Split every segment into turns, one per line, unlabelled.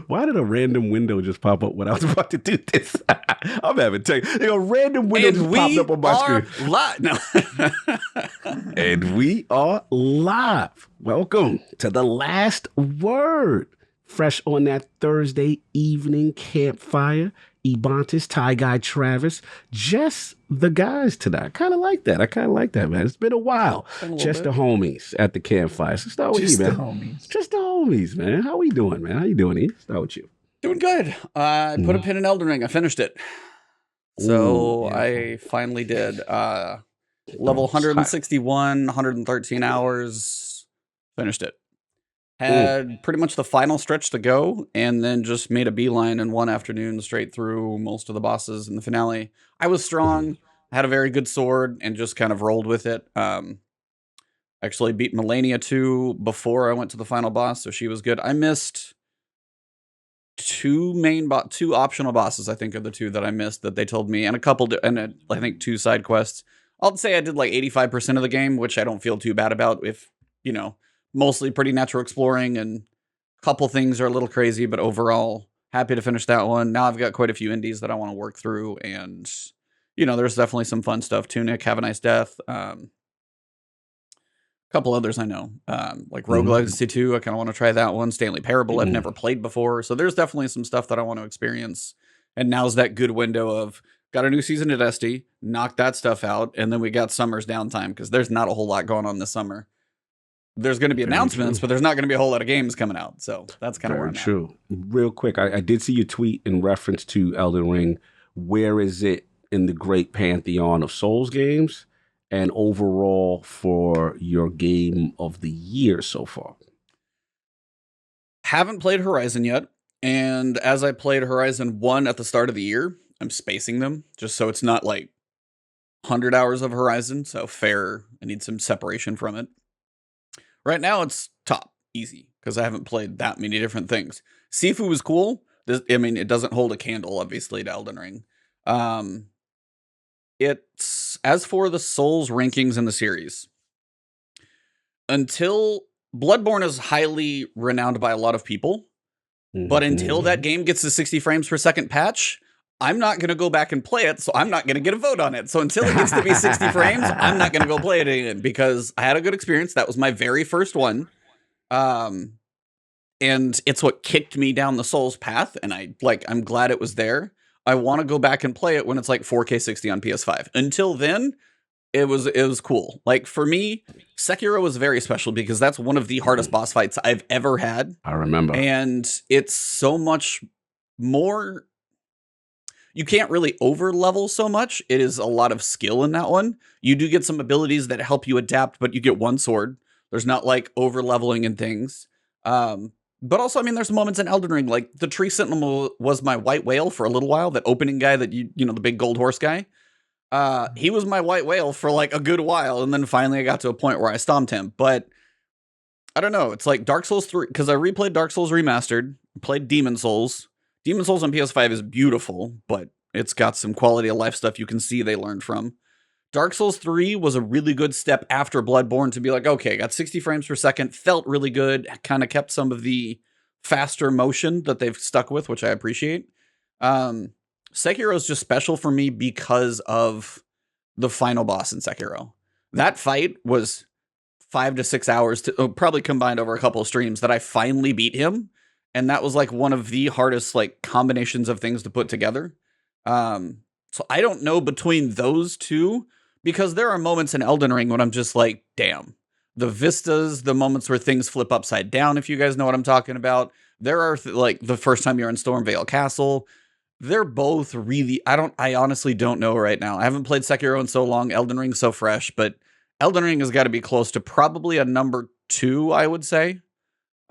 Why did a random window just pop up when I was about to do this? I'm having tech. A random window
And
just popped up on my screen.
Live. No.
And we are live. Welcome to the last word. Fresh on that Thursday evening campfire. Ebontis, Ty Guy Travis, just the guys tonight. I kind of like that, man. It's been a while. Just the homies at the campfire. So start with you, man. Just the homies, man. How we doing, man? How you doing, E? Start with you.
Doing good. I put a pin in Elden Ring. I finished it. So I finally did. Level 161, 113 hours. Finished it. Had pretty much the final stretch to go, and then just made a beeline in one afternoon straight through most of the bosses in the finale. I was strong, had a very good sword, and just kind of rolled with it. Actually beat Melania 2 before I went to the final boss, so she was good. I missed two optional bosses, I think are the two that I missed that they told me, and I think 2 side quests. I'll say I did like 85% of the game, which I don't feel too bad about if, mostly pretty natural exploring, and a couple things are a little crazy, but overall, happy to finish that one. Now I've got quite a few indies that I want to work through, and, there's definitely some fun stuff. Tunic, Have a Nice Death, a couple others I know, like Rogue Legacy 2, I kind of want to try that one. Stanley Parable, I've never played before, so there's definitely some stuff that I want to experience, and now's that good window of, got a new season of Destiny, knocked that stuff out, and then we got summer's downtime, because there's not a whole lot going on this summer. There's going to be announcements, but there's not going to be a whole lot of games coming out. So that's kind of where I'm at.
Real quick, I did see your tweet in reference to Elden Ring. Where is it in the great pantheon of Souls games, and overall for your game of the year so far?
Haven't played Horizon yet. And as I played Horizon 1 at the start of the year, I'm spacing them just so it's not like 100 hours of Horizon. So fair. I need some separation from it. Right now, it's top, easy, because I haven't played that many different things. Sifu was cool. It doesn't hold a candle, obviously, to Elden Ring. It's, as for the Souls rankings in the series, until Bloodborne is highly renowned by a lot of people, but until that game gets the 60 frames per second patch, I'm not going to go back and play it, so I'm not going to get a vote on it. So until it gets to be 60 frames, I'm not going to go play it again, because I had a good experience. That was my very first one. And it's what kicked me down the Souls path, and I'm glad it was there. I want to go back and play it when it's like 4K 60 on PS5. Until then, it was cool. Like, for me, Sekiro was very special because that's one of the hardest boss fights I've ever had.
I remember.
And it's so much more. You can't really over-level so much. It is a lot of skill in that one. You do get some abilities that help you adapt, but you get one sword. There's not, like, over-leveling and things. But also, there's moments in Elden Ring, like, the Tree Sentinel was my white whale for a little while. That opening guy that, the big gold horse guy. He was my white whale for, like, a good while, and then finally I got to a point where I stomped him. But, I don't know. It's like Dark Souls 3, because I replayed Dark Souls Remastered, played Demon Souls. Demon Souls on PS5 is beautiful, but it's got some quality of life stuff you can see they learned from. Dark Souls 3 was a really good step after Bloodborne to be like, okay, got 60 frames per second, felt really good, kind of kept some of the faster motion that they've stuck with, which I appreciate. Sekiro is just special for me because of the final boss in Sekiro. That fight was 5 to 6 hours, probably combined over a couple of streams, that I finally beat him. And that was like one of the hardest like combinations of things to put together. So I don't know between those two, because there are moments in Elden Ring when I'm just like, damn. The vistas, the moments where things flip upside down, if you guys know what I'm talking about. There are like the first time you're in Stormvale Castle. They're both really, I honestly don't know right now. I haven't played Sekiro in so long. Elden Ring's so fresh, but Elden Ring has got to be close to probably a number 2, I would say.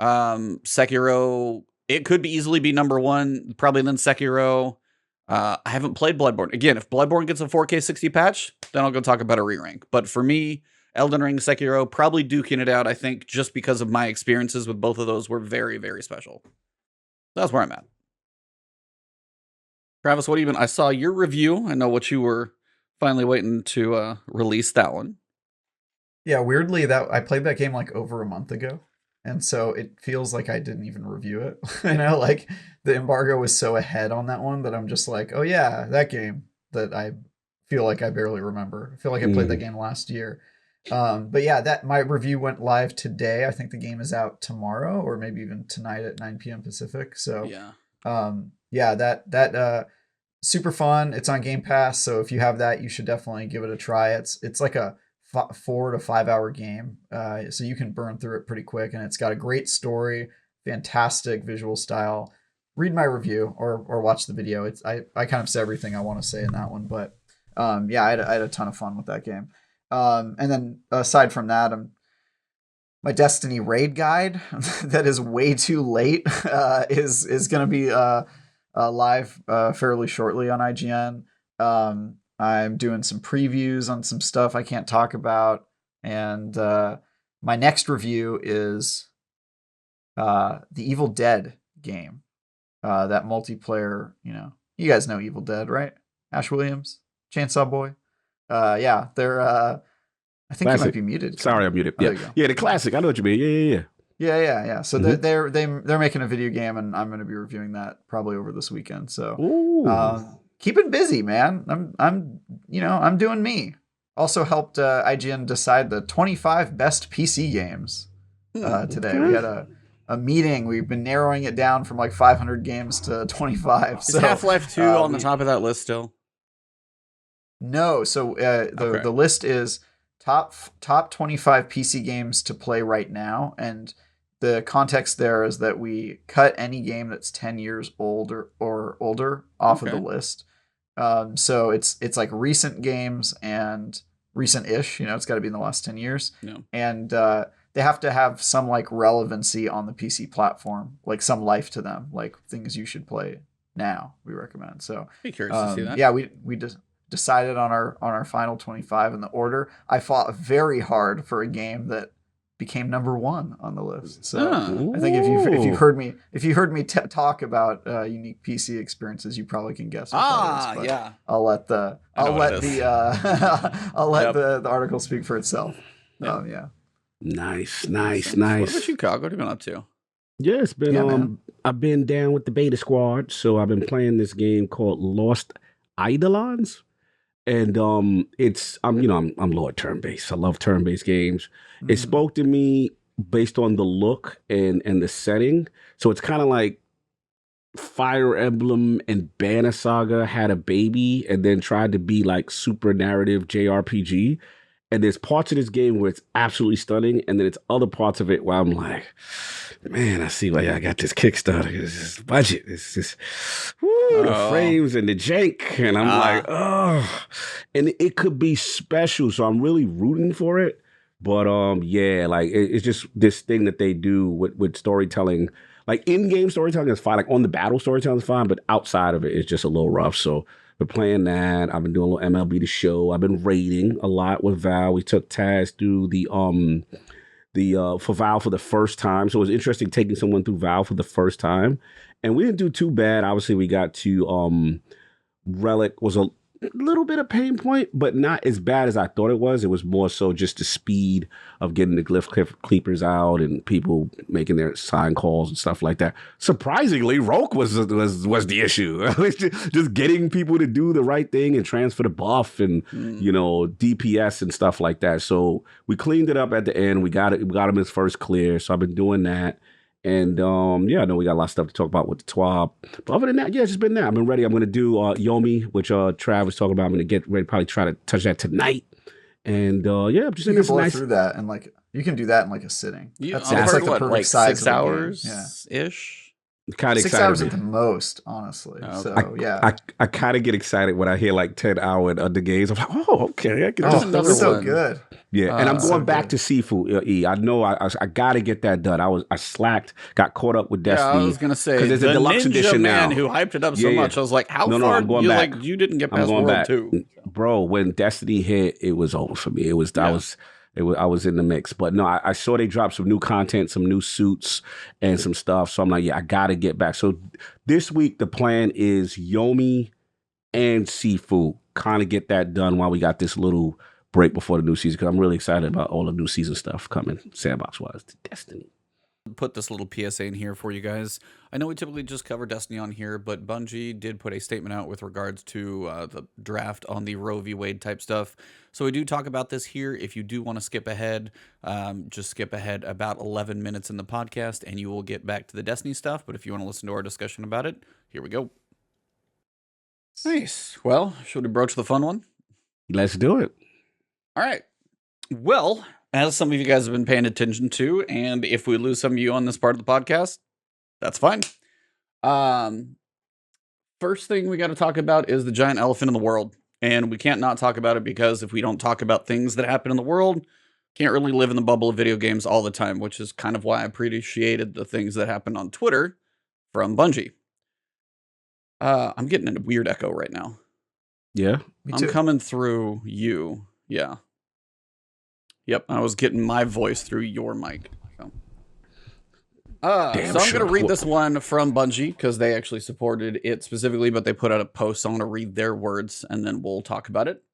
Sekiro, it could easily be number 1, probably then Sekiro. I haven't played Bloodborne. Again, if Bloodborne gets a 4K 60 patch, then I'll go talk about a re-rank. But for me, Elden Ring, Sekiro, probably duking it out, I think, just because of my experiences with both of those were very, very special. That's where I'm at. Travis, what I saw your review. I know what you were finally waiting to release that one.
Yeah, weirdly, that I played that game like over a month ago. and so it feels like I didn't even review it. Like the embargo was so ahead on that one that I'm just like, oh yeah, that game that I feel like I barely remember. I feel like I played that game last year. But yeah, that my review went live today. I think the game is out tomorrow or maybe even tonight at 9 p.m. Pacific. So yeah, that super fun. It's on Game Pass, so if you have that, you should definitely give it a try. It's like a 4 to 5 hour game, so you can burn through it pretty quick, and it's got a great story, fantastic visual style. Read my review or watch the video. I kind of say everything I want to say in that one, but yeah, I had a ton of fun with that game. And then aside from that, my Destiny raid guide that is way too late is going to be live fairly shortly on IGN. I'm doing some previews on some stuff I can't talk about, and my next review is the Evil Dead game, that multiplayer. You guys know Evil Dead, right? Ash Williams, Chainsaw Boy. Yeah, they're. I think
classic.
You might be muted.
Sorry, I'm muted. Yeah, the classic. I know what you mean.
Yeah. So they're making a video game, and I'm going to be reviewing that probably over this weekend. So keeping busy, man. I'm doing me. Also helped IGN decide the 25 best PC games today. We had a meeting. We've been narrowing it down from like 500 games to 25.
Is Half-Life 2 on the top of that list still?
No. So the list is top 25 PC games to play right now, and the context there is that we cut any game that's 10 years old or older off of the list. So it's like recent games and recent-ish. It's got to be in the last 10 years, and they have to have some like relevancy on the PC platform, like some life to them, like things you should play now. We recommend. So
be curious to see that.
Yeah, we just decided on our final 25 in the order. I fought very hard for a game that became number 1 on the list. So I think if you heard me talk about unique PC experiences, you probably can guess what that is. But I'll let the article speak for itself. Yeah.
Nice.
What about you, Cog? What have you been up to?
Yeah, it's been I've been down with the beta squad, so I've been playing this game called Lost Eidolons. And I'm Lord turn-based. I love turn-based games. It spoke to me based on the look and the setting. So it's kind of like Fire Emblem and Banner Saga had a baby and then tried to be like super narrative JRPG. And there's parts of this game where it's absolutely stunning, and then it's other parts of it where I'm like, man, I see why I got this Kickstarter. It's this budget. It's just the frames and the jank, and I'm like, oh. And it could be special, so I'm really rooting for it. But it's just this thing that they do with storytelling. Like in-game storytelling is fine. Like on the battle storytelling is fine, but outside of it, it's just a little rough. So we're playing that. I've been doing a little MLB The Show. I've been raiding a lot with Val. We took Taz through for Val for the first time. So it was interesting taking someone through Val for the first time. And we didn't do too bad. Obviously, we got to Relic was a little bit of pain point, but not as bad as I thought it was. It was more so just the speed of getting the glyph cleapers out and people making their sign calls and stuff like that. Surprisingly, Roke was the issue. Just getting people to do the right thing and transfer the buff and DPS and stuff like that. So we cleaned it up at the end. We got him his first clear. So I've been doing that. And I know we got a lot of stuff to talk about with the TWAB. But other than that, it's just been that. I've been ready. I'm going to do Yomi, which Trav was talking about. I'm going to get ready, probably try to touch that tonight. And I'm just in this nice
through that, and like you can do that in like a sitting.
That's like the perfect size 6 hours ish.
Kind of
6 hours at the most, honestly.
I kind of get excited when I hear like 10-hour and the games. I'm like, oh, okay, I can
do another one. So good.
Yeah, and I'm going back to Sifu. I know I got to get that done. I slacked, got caught up with Destiny.
I was gonna say
because there's a deluxe edition
man
now.
Who hyped it up so much. I was like, how far?
I'm going back.
Like you didn't get past World 2,
bro. When Destiny hit, it was over for me. I was in the mix. But no, I saw they dropped some new content, some new suits, and some stuff. So I'm like, I got to get back. So this week the plan is Yomi and Sifu. Kind of get that done while we got this little break before the new season, because I'm really excited about all the new season stuff coming, Sandbox wise, to Destiny.
Put this little PSA in here for you guys. I know we typically just cover Destiny on here, but Bungie did put a statement out with regards to the draft on the Roe v. Wade type stuff. So we do talk about this here. If you do want to skip ahead, just skip ahead about 11 minutes in the podcast and you will get back to the Destiny stuff. But if you want to listen to our discussion about it, here we go. Nice. Well, should we broach the fun one?
Let's do it.
All right. Well, as some of you guys have been paying attention to, and if we lose some of you on this part of the podcast, that's fine. First thing we got to talk about is the giant elephant in the world. And we can't not talk about it because if we don't talk about things that happen in the world, can't really live in the bubble of video games all the time, which is kind of why I appreciated the things that happened on Twitter from Bungie. I'm getting a weird echo right now.
Yeah.
Me too.
I'm coming through you. Yeah. Yep, I was getting my voice through your mic. So I'm going to read this one from Bungie because they actually supported it specifically, but they put out a post. So I'm going to read their words and then we'll talk about it.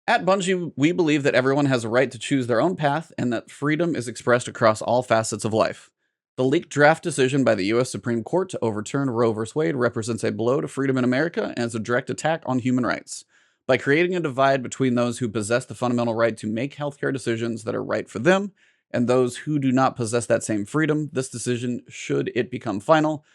At Bungie, we believe that everyone has a right to choose their own path and that freedom is expressed across all facets of life. The leaked draft decision by the U.S. Supreme Court to overturn Roe v. Wade represents a blow to freedom in America and is a direct attack on human rights. By creating a divide between those who possess the fundamental right to make healthcare decisions that are right for them and those who do not possess that same freedom, this decision, should it become final,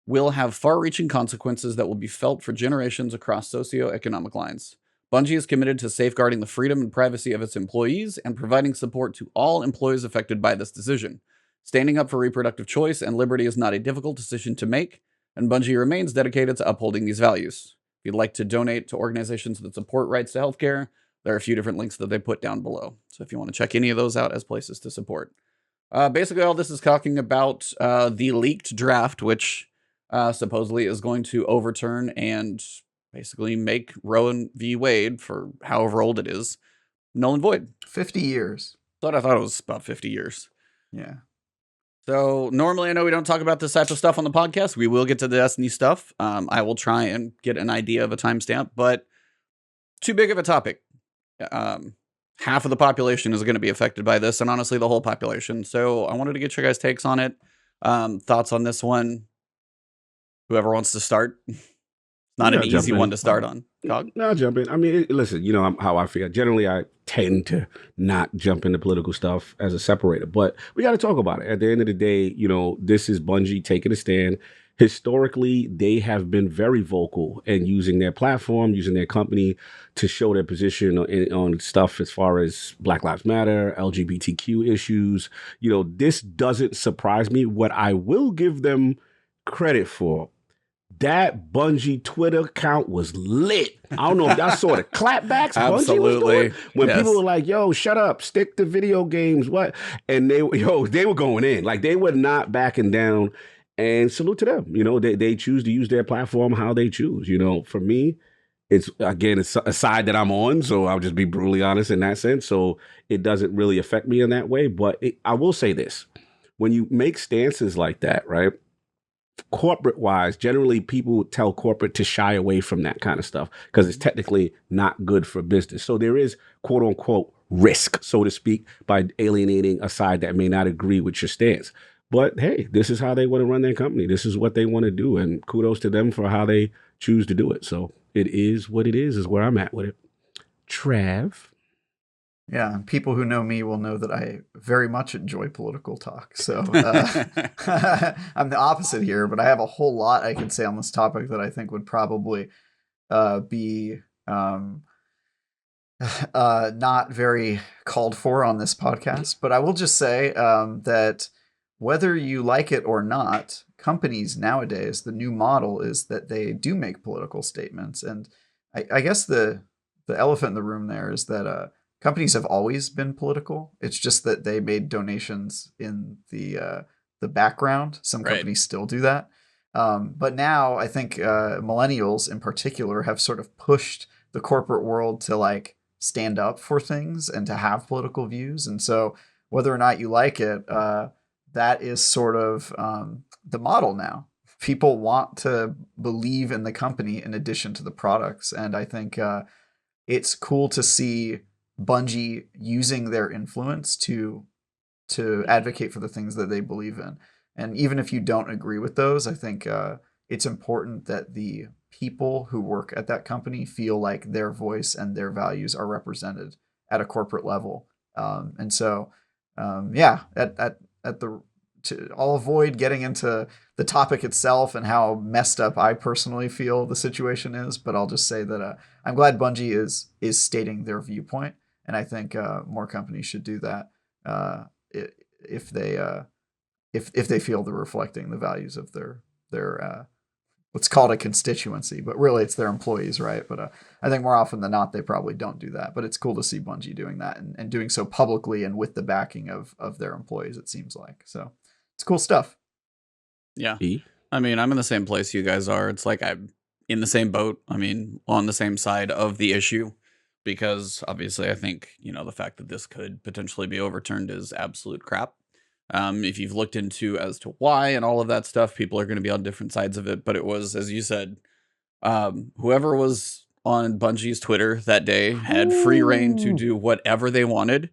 will have far-reaching consequences that will be felt for generations across socioeconomic lines. Bungie is committed to safeguarding the freedom and privacy of its employees and providing support to all employees affected by this decision. Standing up for reproductive choice and liberty is not a difficult decision to make, and Bungie remains dedicated to upholding these values. If you'd like to donate to organizations that support rights to healthcare, there are a few different links that they put down below. So if you want to check any of those out as places to support. Basically, all this is talking about the leaked draft, which supposedly is going to overturn and basically make Roe v. Wade, for however old it is, null and void.
50 years.
I thought it was about 50 years.
Yeah.
So normally I know we don't talk about this type of stuff on the podcast. We will get to the Destiny stuff. I will try and get an idea of a timestamp, but too big of a topic. Half of the population is going to be affected by this, and honestly, the whole population. So I wanted to get your guys' takes on it. Thoughts on this one. Whoever wants to start. Not an easy one to start on. Cog?
No, I'll jump in. I mean, listen, you know how I feel. Generally, I tend to not jump into political stuff as a separator, but we got to talk about it. At the end of the day, you know, this is Bungie taking a stand. Historically, they have been very vocal and using their platform, using their company to show their position on stuff as far as Black Lives Matter, LGBTQ issues. You know, this doesn't surprise me. What I will give them credit for, that Bungie Twitter account was lit. I don't know if y'all saw the clapbacks Bungie was doing when people were like, "Yo, shut up, stick to video games." What? And they were going in, like they were not backing down. And salute to them. You know, they choose to use their platform how they choose. You know, for me, it's a side that I'm on, so I'll just be brutally honest in that sense. So it doesn't really affect me in that way. But I will say this: when you make stances like that, right? Corporate wise, generally people tell corporate to shy away from that kind of stuff because it's technically not good for business. So there is quote unquote risk, so to speak, by alienating a side that may not agree with your stance. But hey, this is how they want to run their company. This is what they want to do. And kudos to them for how they choose to do it. So it is what it is where I'm at with it. Trav.
Yeah, people who know me will know that I very much enjoy political talk. So I'm the opposite here, but I have a whole lot I can say on this topic that I think would probably be not very called for on this podcast. But I will just say that whether you like it or not, companies nowadays, the new model is that they do make political statements. And I guess the elephant in the room there is that companies have always been political. It's just that they made donations in the background. Some companies still do that. But now I think millennials in particular have sort of pushed the corporate world to like stand up for things and to have political views. And so whether or not you like it, that is sort of the model now. People want to believe in the company in addition to the products. And I think it's cool to see Bungie using their influence to to advocate for the things that they believe in. And even if you don't agree with those, I think it's important that the people who work at that company feel like their voice and their values are represented at a corporate level. And so, yeah, at the I'll avoid getting into the topic itself and how messed up I personally feel the situation is, but I'll just say that I'm glad Bungie is stating their viewpoint, and I think more companies should do that if they feel they're reflecting the values of their let's call it a constituency, but really it's their employees, right? But I think more often than not they probably don't do that. But it's cool to see Bungie doing that and doing so publicly and with the backing of their employees. It seems like so. It's cool stuff.
Yeah. I mean, I'm in the same place you guys are. It's like I'm in the same boat. I mean, on the same side of the issue, because obviously I think, the fact that this could potentially be overturned is absolute crap. If you've looked into as to why and all of that stuff, people are going to be on different sides of it. But it was, as you said, whoever was on Bungie's Twitter that day had free reign to do whatever they wanted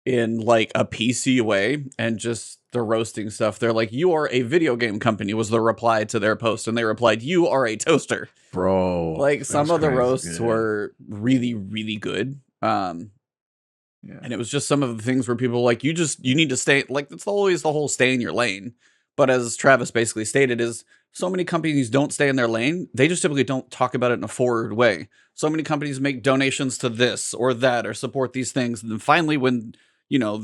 in like a PC way, and just the roasting stuff. They're like, "You are a video game company," was the reply to their post, and they replied, "You are a toaster."
Bro.
Like some of the roasts were really, really good. And it was just some of the things where people were like, you need to stay, like, it's always the whole stay in your lane. But as Travis basically stated, is so many companies don't stay in their lane. They just typically don't talk about it in a forward way. So many companies make donations to this or that or support these things. And then finally, when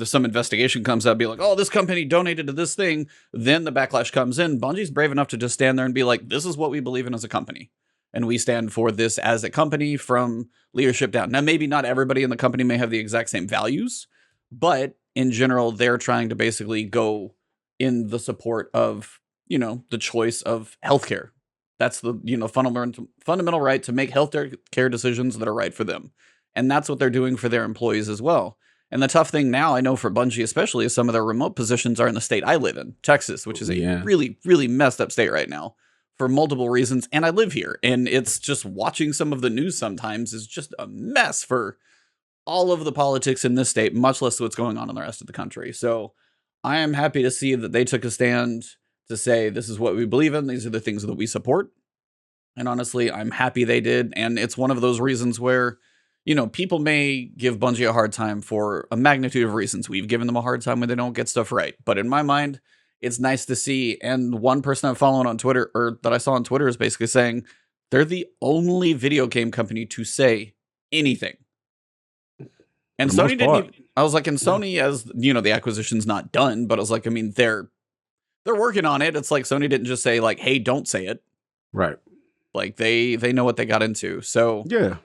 some investigation comes out, be like, oh, this company donated to this thing, then the backlash comes in. Bungie's brave enough to just stand there and be like, this is what we believe in as a company. And we stand for this as a company from leadership down. Now, maybe not everybody in the company may have the exact same values, but in general, they're trying to basically go in the support of, the choice of healthcare. That's the, fundamental right to make healthcare decisions that are right for them. And that's what they're doing for their employees as well. And the tough thing now, I know for Bungie especially, is some of their remote positions are in the state I live in, Texas, which is a really, really messed up state right now for multiple reasons. And I live here, and it's just watching some of the news sometimes is just a mess for all of the politics in this state, much less what's going on in the rest of the country. So I am happy to see that they took a stand to say, this is what we believe in. These are the things that we support. And honestly, I'm happy they did. And it's one of those reasons where, people may give Bungie a hard time for a magnitude of reasons. We've given them a hard time when they don't get stuff right. But in my mind, it's nice to see. And one person I'm following on Twitter, or that I saw on Twitter, is basically saying they're the only video game company to say anything. And Sony didn't even, I was like, and Sony, as the acquisition's not done, but I was like, I mean, they're working on it. It's like Sony didn't just say like, hey, don't say it.
Right.
Like they know what they got into. So
yeah.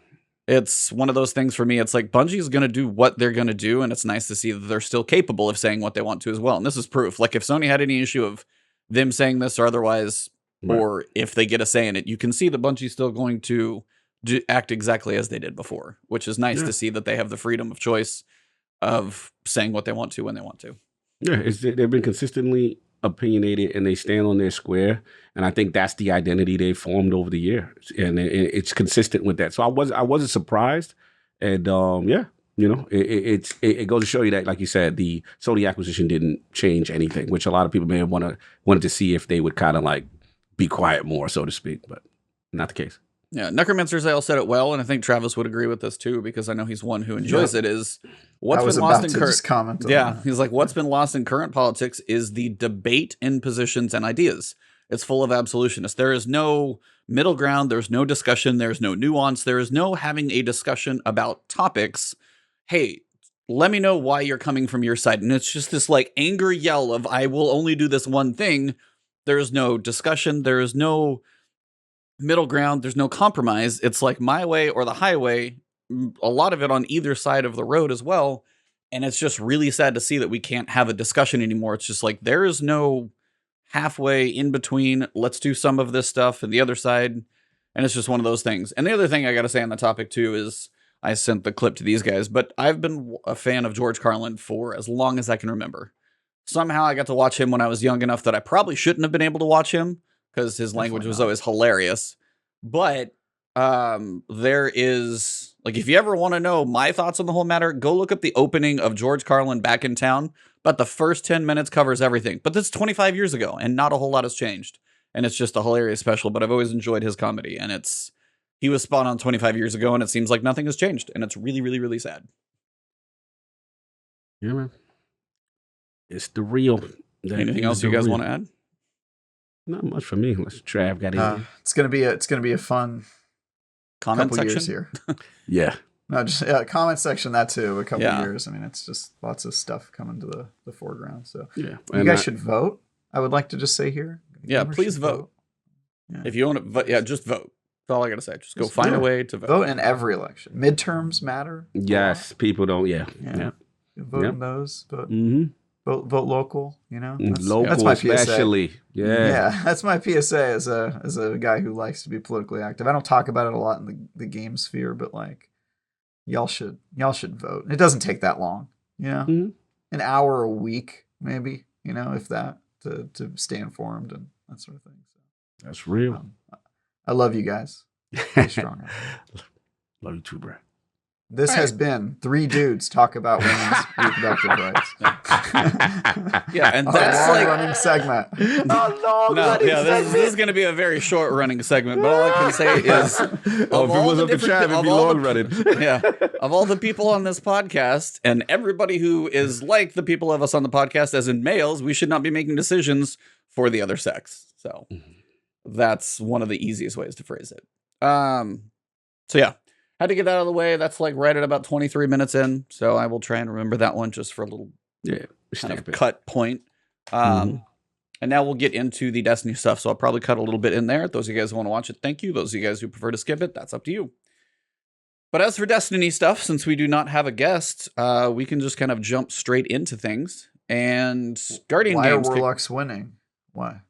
It's one of those things for me. It's like Bungie is going to do what they're going to do, and it's nice to see that they're still capable of saying what they want to as well. And this is proof. Like if Sony had any issue of them saying this or otherwise, or if they get a say in it, you can see that Bungie's still going to act exactly as they did before, which is nice to see that they have the freedom of choice of saying what they want to when they want to.
Yeah, they've been consistently opinionated and they stand on their square, and I think that's the identity they formed over the years, and it's consistent with that. So I wasn't surprised, and it goes to show you that, like you said, the Sony acquisition didn't change anything, which a lot of people may have wanted to see if they would kind of like be quiet more, so to speak, but not the case.
Yeah, Necromancer's Ale said it well, and I think Travis would agree with this too, because I know he's one who enjoys it. Is what's been lost in current? He's like, what's been lost in current politics is the debate in positions and ideas. It's full of absolutionists. There is no middle ground. There's no discussion. There's no nuance. There is no having a discussion about topics. Hey, let me know why you're coming from your side. And it's just this like angry yell of, I will only do this one thing. There's no discussion. There is no middle ground. There's no compromise. It's like my way or the highway, a lot of it on either side of the road as well. And it's just really sad to see that we can't have a discussion anymore. It's just like, there is no halfway in between. Let's do some of this stuff and the other side. And it's just one of those things. And the other thing I got to say on the topic too, is I sent the clip to these guys, but I've been a fan of George Carlin for as long as I can remember. Somehow I got to watch him when I was young enough that I probably shouldn't have been able to watch him, because his language was always hilarious. But there is, like, if you ever want to know my thoughts on the whole matter, go look up the opening of George Carlin Back in Town. But the first 10 minutes covers everything. But that's 25 years ago, and not a whole lot has changed. And it's just a hilarious special, but I've always enjoyed his comedy. And he was spot on 25 years ago, and it seems like nothing has changed. And it's really, really, really sad.
Yeah, man. It's the real.
Anything else you guys want to add?
Not much for me, unless Trav got anything.
It's gonna be a fun
Comment
couple
section
years here.
Yeah.
No, just comment section, that too. A couple years. I mean, it's just lots of stuff coming to the foreground. So
Yeah.
you guys should vote. I would like to just say here.
Yeah, please vote. Yeah. If you want to vote, just vote. That's all I gotta say. Just go find a way to vote.
Vote in every election. Midterms matter.
Yes, people don't. Yeah.
Vote in those. Vote.
Mm-hmm.
Vote local. You know,
that's my especially. PSA.
Yeah, that's my PSA as a guy who likes to be politically active. I don't talk about it a lot in the game sphere, but like, y'all should vote. It doesn't take that long. You know, an hour a week, maybe. You know, if that, to stay informed and that sort of thing. So
that's real.
I love you guys. Stay strong.
Love you too, bro.
This has been 3 dudes talk about women's reproductive rights.
Yeah, and that's like
running segment.
This is going to be a very short running segment. But all I can say is,
if it was up to Trav, it'd be long running.
Yeah, of all the people on this podcast, and everybody who is like the people of us on the podcast, as in males, we should not be making decisions for the other sex. So that's one of the easiest ways to phrase it. So yeah. Had to get out of the way. That's like right at about 23 minutes in. So I will try and remember that one just for a little kind of cut point. And now we'll get into the Destiny stuff. So I'll probably cut a little bit in there. Those of you guys who want to watch it, thank you. Those of you guys who prefer to skip it, that's up to you. But as for Destiny stuff, since we do not have a guest, we can just kind of jump straight into things. And Guardian Games.
Why are Warlocks winning? Why?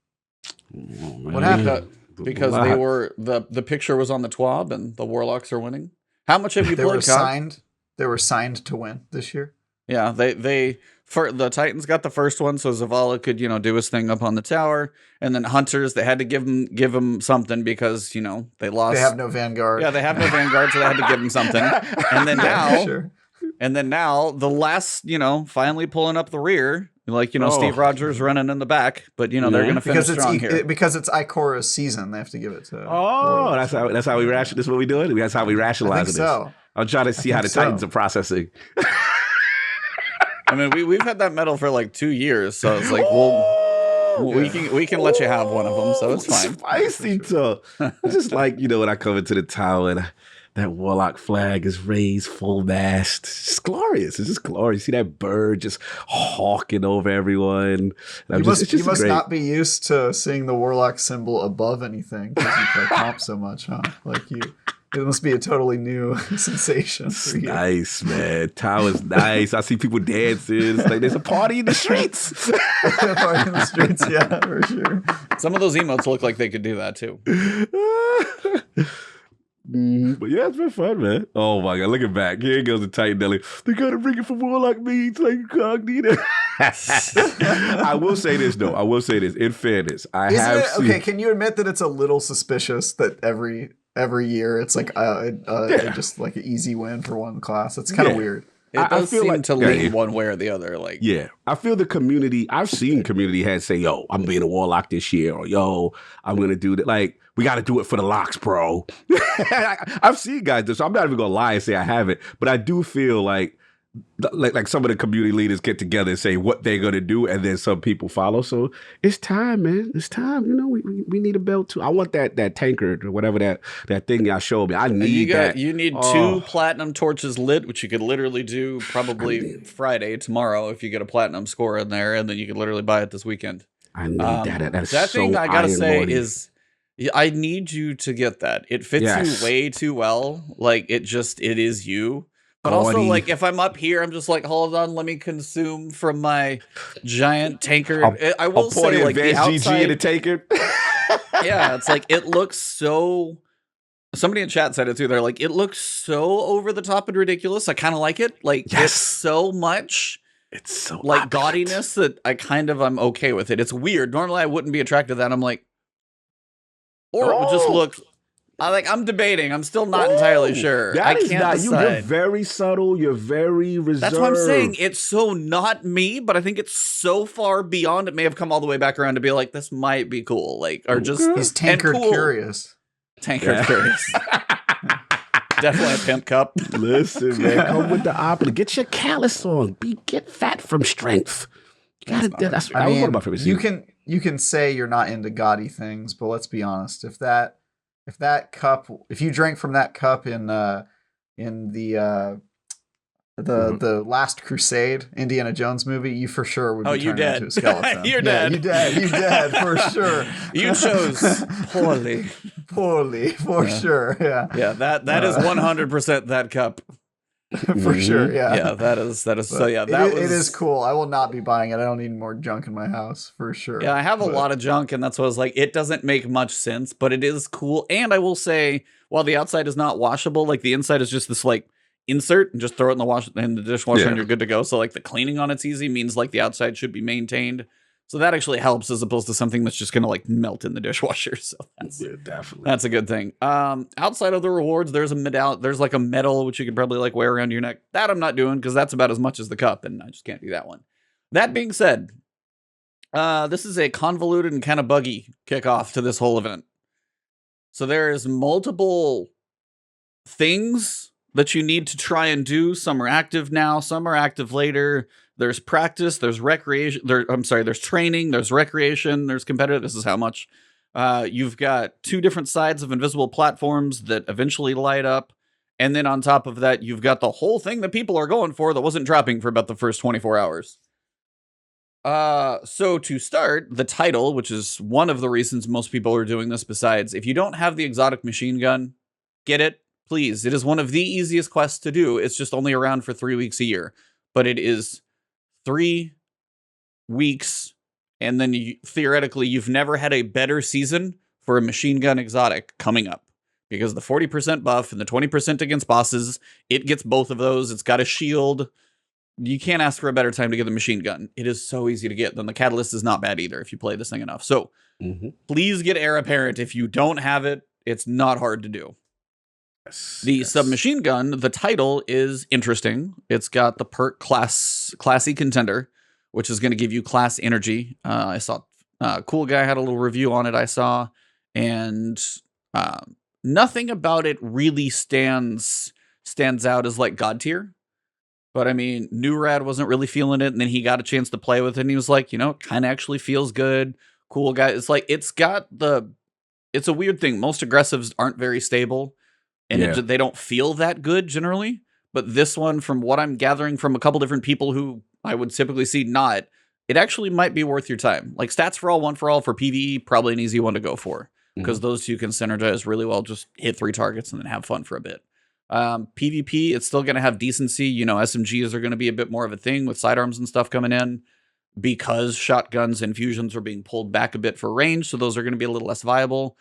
What happened? Because they were the picture was on the TWAB and the Warlocks are winning. How much have you played?
They were signed to win this year.
Yeah, they for the Titans got the first one, so Zavala could do his thing up on the tower, and then Hunters they had to give him something because they lost.
They have no Vanguard.
Yeah, they have no Vanguard, so they had to give him something. And then now, the last finally pulling up the rear. Like, Steve Rogers running in the back, but they're going to finish strong here.
Because it's Ikora's season, they have to give it to.
Oh, that's how we ration. This is what we doing. That's how we rationalize this.
So.
I'm trying to see how the Titans are processing.
I mean, we've had that medal for like 2 years, so it's like we can let you have one of them, so it's fine.
Spicy talk. It's just like when I come into the tower and that Warlock flag is raised full mast. It's just glorious. It's just glorious. See that bird just hawking over everyone.
You must not be used to seeing the Warlock symbol above anything because you play comp so much, huh? It must be a totally new sensation for you.
Nice, man. Tower's nice. I see people dancing. It's like there's a party in the streets.
Party in the streets, yeah, for sure.
Some of those emotes look like they could do that too.
But yeah, it's been fun, man. Oh my god, looking back, here goes the Titan Deli. They gotta bring it for Warlock means like incognito. I will say this though. In fairness,
okay? Can you admit that it's a little suspicious that every year it's like just like an easy win for one class? It's kind of weird.
It does seem to lean one way or the other.
I feel the community. I've seen community heads say, "Yo, I'm being a Warlock this year," or "Yo, I'm gonna do that." Like, we got to do it for the locks, bro. I've seen guys do. So I'm not even gonna lie and say I haven't, but I do feel like some of the community leaders get together and say what they're gonna do, and then some people follow. So it's time, man. It's time. We need a belt too. I want that tankard or whatever that thing y'all showed me. I need that.
You need 2 platinum torches lit, which you could literally do probably Friday tomorrow if you get a platinum score in there, and then you could literally buy it this weekend.
I need that. That
thing I gotta say is, I need you to get that. It fits you way too well. Like it is you. But also, like, if I'm up here, I'm just like, hold on, let me consume from my giant tankard. I will say, like, the outside...
GG in a tankard.
Yeah, it's like, it looks so... Somebody in chat said it, too. They're like, it looks so over the top and ridiculous. I kind of like it. Like, it's so much...
It's so...
like,
opulent.
gaudiness that I'm okay with it. It's weird. Normally, I wouldn't be attracted to that. I'm like... Or it would just look... I'm debating. I'm still not entirely sure.
That
I
is
can't
not
decide.
you. You're very subtle. You're very reserved.
That's what I'm saying. It's so not me, but I think it's so far beyond. It may have come all the way back around to be like, this might be cool. Like, or just
He's tankard
cool.
curious.
Tankard curious. Definitely a pimp cup.
Listen, man, come with the opera. Get your callus on. Get fat from strength. You gotta. That's. I mean, about
you can say you're not into gaudy things, but let's be honest. If you drank from that cup in the Last Crusade, Indiana Jones movie, you for sure would be turned into a skeleton.
You're dead.
You dead for sure.
You chose poorly.
Poorly, for sure. Yeah.
Yeah, that is 100% that cup.
For sure, yeah.
Yeah, that is so yeah,
it is cool. I will not be buying it. I don't need more junk in my house, for sure.
Yeah, I have a lot of junk, and that's what I was like, it doesn't make much sense, but it is cool. And I will say, while the outside is not washable, like the inside is just this like insert and just throw it in the dishwasher and you're good to go. So like the cleaning on it's easy means like the outside should be maintained. So that actually helps as opposed to something that's just going to like melt in the dishwasher. So
definitely.
That's a good thing. Outside of the rewards, there's like a medal, which you could probably like wear around your neck. That I'm not doing because that's about as much as the cup and I just can't do that one. That being said, this is a convoluted and kind of buggy kickoff to this whole event. So there is multiple things that you need to try and do. Some are active now, some are active later. There's practice, there's recreation, there's training, there's recreation, there's competitive. This is how much. You've got 2 different sides of invisible platforms that eventually light up. And then on top of that, you've got the whole thing that people are going for that wasn't dropping for about the first 24 hours. So to start, the title, which is one of the reasons most people are doing this besides, if you don't have the exotic machine gun, get it, please. It is one of the easiest quests to do. It's just only around for 3 weeks a year. But it is 3 weeks, and then theoretically, you've never had a better season for a machine gun exotic coming up. Because the 40% buff and the 20% against bosses, it gets both of those. It's got a shield. You can't ask for a better time to get the machine gun. It is so easy to get. Then the catalyst is not bad either if you play this thing enough. So please get Heir Apparent. If you don't have it, it's not hard to do. The submachine gun, the title is interesting. It's got the perk classy contender, which is going to give you class energy. I saw Cool Guy had a little review on it I saw, and nothing about it really stands out as like God tier. But I mean, New Rad wasn't really feeling it, and then he got a chance to play with it, and he was like, it kind of actually feels good. Cool Guy. It's like, it's a weird thing. Most aggressives aren't very stable. And they don't feel that good generally. But this one, from what I'm gathering from a couple different people who I would typically see not, it actually might be worth your time. Like Stats for All, One for All for PvE, probably an easy one to go for. Because those two can synergize really well. Just hit 3 targets and then have fun for a bit. PvP, it's still going to have decency. SMGs are going to be a bit more of a thing with sidearms and stuff coming in. Because shotguns and fusions are being pulled back a bit for range. So those are going to be a little less viable.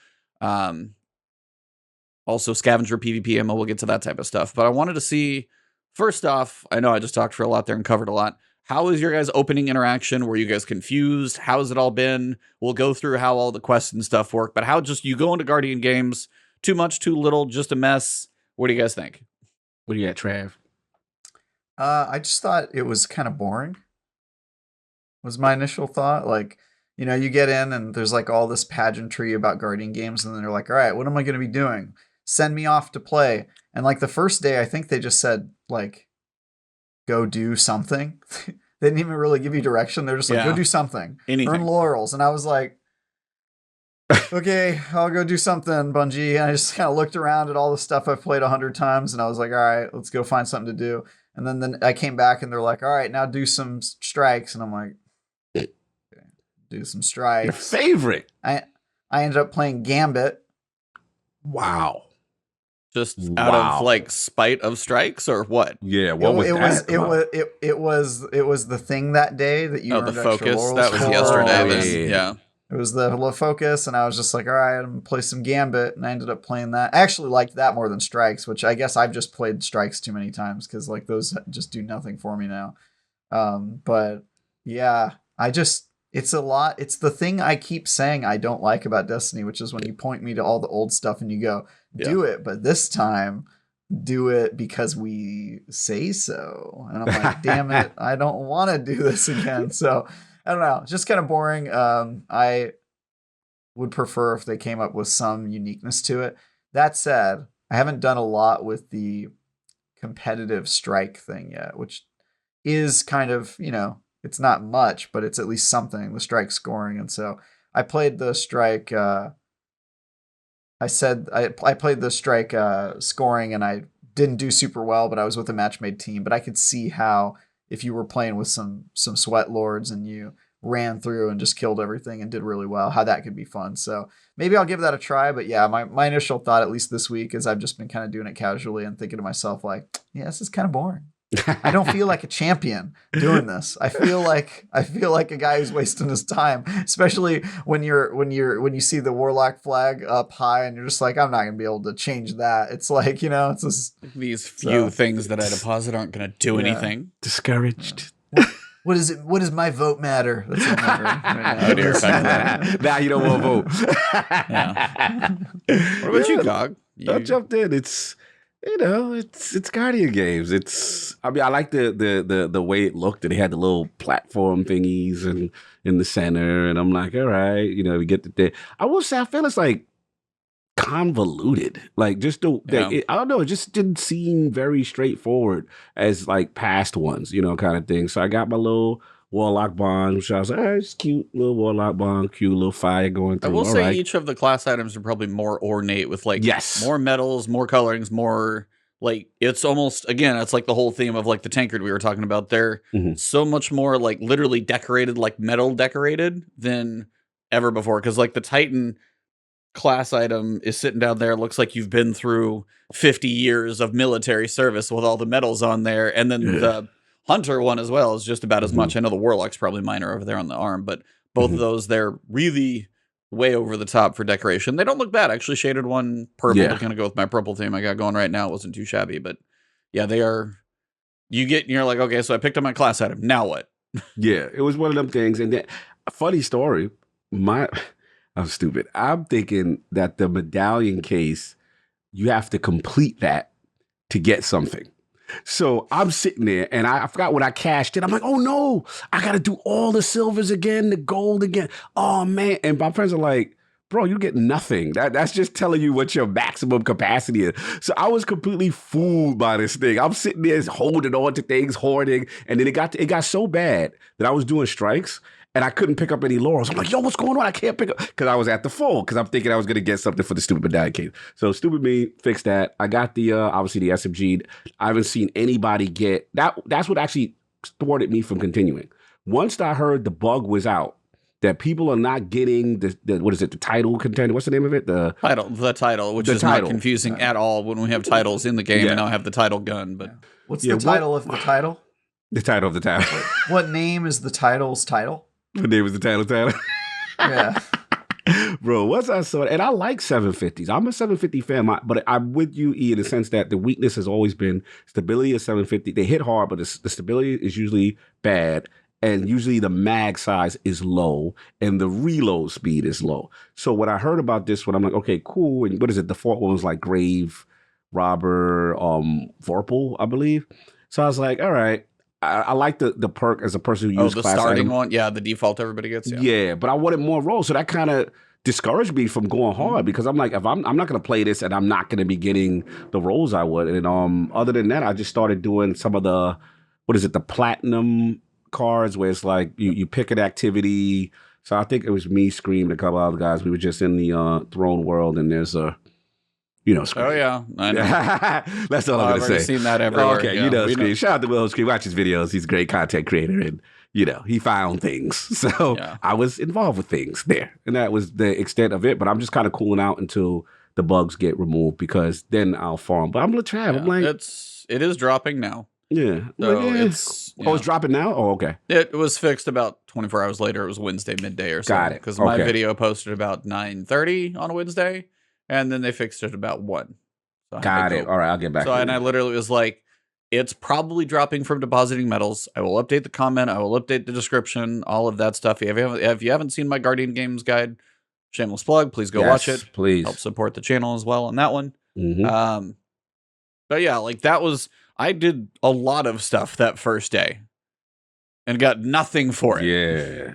Also, scavenger PvP ammo, we'll get to that type of stuff. But I wanted to see, first off, I know I just talked for a lot there and covered a lot. How is your guys' opening interaction? Were you guys confused? How has it all been? We'll go through how all the quests and stuff work. But how just you go into Guardian games, too much, too little, just a mess. What do you guys think?
What do you got, Trav?
I just thought it was kind of boring. Was my initial thought. Like, you get in and there's like all this pageantry about Guardian games. And then they're like, all right, what am I going to be doing? Send me off to play. And like the first day, I think they just said like, go do something. They didn't even really give you direction. They're just like, go do something.
Anything.
Earn laurels. And I was like, okay, I'll go do something, Bungie. And I just kind of looked around at all the stuff I've played 100 times. And I was like, all right, let's go find something to do. And then I came back and they're like, all right, now do some strikes. And I'm like, okay, do some strikes.
Your favorite.
I ended up playing Gambit.
Wow.
Just out of like spite of strikes or what?
Yeah, what was that?
It was the thing that day that you earned
the
extra
focus
laurels
that was
for.
yesterday. Yeah.
It was the low focus, and I was just like, all right, I'm gonna play some Gambit, and I ended up playing that. I actually liked that more than Strikes, which I guess I've just played Strikes too many times because like those just do nothing for me now. But yeah, I just It's a lot. It's the thing I keep saying I don't like about Destiny, which is when you point me to all the old stuff and you go, do it, but this time do it because we say so. And I'm like, damn it, I don't want to do this again. So I don't know. It's just kind of boring. I would prefer if they came up with some uniqueness to it. That said, I haven't done a lot with the competitive strike thing yet, which is kind of, it's not much, but it's at least something, the strike scoring. And so I played the strike. I played the strike scoring, and I didn't do super well, but I was with a match made team. But I could see how if you were playing with some sweat lords and you ran through and just killed everything and did really well, how that could be fun. So maybe I'll give that a try. But yeah, my initial thought, at least this week, is I've just been kind of doing it casually and thinking to myself, like, yeah, this is kind of boring. I don't feel like a champion doing this. I feel like a guy who's wasting his time, especially when you see the warlock flag up high and you're just like, I'm not gonna be able to change that. It's like, it's just
these few things that I deposit aren't gonna do anything.
Discouraged.
What is it? What does my vote matter? That's what I'm wondering
right now you don't want to vote.
What about you, Gog?
I jumped in. It's it's Guardian games. I like the way it looked, and they had the little platform thingies and in the center, and I'm like, all right, we get the thing. I will say I feel it's like convoluted. Like just I don't know, it just didn't seem very straightforward as like past ones, kind of thing. So I got my little warlock bond, which I was like, it's cute, little warlock bond, cute little fire going through.
I will say each of the class items are probably more ornate with like more metals, more colorings, more like it's almost, again, it's like the whole theme of like the tankard we were talking about there. So much more like literally decorated, like metal decorated than ever before. Because like the Titan class item is sitting down there, looks like you've been through 50 years of military service with all the medals on there. And then the Hunter one as well is just about as much. I know the Warlock's probably minor over there on the arm, but both of those, they're really way over the top for decoration. They don't look bad. Actually, shaded one purple to kind of go with my purple theme I got going right now. It wasn't too shabby, but yeah, they are. You're like, okay, so I picked up my class item. Now what?
Yeah, it was one of them things. And then, a funny story, I'm stupid. I'm thinking that the medallion case, you have to complete that to get something. So I'm sitting there, and I forgot when I cashed in. I'm like, oh no, I got to do all the silvers again, the gold again. Oh man. And my friends are like, bro, you get nothing. That's just telling you what your maximum capacity is. So I was completely fooled by this thing. I'm sitting there holding on to things, hoarding. And then it got so bad that I was doing strikes and I couldn't pick up any laurels. I'm like, yo, what's going on? I can't pick up, because I was at the full, because I'm thinking I was going to get something for the stupid medallion case. So stupid me, fixed that. I got the, obviously the SMG. I haven't seen anybody get, that's what actually thwarted me from continuing. Once I heard the bug was out, that people are not getting the what is it, the title contender? What's the name of it? The
title, which is not confusing at all when we have titles in the game and now have the title gun. But
what's the title of the title?
The title of the title.
What name is the title's title?
What name is the title?
Yeah.
Bro, once I saw it, and I like 750s. I'm a 750 fan, but I'm with you, E, in the sense that the weakness has always been stability of 750. They hit hard, but the stability is usually bad. And usually the mag size is low and the reload speed is low. So when I heard about this one, I'm like, okay, cool. And what is it? The fourth one was like Grave Robber Vorpal, I believe. So I was like, all right. I like the perk as a person who uses
the
class
starting
item.
one. Yeah, the default everybody gets.
Yeah, but I wanted more rolls. So that kind of discouraged me from going hard because I'm like, if I'm not going to play this and I'm not going to be getting the rolls I would. And other than that, I just started doing some of the, the platinum cards where it's like you pick an activity. So I think it was me, Scream, and a couple other guys. We were just in the throne world, and there's a, Scream.
Oh yeah, I know.
That's all I'm gonna say.
I've seen that everywhere.
Okay, Scream. Shout out to Will Scream. Watch his videos. He's a great content creator, and he found things. So I was involved with things there, and that was the extent of it. But I'm just kind of cooling out until the bugs get removed because then I'll farm. But I'm gonna try. I'm like,
it is dropping now.
Yeah.
So
it's dropping now? Oh, okay.
It was fixed about 24 hours later. It was Wednesday midday or so.
Got it.
Because my video posted about 9:30 on a Wednesday, and then they fixed it about 1. So
Got it. All right, I'll get back.
So and I literally was like, It's probably dropping from depositing metals. I will update the comment. I will update the description, all of that stuff. If you haven't seen my Guardian Games guide, shameless plug, please go watch it.
Please
help support the channel as well on that one.
Mm-hmm.
But yeah, like I did a lot of stuff that first day and got nothing for it.
Yeah.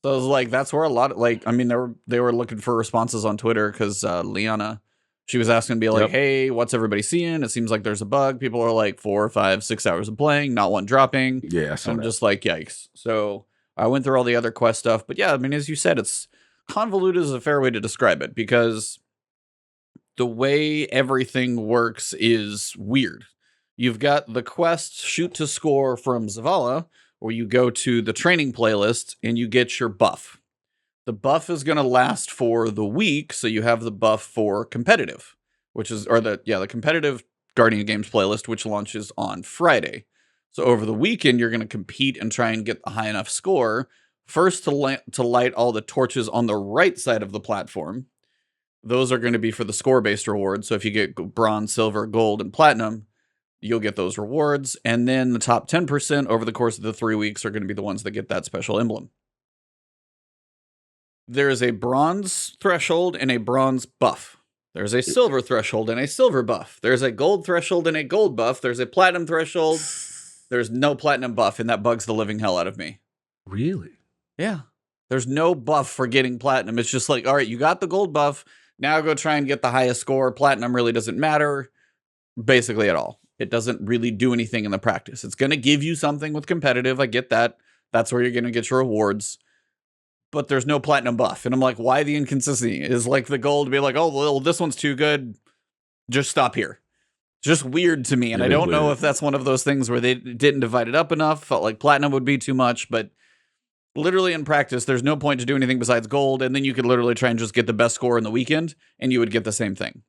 So I was like, that's where a lot of, like, I mean, they were looking for responses on Twitter because Liana, she was asking to be like, hey, what's everybody seeing? It seems like there's a bug. People are like 4, 5, 6 hours of playing, not one dropping.
Yeah,
I'm just like, yikes. So I went through all the other quest stuff. But yeah, I mean, as you said, it's convoluted is a fair way to describe it because the way everything works is weird. You've got the quest shoot to score from Zavala, where you go to the training playlist and you get your buff. The buff is going to last for the week, so you have the buff for competitive, the competitive Guardian Games playlist, which launches on Friday. So over the weekend, you're going to compete and try and get a high enough score. First, to light all the torches on the right side of the platform. Those are going to be for the score-based rewards. So if you get bronze, silver, gold, and platinum, you'll get those rewards. And then the top 10% over the course of the 3 weeks are going to be the ones that get that special emblem. There is a bronze threshold and a bronze buff. There's a silver threshold and a silver buff. There's a gold threshold and a gold buff. There's a platinum threshold. There's no platinum buff, and that bugs the living hell out of me.
Really?
Yeah. There's no buff for getting platinum. It's just like, all right, you got the gold buff. Now go try and get the highest score. Platinum really doesn't matter, basically at all. It doesn't really do anything in the practice. It's going to give you something with competitive. I get that. That's where you're going to get your rewards. But there's no platinum buff. And I'm like, why the inconsistency? Is like the goal to be like, oh, well, this one's too good. Just stop here. It's just weird to me. And I don't know if that's one of those things where they didn't divide it up enough. Felt like platinum would be too much. But literally in practice, there's no point to do anything besides gold. And then you could literally try and just get the best score in the weekend. And you would get the same thing.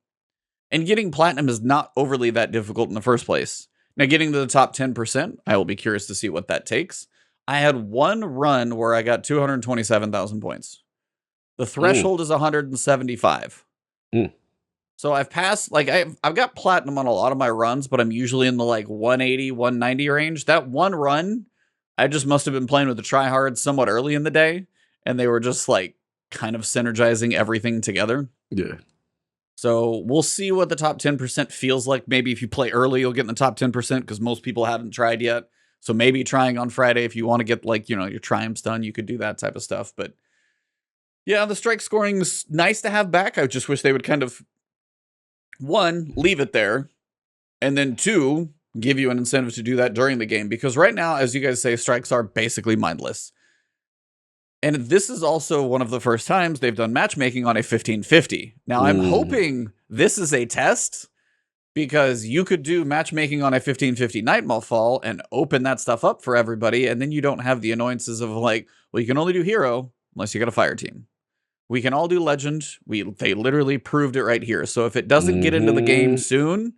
And getting platinum is not overly that difficult in the first place. Now, getting to the top 10%, I will be curious to see what that takes. I had one run where I got 227,000 points. The threshold is 175. So I've passed, like, I've got platinum on a lot of my runs, but I'm usually in the, like, 180, 190 range. That one run, I just must have been playing with the tryhards somewhat early in the day, and they were just, like, kind of synergizing everything together.
Yeah.
So we'll see what the top 10% feels like. Maybe if you play early, you'll get in the top 10% because most people haven't tried yet. So maybe trying on Friday, if you want to get, like, you know, your triumphs done, you could do that type of stuff. But yeah, the strike scoring is nice to have back. I just wish they would kind of, one, leave it there, and then two, give you an incentive to do that during the game. Because right now, as you guys say, strikes are basically mindless. And this is also one of the first times they've done matchmaking on a 1550. Now, I'm hoping this is a test, because you could do matchmaking on a 1550 Nightfall and open that stuff up for everybody, and then you don't have the annoyances of, like, well, you can only do hero unless you got a fire team. We can all do legend. They literally proved it right here. So if it doesn't get into the game soon,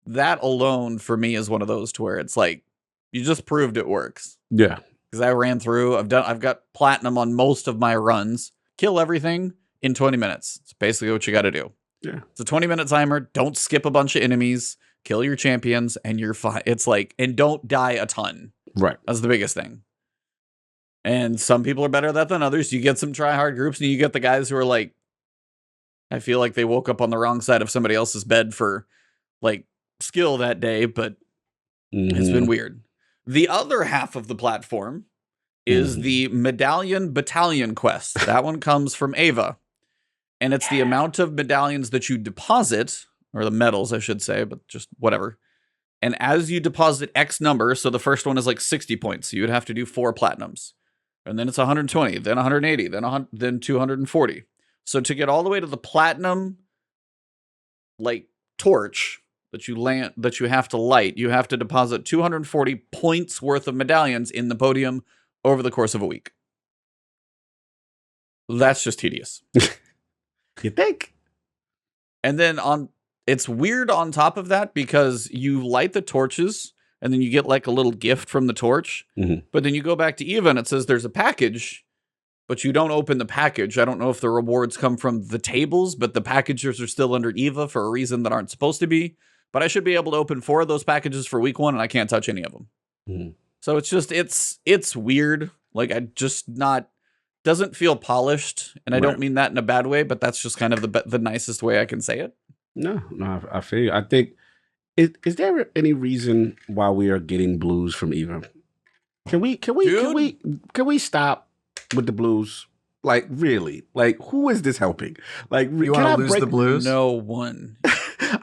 that alone for me is one of those to where it's like, you just proved it works.
Yeah.
Because I ran through, I've got platinum on most of my runs. Kill everything in 20 minutes. It's basically what you got to do.
Yeah.
It's a 20-minute timer. Don't skip a bunch of enemies. Kill your champions, and you're fine. It's like, and don't die a ton.
Right.
That's the biggest thing. And some people are better at that than others. You get some try-hard groups, and you get the guys who are like, I feel like they woke up on the wrong side of somebody else's bed for, like, skill that day, but it's been weird. The other half of the platform is the Medallion Battalion quest. That one comes from Ava. And it's the amount of medallions that you deposit, or the medals, I should say, but just whatever. And as you deposit X number, so the first one is like 60 points, so you would have to do 4 platinums. And then it's 120, then 180, then 240. So to get all the way to the platinum, like, torch that you have to light, you have to deposit 240 points worth of medallions in the podium over the course of a week. That's just tedious.
You think?
And then it's weird on top of that because you light the torches and then you get like a little gift from the torch. But then you go back to Eva and it says there's a package, but you don't open the package. I don't know if the rewards come from the tables, but the packages are still under Eva for a reason that aren't supposed to be. but I should be able to open 4 of those packages for week 1, and I can't touch any of them.
Mhm.
So it's just it's weird. Like I just not doesn't feel polished, and I
Right.
don't mean that in a bad way, but that's just kind of the nicest way I can say it.
No, I feel you. I think, is there any reason why we are getting blues from Eva? Can we stop with the blues? Like, really? Like, who is this helping? Like,
You want to lose the blues?
No one.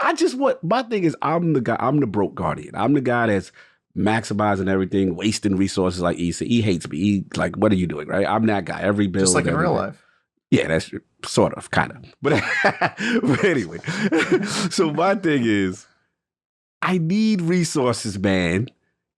I just want, my thing is, I'm the broke guardian. I'm the guy that's maximizing everything, wasting resources like E. So he hates me. He like, what are you doing, right? I'm that guy. Every bill,
Just like in real life.
Yeah, that's sort of, kind of. But, but anyway, so my thing is, I need resources, man.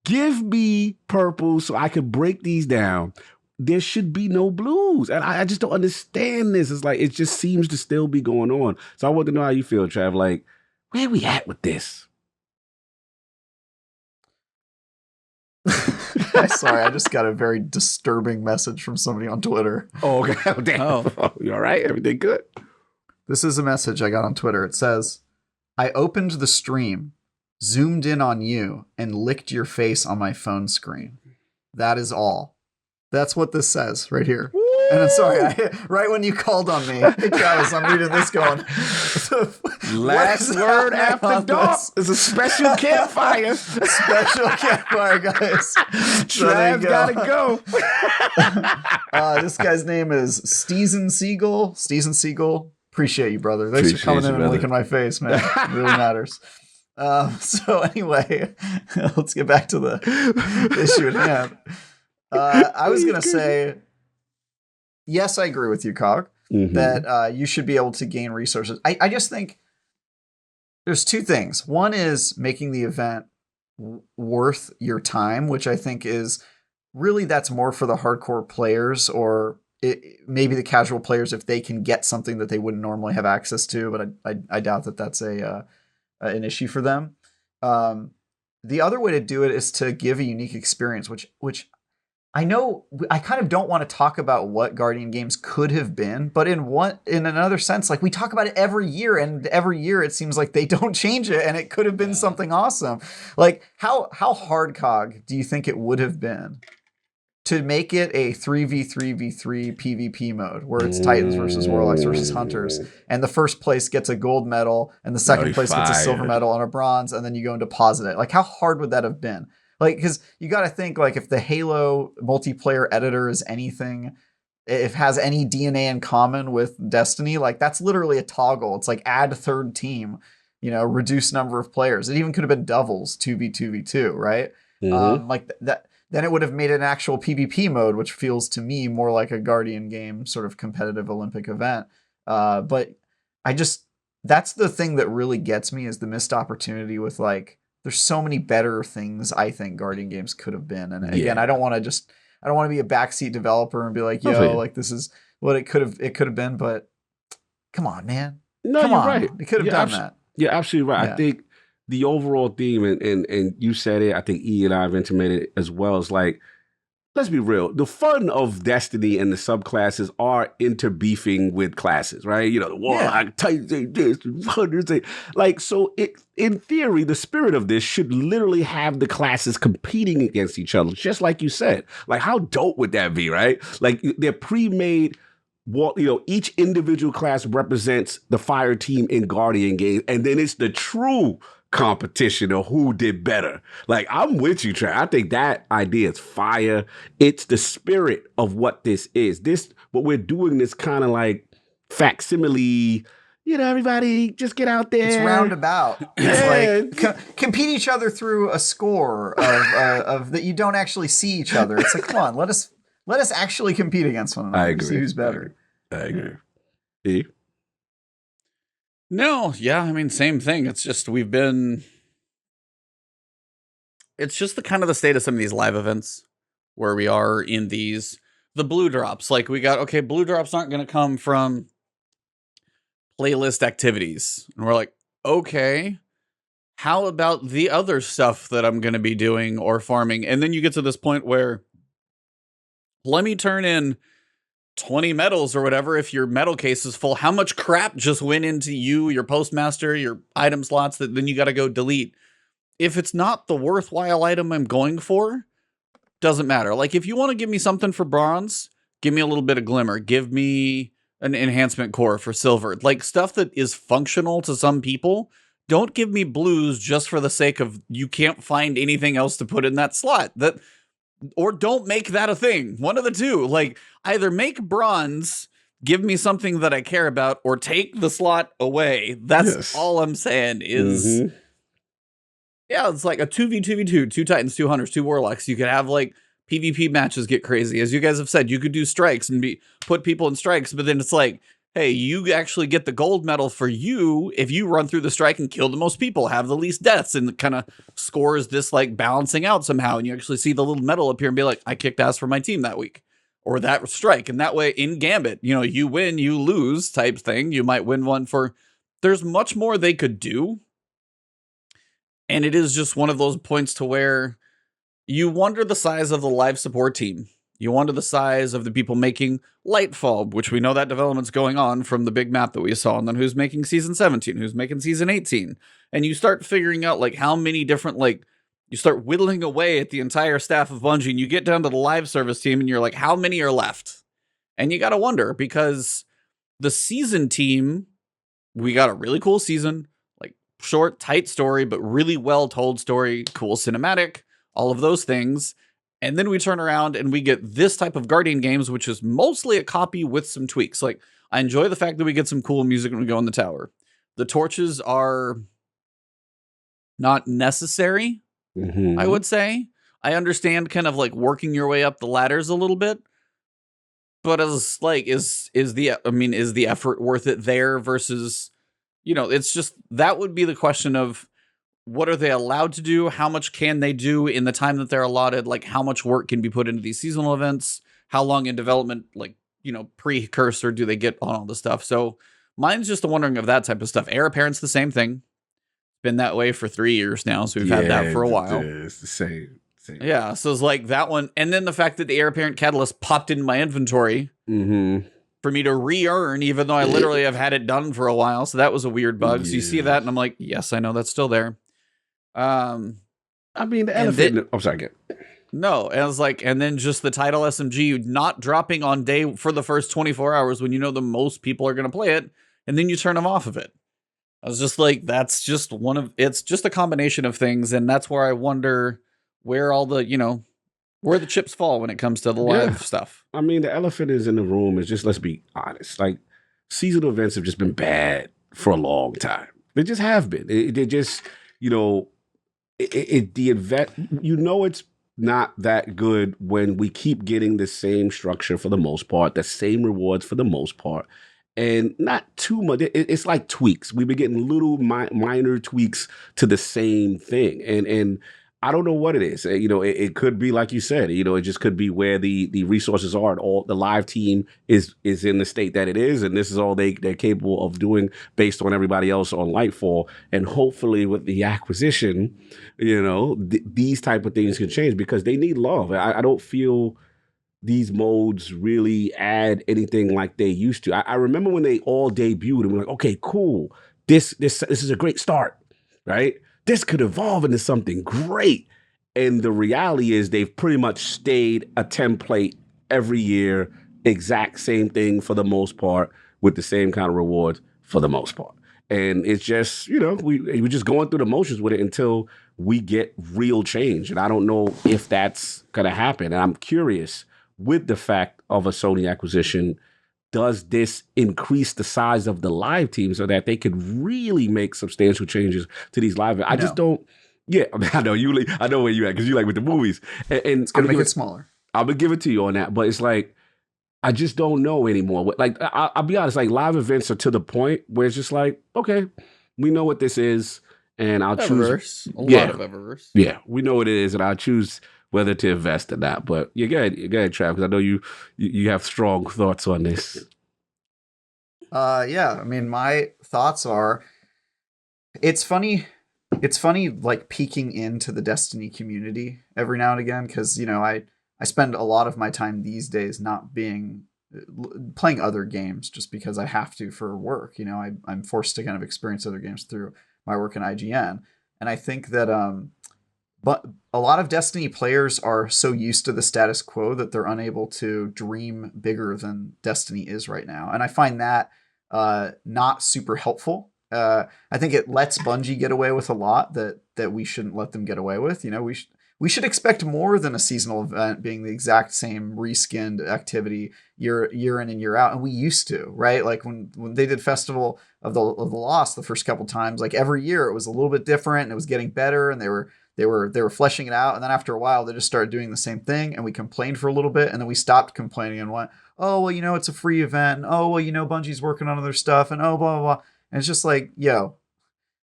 Give me purple so I can break these down. There should be no blues. And I just don't understand this. It's like, it just seems to still be going on. So I want to know how you feel, Trav. Like, where we at with this?
Sorry, I just got a very disturbing message from somebody on Twitter.
Oh, okay. Oh, damn.
Oh.
You all right? Everything good?
This is a message I got on Twitter. It says, I opened the stream, zoomed in on you, and licked your face on my phone screen. That is all. That's what this says right here. And I'm sorry, right when you called on me, hey Travis, I'm reading this going.
Last word after dark is a special campfire.
Special campfire, guys.
Trav gotta go.
This guy's name is Steezen Siegel. Steezen Siegel. Appreciate you, brother. Thanks for coming in and licking my face, man. It really matters. So anyway, let's get back to the issue at hand. I was going to say, yes, I agree with you, Cog, that you should be able to gain resources. I just think there's 2 things. One is making the event worth your time, which I think is really, that's more for the hardcore players, or maybe the casual players if they can get something that they wouldn't normally have access to, but I doubt that that's an issue for them. The other way to do it is to give a unique experience, which I know I kind of don't want to talk about what Guardian games could have been, but in another sense, like we talk about it every year, and every year it seems like they don't change it, and it could have been something awesome. Like how hard, Cog, do you think it would have been to make it a 3v3v3 PvP mode where it's Titans versus Warlocks versus Hunters, and the first place gets a gold medal, and the second place gets a silver medal and a bronze, and then you go and deposit it? Like how hard would that have been? Like, because you got to think, like, if the Halo multiplayer editor is anything, if it has any DNA in common with Destiny, like, that's literally a toggle. It's like add third team, reduce number of players. It even could have been doubles, 2v2v2, right? Like that. Then it would have made an actual PvP mode, which feels to me more like a Guardian game, sort of competitive Olympic event. But that's the thing that really gets me, is the missed opportunity with, like, there's so many better things I think Guardian games could have been. And again, I don't want to be a backseat developer and be like, yo, like this is what it could have been, but come on, man.
No, you're right.
They could have done that.
You're absolutely right.
Yeah.
I think the overall theme, and you said it, I think E and I have intimated it as well, is like, let's be real. The fun of Destiny and the subclasses are interbeefing with classes, right? The Warlock, Titans, this, Hunters, like, so in theory, the spirit of this should literally have the classes competing against each other, just like you said. Like, how dope would that be, right? Like, they're pre-made. Each individual class represents the fire team in Guardian games, and then it's the true competition of who did better. Like, I'm with you, Trey. I think that idea is fire. It's the spirit of what this is. What we're doing, this kind of like facsimile, everybody just get out there.
It's roundabout. It's like compete each other through a score of that you don't actually see each other. It's like, come on, let us actually compete against one another.
I agree.
See who's better.
I agree. E?
No, yeah, I mean, same thing. It's just it's just the kind of the state of some of these live events where we are in the blue drops. Like blue drops aren't going to come from playlist activities. And we're like, okay, how about the other stuff that I'm going to be doing or farming? And then you get to this point where let me turn in 20 medals or whatever, if your medal case is full, how much crap just went into you, your postmaster, your item slots that then you got to go delete? If it's not the worthwhile item I'm going for, doesn't matter. Like, if you want to give me something for bronze, give me a little bit of glimmer. Give me an enhancement core for silver. Like, stuff that is functional to some people. Don't give me blues just for the sake of you can't find anything else to put in that slot. Or don't make that a thing. One of the two. Like, either make bronze, give me something that I care about, or take the slot away. That's all I'm saying is... Yeah, it's like a 2v2v2, 2 Titans, 2 Hunters, 2 Warlocks. You could have, like, PvP matches get crazy. As you guys have said, you could do strikes and put people in strikes, but then it's like, hey, you actually get the gold medal for you if you run through the strike and kill the most people, have the least deaths, and it kind of scores this, like, balancing out somehow. And you actually see the little medal appear and be like, I kicked ass for my team that week. Or that strike. And that way, in Gambit, you know, you win, you lose type thing. You might win one for... There's much more they could do. And it is just one of those points to where you wonder the size of the live support team. You wonder the size of the people making Lightfall, which we know that development's going on from the big map that we saw, and then who's making Season 17, who's making Season 18. And you start figuring out, like, how many different, like, you start whittling away at the entire staff of Bungie, and you get down to the live service team, and you're like, how many are left? And you gotta wonder, because the season team, we got a really cool season, short, tight story, but really well told story, cool cinematic, all of those things. And then we turn around and we get this type of Guardian games, which is mostly a copy with some tweaks. Like, I enjoy the fact that we get some cool music when we go in the tower. The torches are not necessary, I would say. I understand kind of like working your way up the ladders a little bit. But as like, is the effort worth it there versus... You know, it's just, that would be the question of what are they allowed to do? How much can they do in the time that they're allotted? Like, how much work can be put into these seasonal events? How long in development, like, you know, precursor do they get on all this stuff? So mine's just the wondering of that type of stuff. Heir Apparent's the same thing. Been that way for 3 years now. So we've had that for a while.
It's the same.
Yeah. So it's like that one. And then the fact that the Heir Apparent Catalyst popped in my inventory. For me to re-earn, even though I literally have had it done for a while. So that was a weird bug. So you see that, and I'm like, yes, I know that's still there.
I mean, the elephant... I'm sorry,
No, and I was like, and then just the title SMG not dropping on day for the first 24 hours when you know the most people are going to play it, and then you turn them off of it. I was just like, that's just it's just a combination of things, and that's where I wonder where all the, you know, where the chips fall when it comes to the live stuff.
I mean, the elephant is in the room. Is just, let's be honest. Like, seasonal events have just been bad for a long time. They just have been. They just, you know, the event, you know, it's not that good when we keep getting the same structure for the most part, the same rewards for the most part, and not too much. It's like tweaks. We've been getting little minor tweaks to the same thing, and I don't know what it is. You know, it could be like you said. You know, it just could be where the resources are, and all the live team is in the state that it is, and this is all they're capable of doing based on everybody else on Lightfall. And hopefully, with the acquisition, you know, these type of things can change because they need love. I don't feel these modes really add anything like they used to. I remember when they all debuted, and we're like, okay, cool. This is a great start, right? This could evolve into something great. And the reality is they've pretty much stayed a template every year, exact same thing for the most part, with the same kind of rewards for the most part. And it's just, you know, we're just going through the motions with it until we get real change. And I don't know if that's going to happen. And I'm curious, with the fact of a Sony acquisition, does this increase the size of the live team so that they could really make substantial changes to these live? I just don't. Yeah, I know you. I know where you at because you like with the movies, and
it's gonna make it smaller.
I'm gonna give it to you on that, but it's like I just don't know anymore. Like I'll be honest, like live events are to the point where it's just like, okay, we know what this is, and I'll choose
a lot of Eververse.
Yeah, we know what it is, and I'll choose whether to invest in that. But you go ahead, Trav, because I know you have strong thoughts on this.
Yeah, I mean, my thoughts are, it's funny like peeking into the Destiny community every now and again, because, you know, I spend a lot of my time these days not being playing other games just because I have to for work. You know, I'm forced to kind of experience other games through my work in IGN. And I think that but a lot of Destiny players are so used to the status quo that they're unable to dream bigger than Destiny is right now. And I find that not super helpful. I think it lets Bungie get away with a lot that we shouldn't let them get away with. You know, we should expect more than a seasonal event being the exact same reskinned activity year in and year out. And we used to, right? Like when they did Festival of the Lost the first couple times, like every year it was a little bit different and it was getting better, and they were fleshing it out. And then after a while, they just started doing the same thing, and we complained for a little bit, and then we stopped complaining and went, oh, well, you know, it's a free event. And, oh, well, you know, Bungie's working on other stuff, and oh, blah, blah, blah. And it's just like, yo,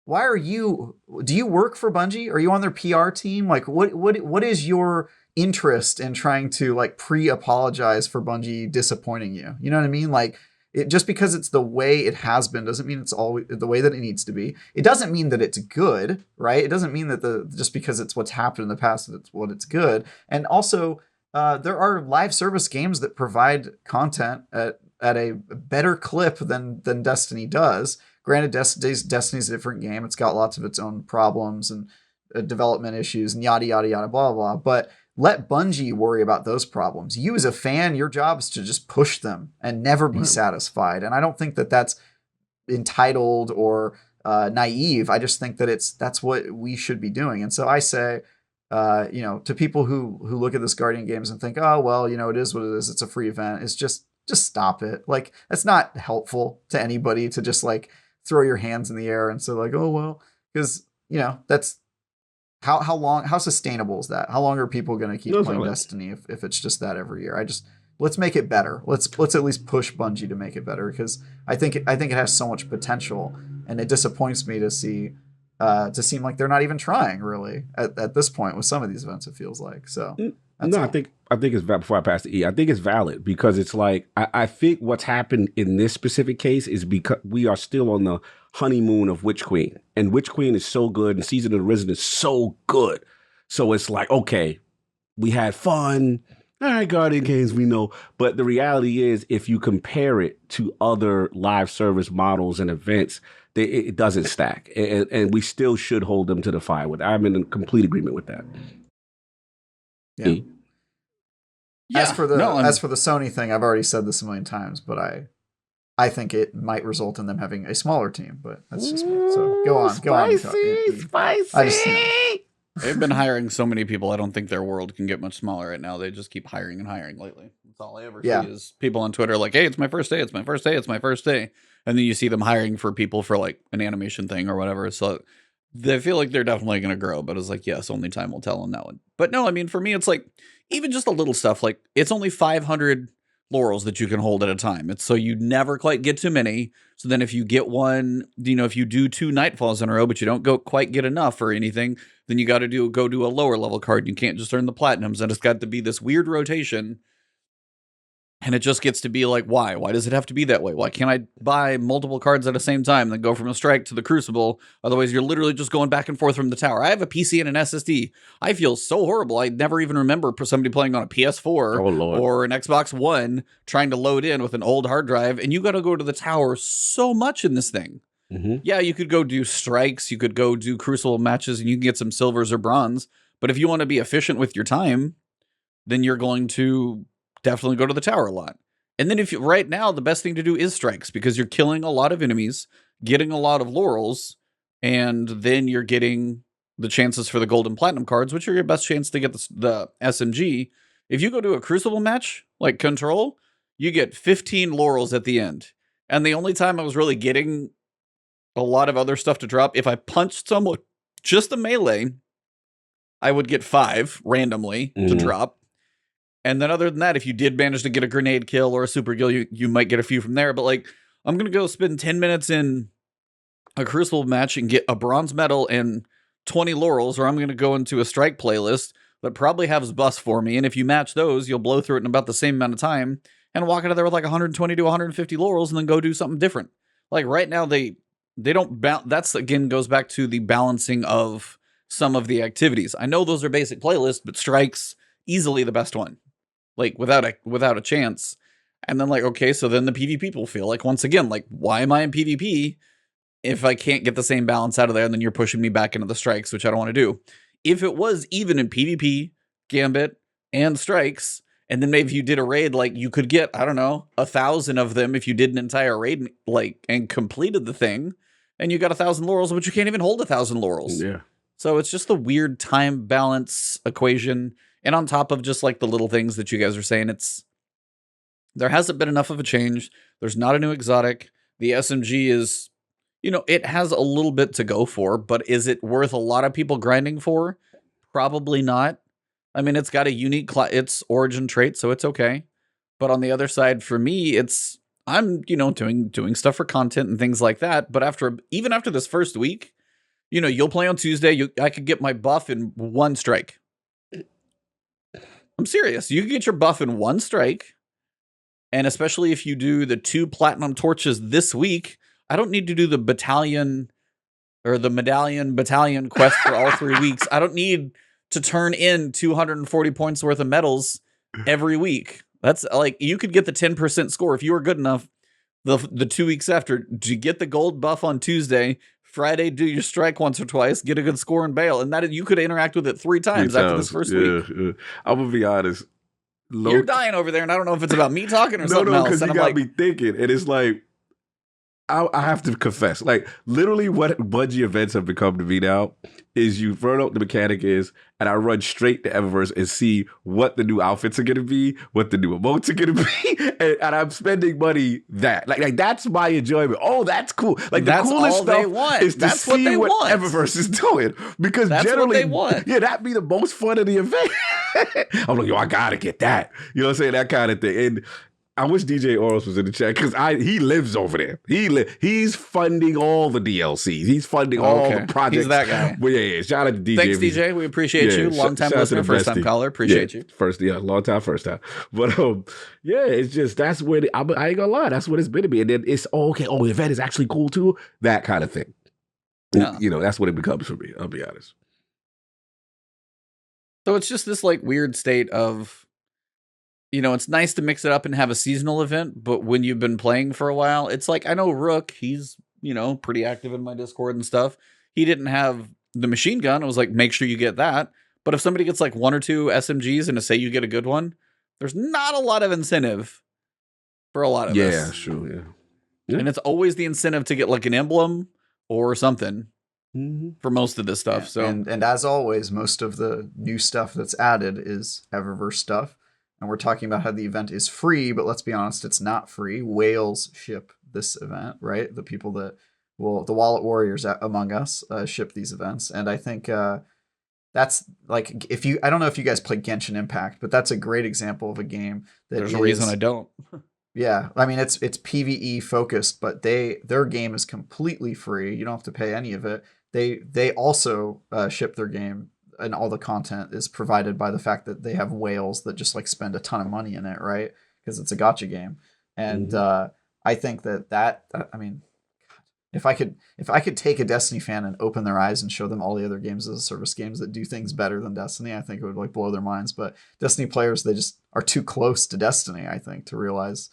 do you work for Bungie? Are you on their PR team? Like, what is your interest in trying to like pre-apologize for Bungie disappointing you? You know what I mean? Like, just because it's the way it has been doesn't mean it's always the way that it needs to be. It doesn't mean that it's good, right? It doesn't mean that just because it's what's happened in the past that it's good. And also, there are live service games that provide content at a better clip than Destiny does. Granted, Destiny's a different game. It's got lots of its own problems and development issues and yada, yada, yada, blah, blah. But let Bungie worry about those problems. You as a fan, your job is to just push them and never be satisfied. And I don't think that that's entitled or naive. I just think that that's what we should be doing. And so I say, you know, to people who look at this Guardian Games and think, oh, well, you know, it is what it is. It's a free event. It's just stop it. Like, that's not helpful to anybody to just like throw your hands in the air and say like, oh, well, because, you know, that's how sustainable is that? How long are people going to keep playing Destiny if it's just that every year? Let's make it better. Let's at least push Bungie to make it better, because I think it has so much potential, and it disappoints me to seem like they're not even trying really at this point with some of these events. It feels like so.
No, I think it's before I pass to E. I think it's valid, because it's like I think what's happened in this specific case is because we are still on the honeymoon of Witch Queen, and Witch Queen is so good, and Season of the Risen is so good. So it's like, okay, we had fun. All right, Guardian games, we know. But the reality is, if you compare it to other live service models and events, it doesn't stack, and we still should hold them to the fire. I'm in complete agreement with that.
Yeah. As for the Sony thing, I've already said this a million times, but I think it might result in them having a smaller team, but that's just me. So go on.
Spicy.
They've been hiring so many people. I don't think their world can get much smaller right now. They just keep hiring and hiring lately. That's all I ever see is people on Twitter like, hey, it's my first day. It's my first day. It's my first day. And then you see them hiring for people for like an animation thing or whatever. So they feel like they're definitely going to grow, but it's like, yes, only time will tell on that one. But no, I mean, for me, it's like even just a little stuff, like it's only 500 laurels that you can hold at a time. It's so you never quite get too many. So then if you get one, you know, if you do 2 Nightfalls in a row, but you don't quite get enough or anything, then you got to go do a lower level card. You can't just earn the platinums, and it's got to be this weird rotation. And it just gets to be like, why? Why does it have to be that way? Why can't I buy multiple cards at the same time and then go from a strike to the Crucible? Otherwise, you're literally just going back and forth from the tower. I have a PC and an SSD. I feel so horrible. I never even remember somebody playing on a PS4 or an Xbox One trying to load in with an old hard drive. And you got to go to the tower so much in this thing. Mm-hmm. Yeah, you could go do strikes. You could go do Crucible matches and you can get some silvers or bronze. But if you want to be efficient with your time, then you're going to definitely go to the tower a lot. And then right now, the best thing to do is strikes, because you're killing a lot of enemies, getting a lot of laurels, and then you're getting the chances for the gold and platinum cards, which are your best chance to get the SMG. If you go to a Crucible match, like Control, you get 15 laurels at the end. And the only time I was really getting a lot of other stuff to drop, if I punched someone, just a melee, I would get 5 randomly to drop. And then other than that, if you did manage to get a grenade kill or a super kill, you might get a few from there. But like, I'm going to go spend 10 minutes in a Crucible match and get a bronze medal and 20 laurels, or I'm going to go into a strike playlist that probably has buffs for me. And if you match those, you'll blow through it in about the same amount of time and walk out of there with like 120 to 150 laurels and then go do something different. Like right now, they don't that's again goes back to the balancing of some of the activities. I know those are basic playlists, but strikes easily the best one. Like without a chance. And then like, okay, so then the PvP people feel like, once again, like, why am I in PvP if I can't get the same balance out of there? And then you're pushing me back into the strikes, which I don't want to do. If it was even in PvP, Gambit, and strikes, and then maybe if you did a raid, like you could get, I don't know, 1,000 of them if you did an entire raid and completed the thing, and you got 1,000 laurels, but you can't even hold 1,000 laurels.
Yeah.
So it's just the weird time balance equation. And on top of just like the little things that you guys are saying, there hasn't been enough of a change. There's not a new exotic. The SMG is, it has a little bit to go for, but is it worth a lot of people grinding for? Probably not. I mean, it's got a unique its origin trait, so it's okay. But on the other side, for me, I'm doing stuff for content and things like that. But even after this first week, you'll play on Tuesday. I could get my buff in one strike. I'm serious. You can get your buff in one strike. And especially if you do the 2 platinum torches this week, I don't need to do the battalion or the medallion battalion quest for all 3 weeks. I don't need to turn in 240 points worth of medals every week. That's like, you could get the 10% score if you were good enough the 2 weeks after to get the gold buff on Tuesday. Friday, do your strike once or twice, get a good score and bail. And that you could interact with it 3 times after this first week.
Yeah. I'm going to be honest.
You're dying over there, and I don't know if it's about me talking or something else.
No, because you got me thinking. And it's like, I have to confess, like literally what Bungie events have become to me now is you run out the mechanic is, and I run straight to Eververse and see what the new outfits are going to be, what the new emotes are going to be, and I'm spending money that. Like that's my enjoyment. Oh, that's cool. Like
that's
the coolest
all
stuff
they want.
is to
that's
see
what
Eververse is doing. Because
that's
generally,
what they want.
Yeah, that'd be the most fun of the event. I'm like, yo, I got to get that. You know what I'm saying? That kind of thing. And I wish DJ Oros was in the chat because he lives over there. He's funding all the DLCs. He's funding all the projects.
He's that guy.
Well, yeah. Shout out to DJ.
Thanks, DJ. We appreciate you. Long time listener, first time caller. Appreciate you.
Long time, first time. But yeah, it's just that's where I ain't gonna lie. That's what it's been to me. And then it's okay. Oh, the event is actually cool too. That kind of thing. Yeah. That's what it becomes for me. I'll be honest.
So it's just this like weird state of. It's nice to mix it up and have a seasonal event, but when you've been playing for a while, it's like, I know Rook, he's, pretty active in my Discord and stuff. He didn't have the machine gun. I was like, make sure you get that. But if somebody gets like 1 or 2 SMGs and to say you get a good one, there's not a lot of incentive for a lot of this.
Yeah, sure, yeah.
And it's always the incentive to get like an emblem or something for most of this stuff.
Yeah.
So
and as always, most of the new stuff that's added is Eververse stuff. And we're talking about how the event is free, but let's be honest, it's not free. Whales ship this event, right? The people that the wallet warriors among us ship these events. And I think that's like, I don't know if you guys play Genshin Impact, but that's a great example of a game that
there's a reason I don't.
Yeah. I mean, it's PvE focused, but their game is completely free. You don't have to pay any of it. They also ship their game. And all the content is provided by the fact that they have whales that just like spend a ton of money in it, right? Because it's a gacha game. And I think that I mean, if I could take a Destiny fan and open their eyes and show them all the other games as a service games that do things better than Destiny, I think it would like blow their minds. But Destiny players, they just are too close to Destiny, I think, to realize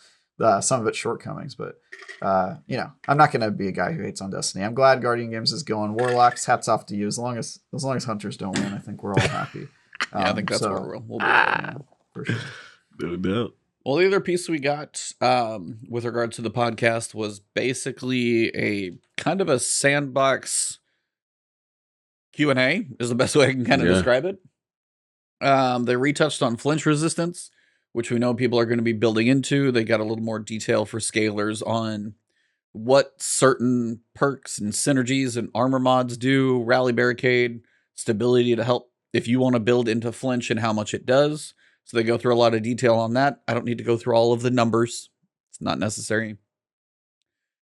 some of its shortcomings. But I'm not going to be a guy who hates on Destiny. I'm glad Guardian Games is going. Warlocks, hats off to you. As long as Hunters don't win, I think we're all happy.
Yeah, I think that's where we'll be.
For sure.
No doubt.
Well, the other piece we got with regard to the podcast was basically a kind of a Sandbox Q&A is the best way I can kind of describe it. They retouched on flinch resistance, which we know people are going to be building into. They got a little more detail for scalers on what certain perks and synergies and armor mods do, rally barricade, stability to help if you want to build into flinch and how much it does. So they go through a lot of detail on that. I don't need to go through all of the numbers. It's not necessary.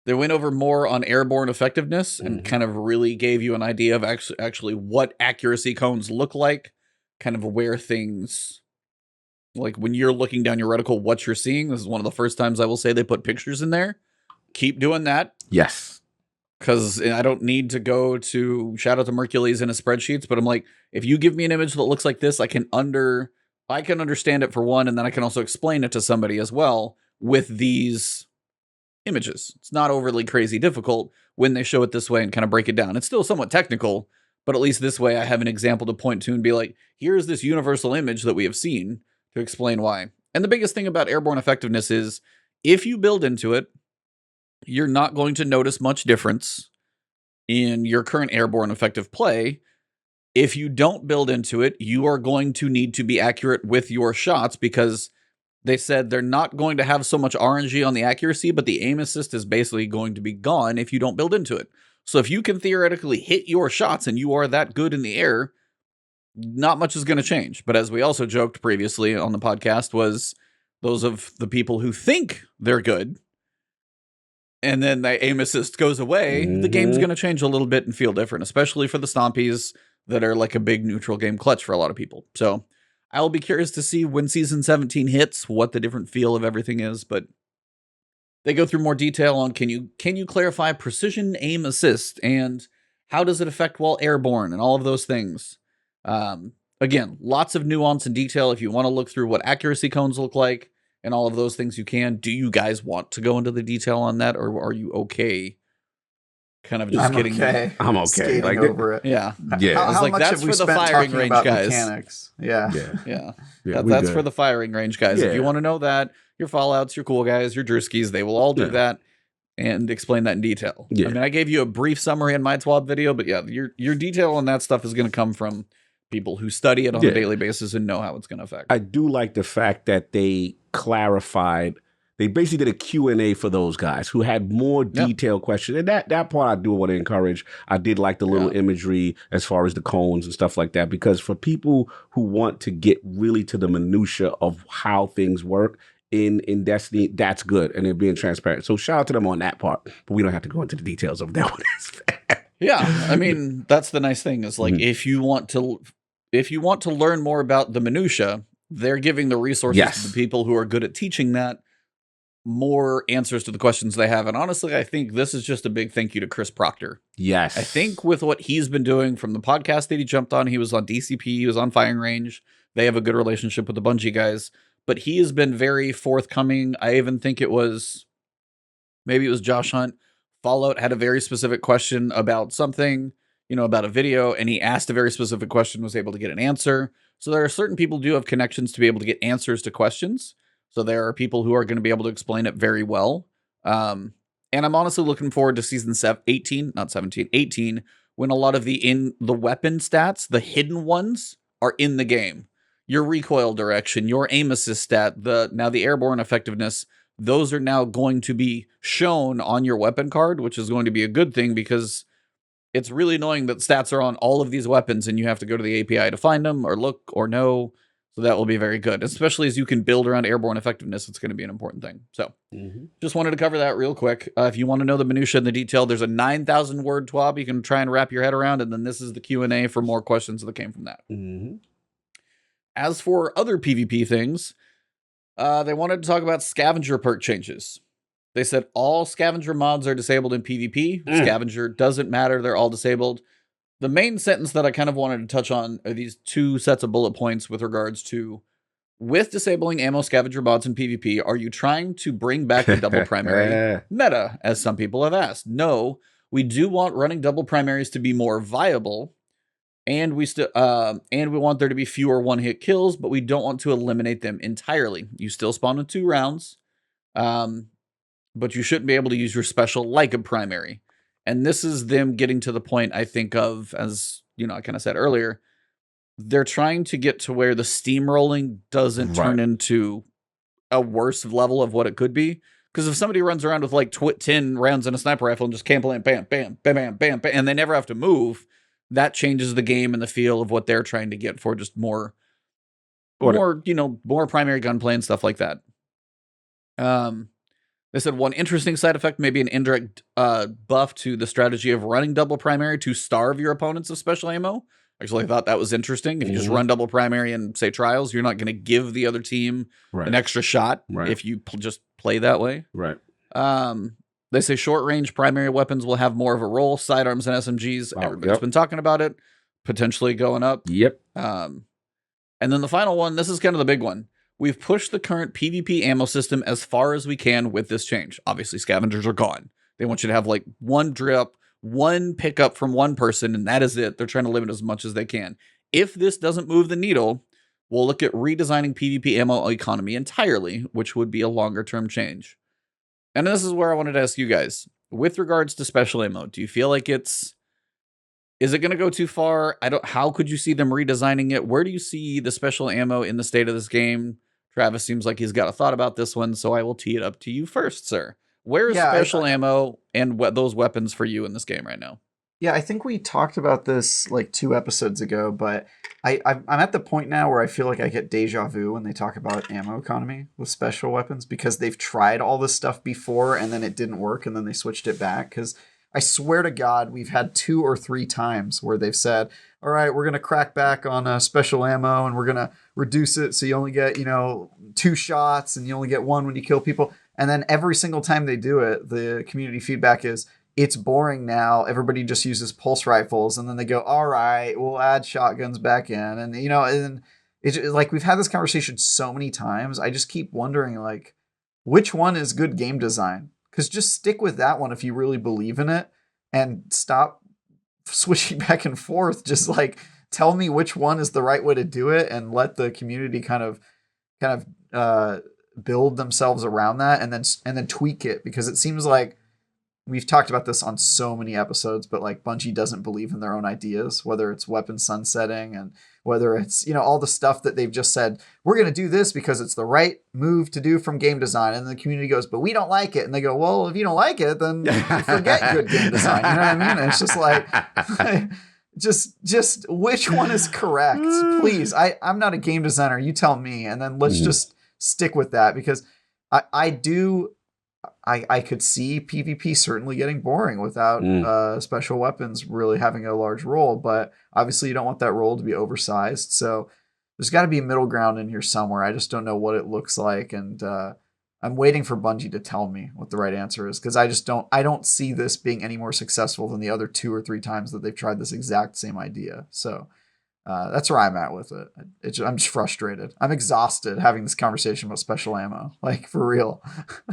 They went over more on airborne effectiveness and kind of really gave you an idea of actually what accuracy cones look like, kind of where things... Like when you're looking down your reticle, what you're seeing. This is one of the first times I will say they put pictures in there. Keep doing that.
Yes.
Because I don't need to go to shout out to Mercules in his spreadsheets, but I'm like, if you give me an image that looks like this, I can understand it for one, and then I can also explain it to somebody as well with these images. It's not overly crazy difficult when they show it this way and kind of break it down. It's still somewhat technical, but at least this way I have an example to point to and be like, here's this universal image that we have seen to explain why. And the biggest thing about airborne effectiveness is if you build into it, you're not going to notice much difference in your current airborne effective play. If you don't build into it, you are going to need to be accurate with your shots because they said they're not going to have so much RNG on the accuracy, but the aim assist is basically going to be gone if you don't build into it. So if you can theoretically hit your shots and you are that good in the air, not much is going to change. But as we also joked previously on the podcast, was those of the people who think they're good, and then the aim assist goes away, the game's going to change a little bit and feel different, especially for the stompies that are like a big neutral game clutch for a lot of people. So I'll be curious to see when Season 17 hits, what the different feel of everything is, but they go through more detail on can you clarify precision aim assist and how does it affect while airborne and all of those things. Again, lots of nuance and detail. If you want to look through what accuracy cones look like and all of those things, you can. Do you guys want to go into the detail on that, or are you okay? Kind of just getting.
Okay.
I'm okay.
Skating
Like
over it.
Yeah.
Yeah.
It's
How
like
much
that's
have we
for the
spent
firing
talking
range
about
guys.
mechanics? Yeah.
Yeah.
Yeah.
We
That's
good.
for the firing range guys. If you
Yeah.
want to know that, your Fallouts, your Cool Guys, your Drewskis, they will all do that and explain that in detail.
Yeah.
I mean, I gave you a brief summary in my TWAB video, but yeah, your detail on that stuff is going to come from people who study it on a daily basis and know how it's going to affect.
I do like the fact that they clarified. They basically did a Q&A for those guys who had more detailed questions. And that part I do want to encourage. I did like the little imagery as far as the cones and stuff like that, because for people who want to get really to the minutia of how things work in Destiny, that's good. And they're being transparent. So shout out to them on that part. But we don't have to go into the details of that one.
Yeah. I mean, that's the nice thing is like if you want to learn more about the minutia, they're giving the resources to the people who are good at teaching that more answers to the questions they have. And honestly, I think this is just a big thank you to Chris Proctor.
Yes.
I think with what he's been doing from the podcast that he jumped on, he was on DCP, he was on Firing Range. They have a good relationship with the Bungie guys, but he has been very forthcoming. I even think maybe it was Josh Hunt. Fallout had a very specific question about something, about a video, and he asked a very specific question, was able to get an answer. So there are certain people who do have connections to be able to get answers to questions. So there are people who are going to be able to explain it very well. And I'm honestly looking forward to season 18, when a lot of the weapon stats, the hidden ones, are in the game. Your recoil direction, your aim assist stat, now the airborne effectiveness, those are now going to be shown on your weapon card, which is going to be a good thing because it's really annoying that stats are on all of these weapons and you have to go to the API to find them or look or know. So that will be very good, especially as you can build around airborne effectiveness. It's going to be an important thing. So just wanted to cover that real quick. If you want to know the minutia and the detail, there's a 9,000 word TWAB you can try and wrap your head around. And then this is the Q&A for more questions that came from that. As for other PvP things, they wanted to talk about scavenger perk changes. They said all scavenger mods are disabled in PvP. Scavenger doesn't matter. They're all disabled. The main sentence that I kind of wanted to touch on are these two sets of bullet points with regards to, with disabling ammo scavenger mods in PvP, are you trying to bring back the double primary meta, as some people have asked? No, we do want running double primaries to be more viable, and we want there to be fewer one-hit kills, but we don't want to eliminate them entirely. You still spawn with 2 rounds, but you shouldn't be able to use your special like a primary. And this is them getting to the point, I think, of, as I kind of said earlier, they're trying to get to where the steamrolling doesn't turn into a worse level of what it could be. Because if somebody runs around with like 10 rounds in a sniper rifle and just camp bam, bam, bam, bam, bam, bam, and they never have to move, that changes the game and the feel of what they're trying to get for just more primary gunplay and stuff like that. They said one interesting side effect may be an indirect buff to the strategy of running double primary to starve your opponents of special ammo. Actually, I thought that was interesting. If you just run double primary and say trials, you're not going to give the other team an extra shot if you just play that way.
Right.
They say short range primary weapons will have more of a role. Sidearms and SMGs, everybody's been talking about it, potentially going up.
Yep.
And then the final one, this is kind of the big one. We've pushed the current PvP ammo system as far as we can with this change. Obviously, scavengers are gone. They want you to have like one drip, one pickup from one person, and that is it. They're trying to limit as much as they can. If this doesn't move the needle, we'll look at redesigning PvP ammo economy entirely, which would be a longer term change. And this is where I wanted to ask you guys, with regards to special ammo, do you feel like is it going to go too far? How could you see them redesigning it? Where do you see the special ammo in the state of this game? Travis seems like he's got a thought about this one, so I will tee it up to you first, sir. Where is special ammo and those weapons for you in this game right now?
Yeah, I think we talked about this like 2 episodes ago, but I'm at the point now where I feel like I get deja vu when they talk about ammo economy with special weapons, because they've tried all this stuff before and then it didn't work and then they switched it back. Because I swear to God, we've had 2 or 3 times where they've said, all right, we're going to crack back on special ammo and we're going to reduce it so you only get, 2 shots and you only get 1 when you kill people. And then every single time they do it, the community feedback is, it's boring now. Everybody just uses pulse rifles. And then they go, all right, we'll add shotguns back in. And, and it's like, we've had this conversation so many times. I just keep wondering, like, which one is good game design? Because just stick with that one if you really believe in it and stop switching back and forth. Just like, tell me which one is the right way to do it and let the community kind of build themselves around that and then tweak it, because it seems like we've talked about this on so many episodes, but like Bungie doesn't believe in their own ideas, whether it's weapon sunsetting and whether it's, all the stuff that they've just said, we're going to do this because it's the right move to do from game design. And the community goes, but we don't like it. And they go, well, if you don't like it, then forget good game design. You know what I mean? And it's just like, just which one is correct? Please. I'm not a game designer. You tell me. And then let's just stick with that, because I could see PvP certainly getting boring without special weapons really having a large role, but obviously you don't want that role to be oversized. So there's got to be a middle ground in here somewhere. I just don't know what it looks like, and I'm waiting for Bungie to tell me what the right answer is, because I don't see this being any more successful than the other 2 or 3 times that they've tried this exact same idea. So that's where I'm at with it. I'm just frustrated. I'm exhausted having this conversation about special ammo, like for real.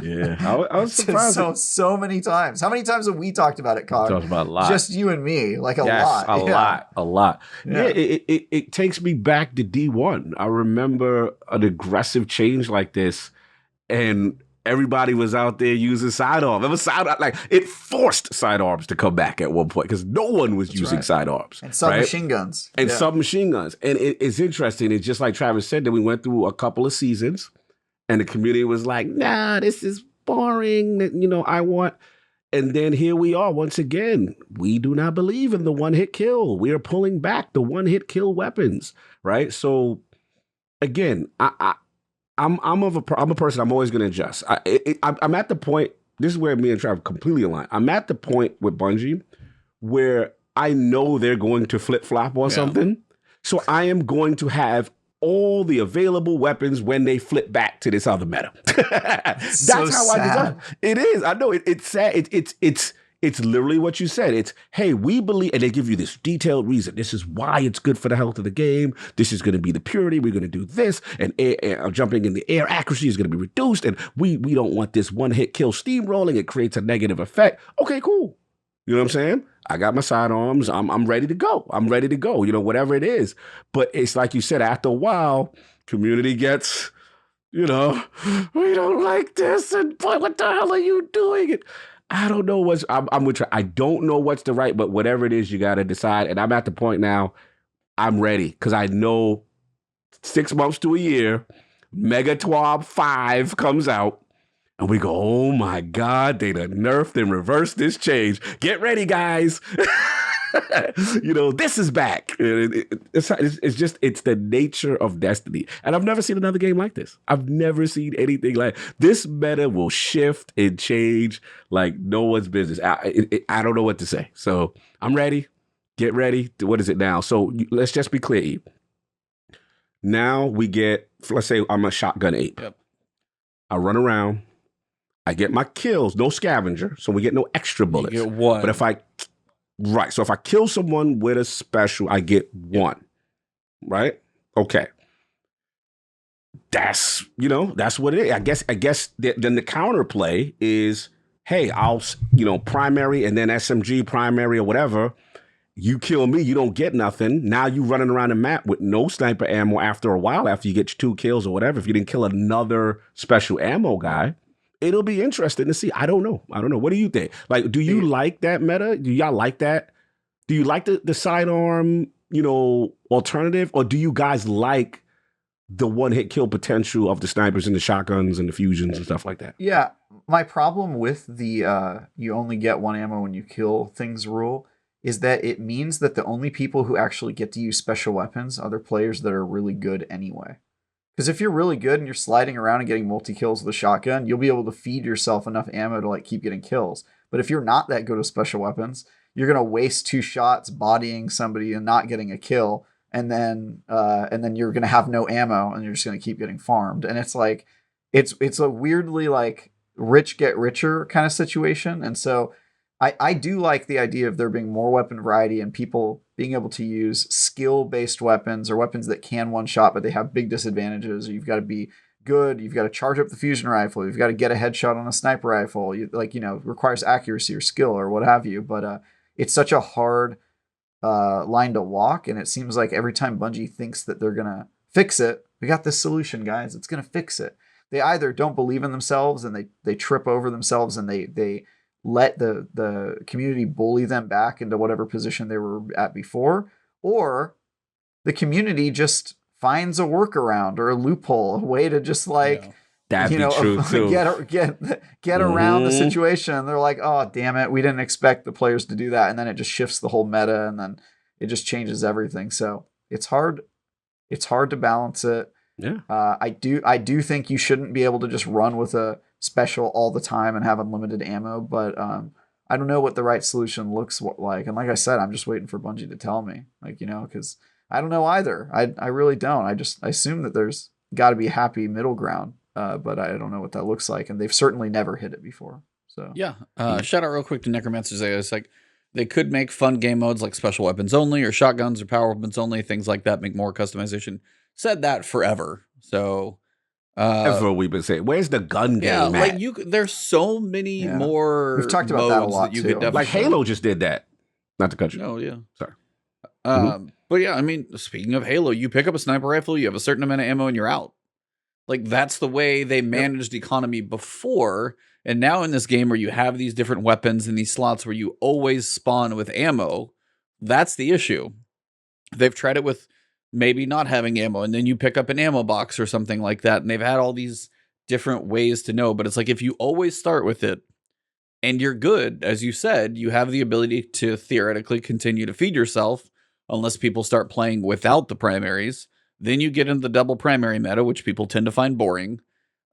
Yeah, I was surprised.
so many times. How many times have we talked about it, Cog?
Talked about a lot.
Just you and me, like a lot.
A lot. Yeah, it takes me back to D1. I remember an aggressive change like this, and everybody was out there using sidearms. It was like it forced sidearms to come back at one point because no one was using sidearms.
And submachine guns.
And submachine guns. And it's interesting. It's just like Travis said, that we went through a couple of seasons and the community was like, nah, this is boring. I want. And then here we are once again. We do not believe in the one-hit kill. We are pulling back the one-hit kill weapons, right? So again, I'm a person. I'm always going to adjust. I'm at the point. This is where me and Trav completely align. I'm at the point with Bungie where I know they're going to flip flop on something, so I am going to have all the available weapons when they flip back to this other meta. That's
so
how
sad.
I design. It is. I know it's sad. It's literally what you said. It's, hey, we believe, and they give you this detailed reason. This is why it's good for the health of the game. This is going to be the purity. We're going to do this, and jumping in the air accuracy is going to be reduced, and we don't want this one-hit kill steamrolling. It creates a negative effect. Okay, cool. You know what I'm saying? I got my sidearms. I'm ready to go. Whatever it is. But it's like you said, after a while, community gets, we don't like this, and boy, what the hell are you doing? I don't know I'm with you. I don't know what's the right, but whatever it is, you got to decide. And I'm at the point now, I'm ready, because I know 6 months to a year, Mega TWAB 5 comes out, and we go, oh my God, they done nerfed and reversed this change. Get ready, guys. This is back. It's the nature of Destiny. And I've never seen another game like this. I've never seen anything like this. Meta will shift and change like no one's business. I don't know what to say. So I'm ready. Get ready. What is it now? So let's just be clear, E. Now we get, let's say I'm a shotgun ape.
Yep.
I run around. I get my kills. No scavenger. So we get no extra bullets.
You get 1.
But so if I kill someone with a special, I get 1, right? Okay. that's that's what it is. I guess then the counterplay is, hey, I'll primary and then SMG primary or whatever. You kill me, you don't get nothing. Now you running around the map with no sniper ammo after a while, after you get your 2 kills or whatever. If you didn't kill another special ammo guy, it'll be interesting to see. I don't know. What do you think? Like, do you like that meta? Do y'all like that? Do you like the sidearm, alternative? Or do you guys like the one-hit kill potential of the snipers and the shotguns and the fusions and stuff like that?
Yeah, my problem with the you only get 1 ammo when you kill things rule is that it means that the only people who actually get to use special weapons are the players that are really good anyway. Because if you're really good and you're sliding around and getting multi-kills with a shotgun, you'll be able to feed yourself enough ammo to like keep getting kills. But if you're not that good with special weapons, you're going to waste 2 shots bodying somebody and not getting a kill, and then you're going to have no ammo and you're just going to keep getting farmed. And it's like it's a weirdly like rich get richer kind of situation. And so I do like the idea of there being more weapon variety and people being able to use skill-based weapons or weapons that can one-shot, but they have big disadvantages. You've got to be good. You've got to charge up the fusion rifle. You've got to get a headshot on a sniper rifle. Requires accuracy or skill or what have you. But it's such a hard line to walk, and it seems like every time Bungie thinks that they're going to fix it, we got this solution, guys. It's going to fix it. They either don't believe in themselves and they trip over themselves and they let the community bully them back into whatever position they were at before, or the community just finds a workaround or a loophole, a way to just like,
that'd be true too.
Get around the situation. They're like, oh, damn it, we didn't expect the players to do that. And then it just shifts the whole meta and then it just changes everything. So it's hard. It's hard to balance it.
Yeah.
I do think you shouldn't be able to just run with a special all the time and have unlimited ammo, but I don't know what the right solution looks like. And like I said, I'm just waiting for Bungie to tell me, because I don't know either. I really don't. I assume that there's got to be a happy middle ground, but I don't know what that looks like. And they've certainly never hit it before. So
yeah. Shout out real quick to Necromancer's. It's like they could make fun game modes like special weapons only or shotguns or power weapons only, things like that, make more customization. Said that forever. So
ever we've been saying, where's the gun game?
Yeah,
at?
like there's so many more.
We've talked about that a lot
you
too.
Could
like Halo just did that. Not to cut you.
Oh yeah,
sorry.
But yeah, I mean, speaking of Halo, you pick up a sniper rifle, you have a certain amount of ammo, and you're out. Like that's the way they managed economy before, and now in this game where you have these different weapons in these slots where you always spawn with ammo, that's the issue. They've tried it with maybe not having ammo, and then you pick up an ammo box or something like that, and they've had all these different ways to know, but it's like if you always start with it and you're good, as you said, you have the ability to theoretically continue to feed yourself unless people start playing without the primaries. Then you get into the double primary meta, which people tend to find boring.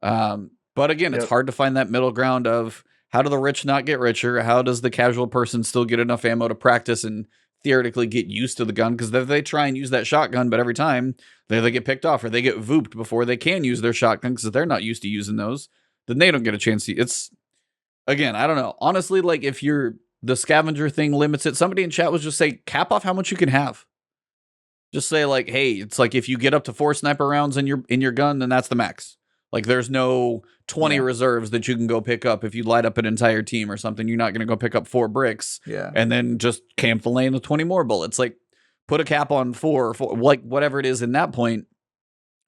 But again, it's hard to find that middle ground of how do the rich not get richer? How does the casual person still get enough ammo to practice and theoretically get used to the gun? Because if they try and use that shotgun, but every time they get picked off or they get vooped before they can use their shotgun because they're not used to using those, then they don't get a chance to. It's, again, I don't know. Honestly, like if the scavenger thing limits it, somebody in chat was just say, cap off how much you can have. Just say like, hey, it's like if you get up to 4 sniper rounds in your gun, then that's the max. Like there's no 20 reserves that you can go pick up if you light up an entire team or something. You're not going to go pick up 4 bricks and then just camp the lane with 20 more bullets. Like put a cap on 4, like whatever it is in that point,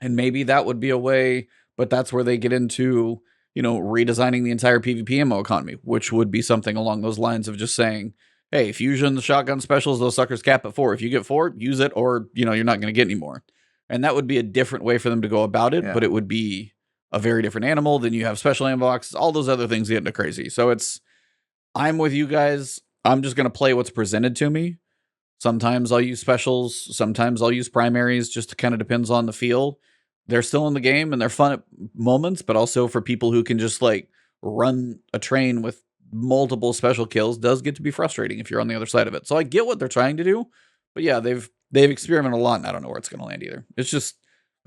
and maybe that would be a way. But that's where they get into redesigning the entire PvP ammo economy, which would be something along those lines of just saying, hey, fusion, the shotgun specials, those suckers cap at 4. If you get 4, use it, or you're not going to get any more. And that would be a different way for them to go about it, but it would be a very different animal. Then you have special ammo boxes, all those other things get into crazy. So I'm with you guys. I'm just going to play what's presented to me. Sometimes I'll use specials. Sometimes I'll use primaries. Just kind of depends on the feel. They're still in the game and they're fun at moments, but also for people who can just like run a train with multiple special kills does get to be frustrating if you're on the other side of it. So I get what they're trying to do, but yeah, they've experimented a lot and I don't know where it's going to land either. It's just,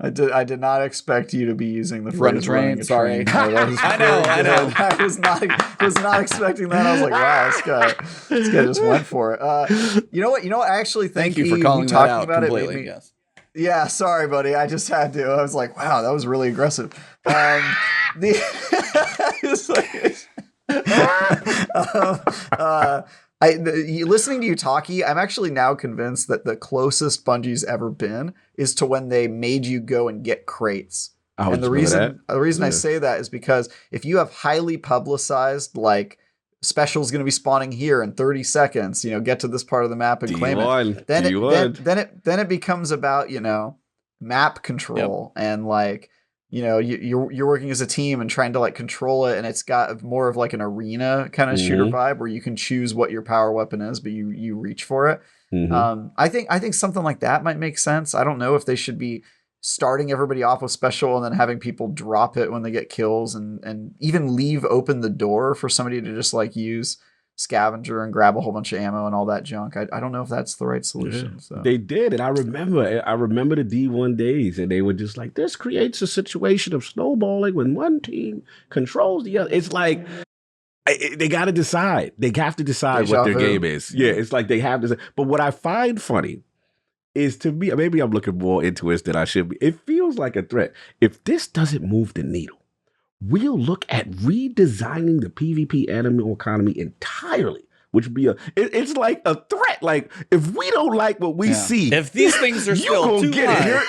I did not expect you to be using the phrase
run a train. Sorry.
No, I know. I was not expecting that. I was like, wow, this guy just went for it. You know what? I actually think
thank you for calling that out
about
completely.
It
yes.
Yeah, sorry, buddy. I just had to. I was like, wow, that was really aggressive. It's like, listening to you talkie, I'm actually now convinced that the closest Bungie's ever been is to when they made you go and get crates. And the reason I say that is because if you have highly publicized, like, special's going to be spawning here in 30 seconds, get to this part of the map and claim it. Then it becomes about, map control and like, you're working as a team and trying to like control it, and it's got more of like an arena kind of shooter vibe where you can choose what your power weapon is, but you reach for it. I think something like that might make sense. I don't know if they should be starting everybody off with special and then having people drop it when they get kills, and even leave open the door for somebody to just like use scavenger and grab a whole bunch of ammo and all that junk. I don't know if that's the right solution. So.
They did, and I remember the D1 days, and they were just like, this creates a situation of snowballing when one team controls the other. It's like they got to decide. They have to decide what their game is. Yeah, it's like they have to. But what I find funny is, to me, maybe I'm looking more into it than I should be. It feels like a threat. If this doesn't move the needle, we'll look at redesigning the PvP animal economy entirely, which would be it's like a threat. Like, if we don't like what we see,
if these things are still too high,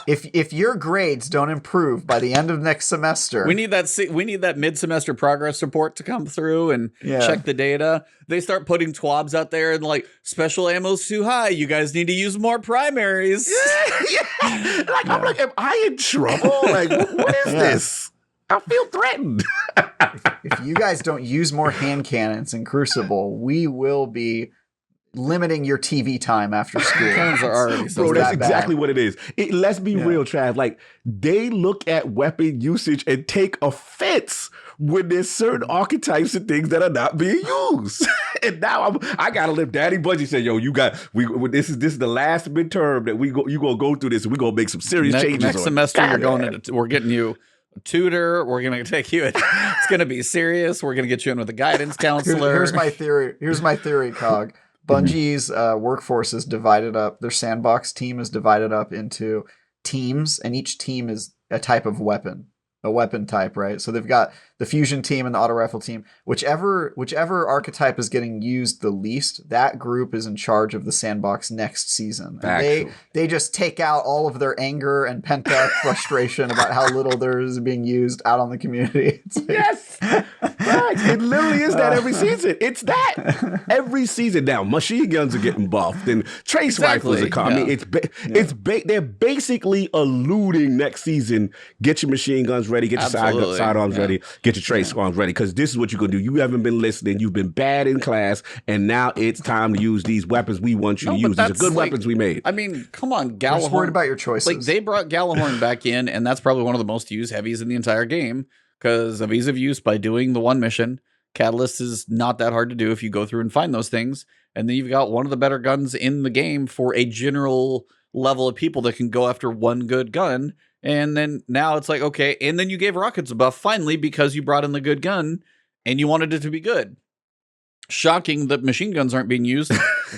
if your grades don't improve by the end of next semester,
we need that mid-semester progress report to come through and check the data. They start putting twabs out there and like, special ammo's too high. You guys need to use more primaries.
Like, I'm like, am I in trouble? Like, what is this? I feel threatened.
If you guys don't use more hand cannons in Crucible, we will be limiting your TV time after school.
Cannons are already so
Bro, that's exactly what it is. Let's be real, Trav. Like, they look at weapon usage and take offense when there's certain archetypes and things that are not being used. And now I gotta live. Daddy Bungie said, "Yo, this is the last midterm that you gonna go through this, and we gonna make some serious changes.
Next semester, we're getting you a tutor. We're gonna take you. It's gonna be serious. We're gonna get you in with a guidance counselor."
Here's my theory, Cog. Bungie's workforce is divided up. Their Sandbox team is divided up into teams, and each team is a type of weapon. A weapon type, right? So they've got the fusion team and the auto rifle team. Whichever archetype is getting used the least, that group is in charge of the Sandbox next season. And they just take out all of their anger and pent up frustration about how little there is being used out on the community. It's like,
yes, right. It literally is that every season. It's that every season now. Machine guns are getting buffed and trace rifles are coming. Yeah. They're basically alluding next season. Get your machine guns ready, get your sidearms ready, get your trace arms ready, because this is what you're going to do. You haven't been listening. You've been bad in class, and now it's time to use these weapons we want you to use. These are good weapons we made.
I mean, come on, Gallahorn.
I'm just worried about your choices.
Like, they brought Gallahorn back in, and that's probably one of the most used heavies in the entire game because of ease of use by doing the one mission. Catalyst is not that hard to do if you go through and find those things. And then you've got one of the better guns in the game for a general level of people that can go after one good gun. And then now it's like, okay, and then you gave rockets a buff finally because you brought in the good gun and you wanted it to be good. Shocking that machine guns aren't being used.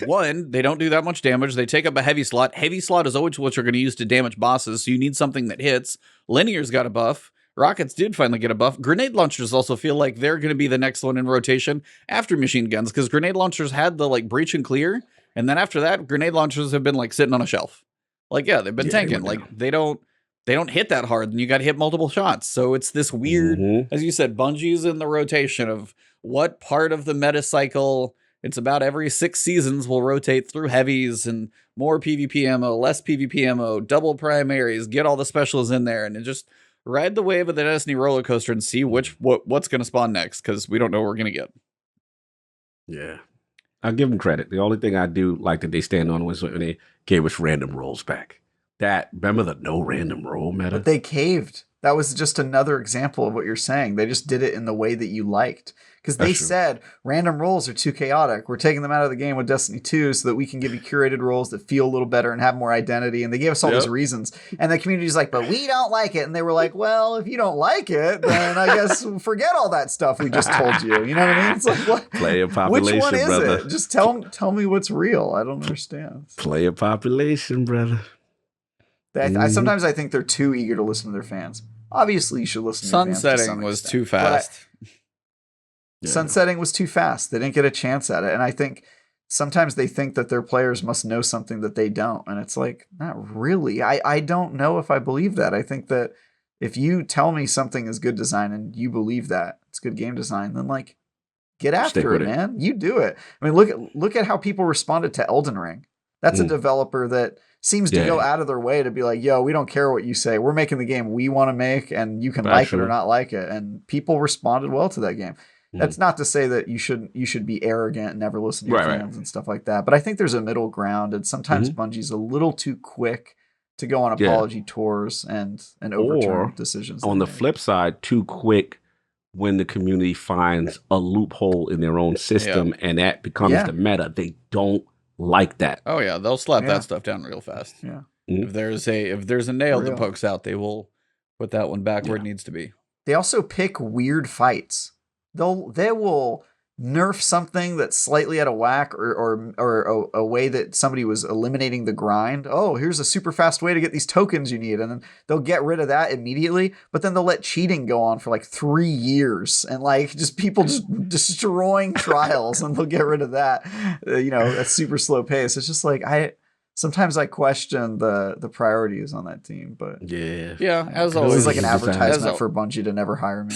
One, they don't do that much damage. They take up a heavy slot. Heavy slot is always what you're going to use to damage bosses, so you need something that hits. Linear's got a buff. Rockets did finally get a buff. Grenade launchers also feel like they're going to be the next one in rotation after machine guns, because grenade launchers had the like breach and clear, and then after that, grenade launchers have been like sitting on a shelf. Like, yeah, they've been tanking. Like, they don't hit that hard, and you got to hit multiple shots. So it's this weird, as you said, Bungie's in the rotation of what part of the meta cycle. It's about every 6 seasons we'll rotate through heavies and more PvP ammo, less PvP ammo, double primaries, get all the specials in there, and just ride the wave of the Destiny roller coaster and see what's going to spawn next, because we don't know what we're going to get.
Yeah. I'll give them credit. The only thing I do like that they stand on was when they gave us random rolls back. Remember the no random roll meta?
But they caved. That was just another example of what you're saying. They just did it in the way that you liked. Because they said random rolls are too chaotic. We're taking them out of the game with Destiny 2 so that we can give you curated rolls that feel a little better and have more identity. And they gave us all these reasons. And the community's like, but we don't like it. And they were like, well, if you don't like it, then I guess forget all that stuff we just told you. You know what I mean? It's like, what?
Player population,
which one is
brother.
it? Just tell me what's real. I don't understand.
Player population, brother.
Sometimes I think they're too eager to listen to their fans. Obviously, you should listen to your fans to some
Sunsetting was
extent,
too
but
fast.
Sunsetting was too fast. They didn't get a chance at it. And I think sometimes they think that their players must know something that they don't. And it's like, not really. I don't know if I believe that. I think that if you tell me something is good design and you believe that it's good game design, then like get after it, man. You do it. I mean, look at how people responded to Elden Ring. That's a developer that seems to go out of their way to be like, yo, we don't care what you say. We're making the game we want to make, and you can like it or not like it. And people responded well to that game. That's not to say that you should be arrogant and never listen to your fans and stuff like that. But I think there's a middle ground, and sometimes Bungie's a little too quick to go on apology tours and overturn decisions.
On the flip side, too quick when the community finds a loophole in their own system and that becomes the meta. They don't like that.
Oh yeah, they'll slap that stuff down real fast.
Yeah.
If there's a nail that pokes out, they will put that one back where it needs to be.
They also pick weird fights. They will nerf something that's slightly out of whack or a way that somebody was eliminating the grind. Oh, here's a super fast way to get these tokens you need. And then they'll get rid of that immediately, but then they'll let cheating go on for like 3 years and like just people just destroying trials and they'll get rid of that, at super slow pace. It's just like, sometimes I question the priorities on that team, but
yeah, as always,
this is like an advertisement for Bungie to never hire me.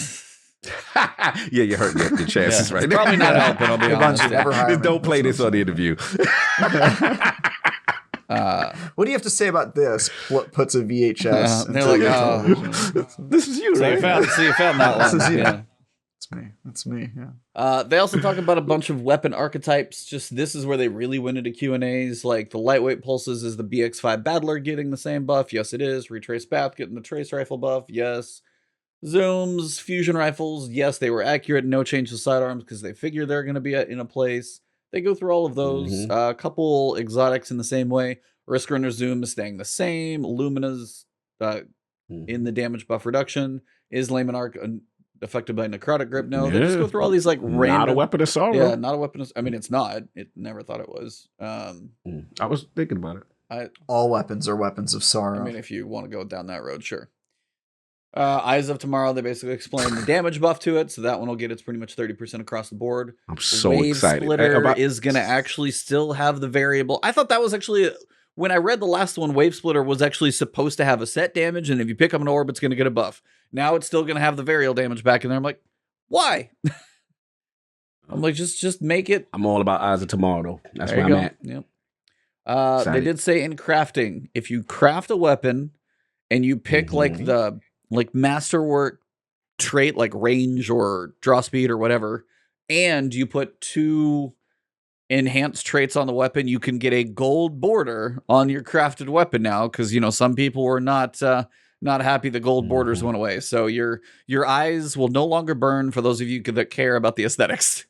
You're hurting your chances right now.
Probably not helping, I'll be honest.
Bungie never hire me.
Don't play this on the interview.
What do you have to say about this? Puts a VHS.
They're like, oh,
this is you, right?
You found that one.
This is you.
Yeah.
It's me. Yeah.
They also talk about a bunch of weapon archetypes. Just this is where they really went into Q&As. Like the lightweight pulses is the BX5 Battler getting the same buff. Yes, it is. Retrace Path getting the trace rifle buff. Yes. Zooms, fusion rifles. Yes, they were accurate. No change to sidearms because they figure they're going to be in a place. They go through all of those. A couple exotics in the same way. Risk Runner Zoom is staying the same. Lumina's in the damage buff reduction. Is Layman Arc affected by necrotic grip? No, they just go through all these like random.
Not a weapon of sorrow.
Yeah, not a weapon of. I mean, it's not. It never thought it was.
I was thinking about it.
All weapons are weapons of sorrow.
I mean, if you want to go down that road, sure. Eyes of Tomorrow, they basically explain the damage buff to it, so that one will get its pretty much 30% across the board.
I'm so
Wave
excited.
Splitter is going to actually still have the variable. I thought that was actually, when I read the last one, Wave Splitter was actually supposed to have a set damage, and if you pick up an orb, it's going to get a buff. Now it's still going to have the variable damage back in there. I'm like, why? I'm like, just make it.
I'm all about Eyes of Tomorrow, though. That's where I'm at.
Yep. They did say in crafting, if you craft a weapon and you pick like the masterwork trait like range or draw speed or whatever, and you put 2 enhanced traits on the weapon, you can get a gold border on your crafted weapon now, because some people were not happy the gold borders went away. So your eyes will no longer burn for those of you that care about the aesthetics.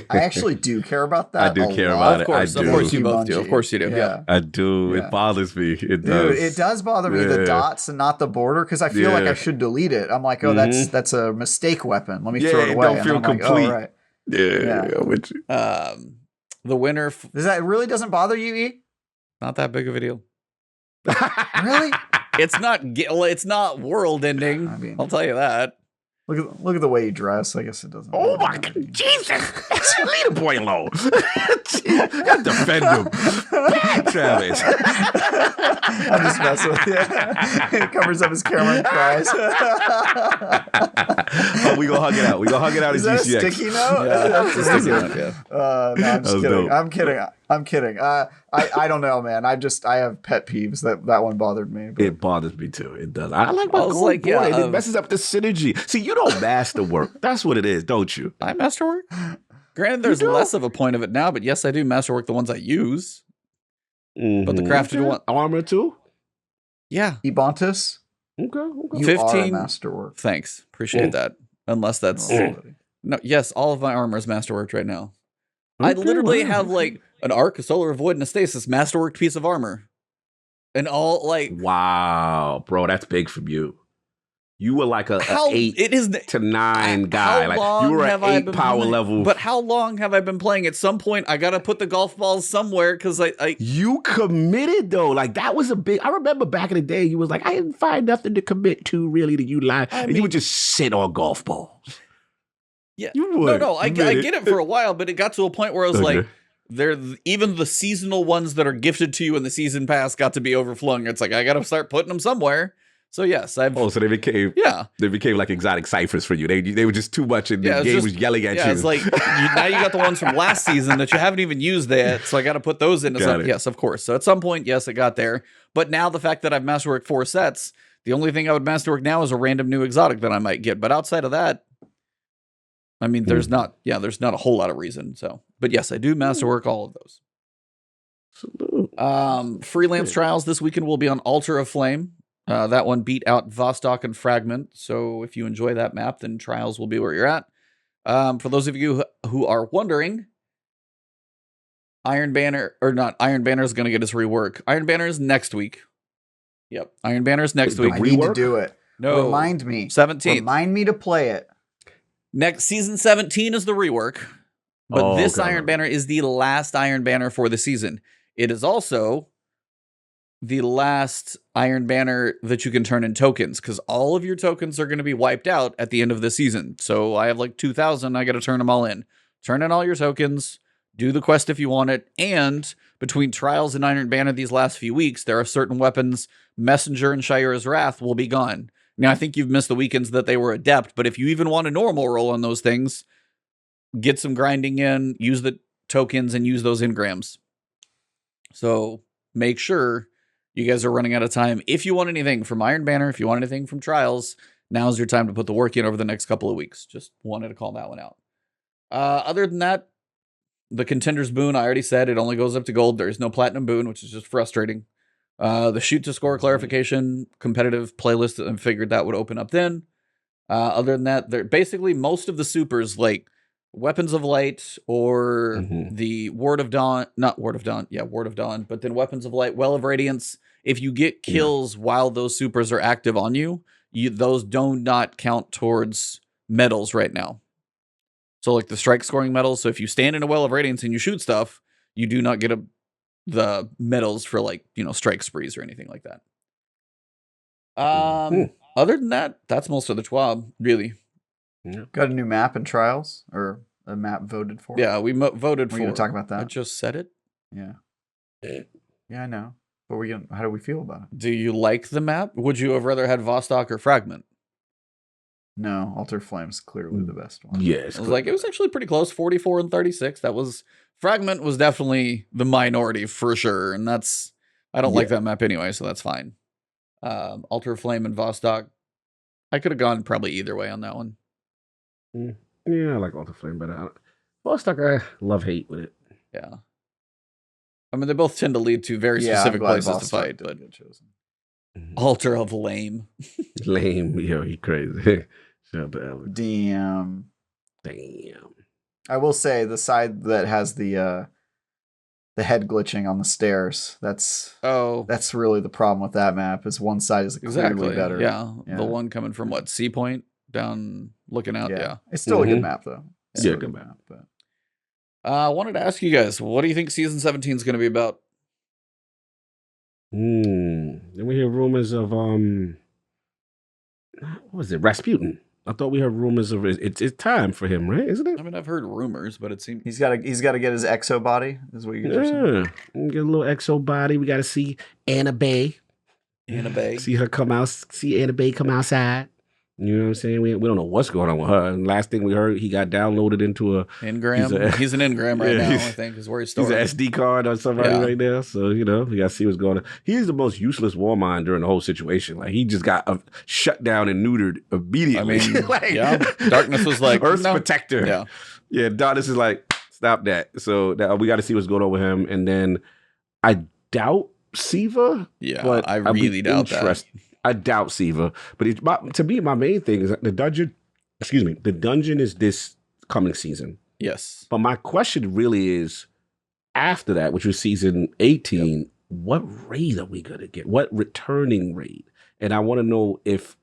I actually do care about that.
I do care about it.
Of course you both do. Of course you do. Yeah.
I do. It bothers me. It
does.
does.
It does bother me, the dots and not the border, because I feel like I should delete it. I'm like, oh, that's a mistake weapon. Let me throw it away.
Don't feel complete.
Like, oh, right.
Yeah. With you.
The winner.
Does that really doesn't bother you, E?
Not that big of a deal.
Really?
It's not world ending. I mean, I'll tell you that.
Look at the way you dress. I guess it doesn't.
Oh my God, Jesus! Leave the boy alone. Defend him, Travis.
I'm just messing with you. He covers up his camera and cries.
We gonna hug it out. We gonna hug it out.
Is that
GCX.
A sticky note?
Yeah, that's a sticky note. Yeah.
No, I'm just kidding.
Dope.
I'm kidding. I don't know, man. I have pet peeves. That one bothered me. But.
It bothers me too. It does. I like my gold boy. It messes up the synergy. See, you don't masterwork. That's what it is, don't you?
I masterwork. Granted, there's less of a point of it now, but yes, I do masterwork the ones I use. But the crafted one,
armor too.
Yeah,
Ebontis.
Okay.
You
15
are a masterwork.
Thanks, appreciate that. Unless that's no. Yes, all of my armor is masterworked right now. I literally have like an arc, a solar void, and a stasis masterworked piece of armor, and all like.
Wow, bro, that's big from you. You were like a
How
8
it is
to 9 guy.
How
Like
long
you were
have
an
I
8
been
power
playing?
level.
But how long have I been playing? At some point, I gotta put the golf balls somewhere because I
You committed though. Like that was a big. I remember back in the day, you was like, I didn't find nothing to commit to really. That you lie, and you would just sit on golf balls.
Yeah.
You would.
No, I get it for a while, but it got to a point where I was
Okay.
like, even the seasonal ones that are gifted to you in the season pass got to be overflowing. It's like I got to start putting them somewhere. So yes, I've.
Oh, so they became
Yeah.
They became like exotic ciphers for you. They were just too much, and the game was yelling at you.
Yeah, it's like now you got the ones from last season that you haven't even used yet. So I got to put those into
Got
some.
it.
Yes, of course. So at some point, yes, it got there. But now the fact that I've masterworked 4 sets, the only thing I would masterwork now is a random new exotic that I might get. But outside of that, I mean, there's not a whole lot of reason. So, but yes, I do masterwork all of those. Freelance trials this weekend will be on Altar of Flame. That one beat out Vostok and Fragment. So if you enjoy that map, then trials will be where you're at. For those of you who are wondering, Iron Banner is going to get its rework. Iron Banner is next week. Yep, Iron Banner is next week.
I need to do it.
No,
remind me.
17th.
Remind me to play it.
Next season 17 is the rework, but this
okay.
Iron Banner is the last Iron Banner for the season. It is also the last Iron Banner that you can turn in tokens, because all of your tokens are going to be wiped out at the end of the season. So I have like 2,000. I got to turn them all in. Turn in all your tokens. Do the quest if you want it. And between Trials and Iron Banner these last few weeks, there are certain weapons, Messenger and Shira's Wrath, will be gone. Now, I think you've missed the weekends that they were Adept, but if you even want a normal roll on those things, get some grinding in, use the tokens, and use those engrams. So make sure you guys are running out of time. If you want anything from Iron Banner, if you want anything from Trials, now's your time to put the work in over the next couple of weeks. Just wanted to call that one out. Other than that, the Contender's Boon, I already said, it only goes up to gold. There's no Platinum Boon, which is just frustrating. The shoot to score clarification, competitive playlist, I figured that would open up then. Other than that, they're basically most of the supers, like Weapons of Light or the Word of Dawn, Word of Dawn, but then Weapons of Light, Well of Radiance. If you get kills while those supers are active on you, those do not count towards medals right now. So like the strike scoring medals. So if you stand in a Well of Radiance and you shoot stuff, you do not get the medals for like, strike sprees or anything like that. Other than that, that's most of the TWAB, really.
Got a new map in Trials, or a map voted for?
Yeah, we voted for.
We're going to talk about that.
I just said it.
Yeah. Yeah, I know. But how do we feel about it?
Do you like the map? Would you have rather had Vostok or Fragment?
No, Altar Flame's clearly the best one.
Yes.
It was actually pretty close, 44 and 36. Fragment was definitely the minority for sure, and I don't like that map anyway, so that's fine. Altar Flame and Vostok, I could have gone probably either way on that one.
Yeah, I like Altar Flame better. Vostok, I love-hate with it.
Yeah. I mean, they both tend to lead to very specific places to fight, but Altar of Lame.
Lame, yo, he crazy. Shout out to Alex.
Damn.
Damn.
I will say the side that has the head glitching on the stairs. That's really the problem with that map. Is one side is clearly better.
Yeah, the one coming from Sea Point down looking out. Yeah.
It's still a good map though.
Good map.
But
I wanted to ask you guys, what do you think season 17 is going to be about?
Then we hear rumors of what was it, Rasputin? I thought we heard rumors of it's time for him, right? Isn't it?
I mean, I've heard rumors, but it seems
he's got to get his exo body. Is what you guys are saying?
Get a little exo body. We got to see Anna Bay. See her come out. See Anna Bay come outside. You know what I'm saying? We don't know what's going on with her. And last thing we heard, he got downloaded into a
engram. He's an engram right now, I think, is where he's stored.
He's an SD card on somebody right now. So, we got to see what's going on. He's the most useless Warmind during the whole situation. Like, he just got shut down and neutered immediately.
I mean, Darkness was like,
Earth's protector. Yeah, Darkness is like, stop that. So, now we got to see what's going on with him. And then I doubt Siva.
Yeah,
but
I really doubt that.
I doubt Siva, but to me, my main thing is the dungeon. Excuse me, the dungeon is this coming season.
Yes,
but my question really is, after that, which was season 18, what raid are we gonna get? What returning raid? And I want to know if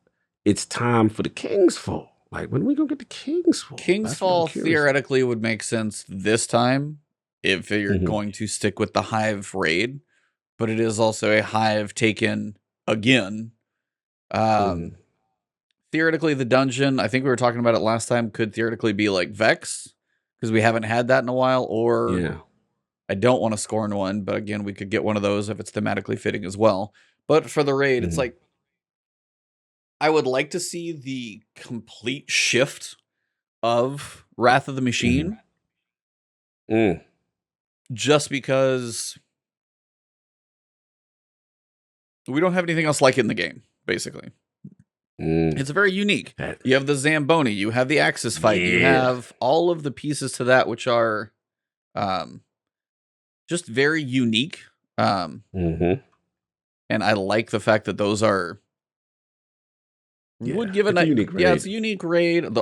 it's time for the King's Fall. Like, when are we gonna get the King's Fall?
King's Fall theoretically would make sense this time if you're going to stick with the Hive raid, but it is also a Hive taken again. Theoretically, the dungeon, I think we were talking about it last time, could theoretically be like Vex, because we haven't had that in a while, or I don't want to scorn one, but again, we could get one of those if it's thematically fitting as well. But for the raid, it's like, I would like to see the complete shift of Wrath of the Machine. Just because we don't have anything else like it in the game, basically. It's very unique. You have the Zamboni, you have the Axis fight, you have all of the pieces to that, which are just very unique. And I like the fact that those are would give a unique raid. Yeah, it's a unique raid.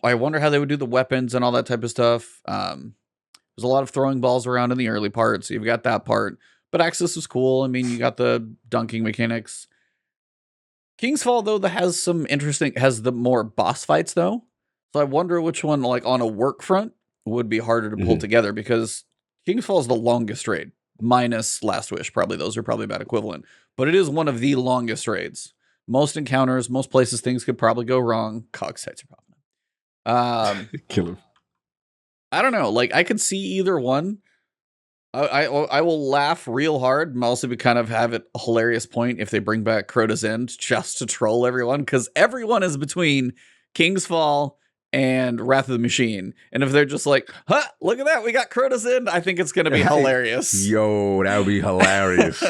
I wonder how they would do the weapons and all that type of stuff. There's a lot of throwing balls around in the early part, so you've got that part. But Axis is cool. I mean, you got the dunking mechanics. King's Fall, though, that has some interesting, has the more boss fights, though. So I wonder which one, like, on a work front, would be harder to pull together, because King's Fall is the longest raid, minus Last Wish. Probably those are probably about equivalent. But it is one of the longest raids. Most encounters, most places things could probably go wrong. Cog sites are popping up.
Kill him.
I don't know. Like, I could see either one. I will laugh real hard and also be kind of have it a hilarious point if they bring back Crota's End just to troll everyone, because everyone is between King's Fall and Wrath of the Machine. And if they're just like, huh, look at that, we got Crota's End, I think it's going to be hilarious.
Yo, that would be hilarious.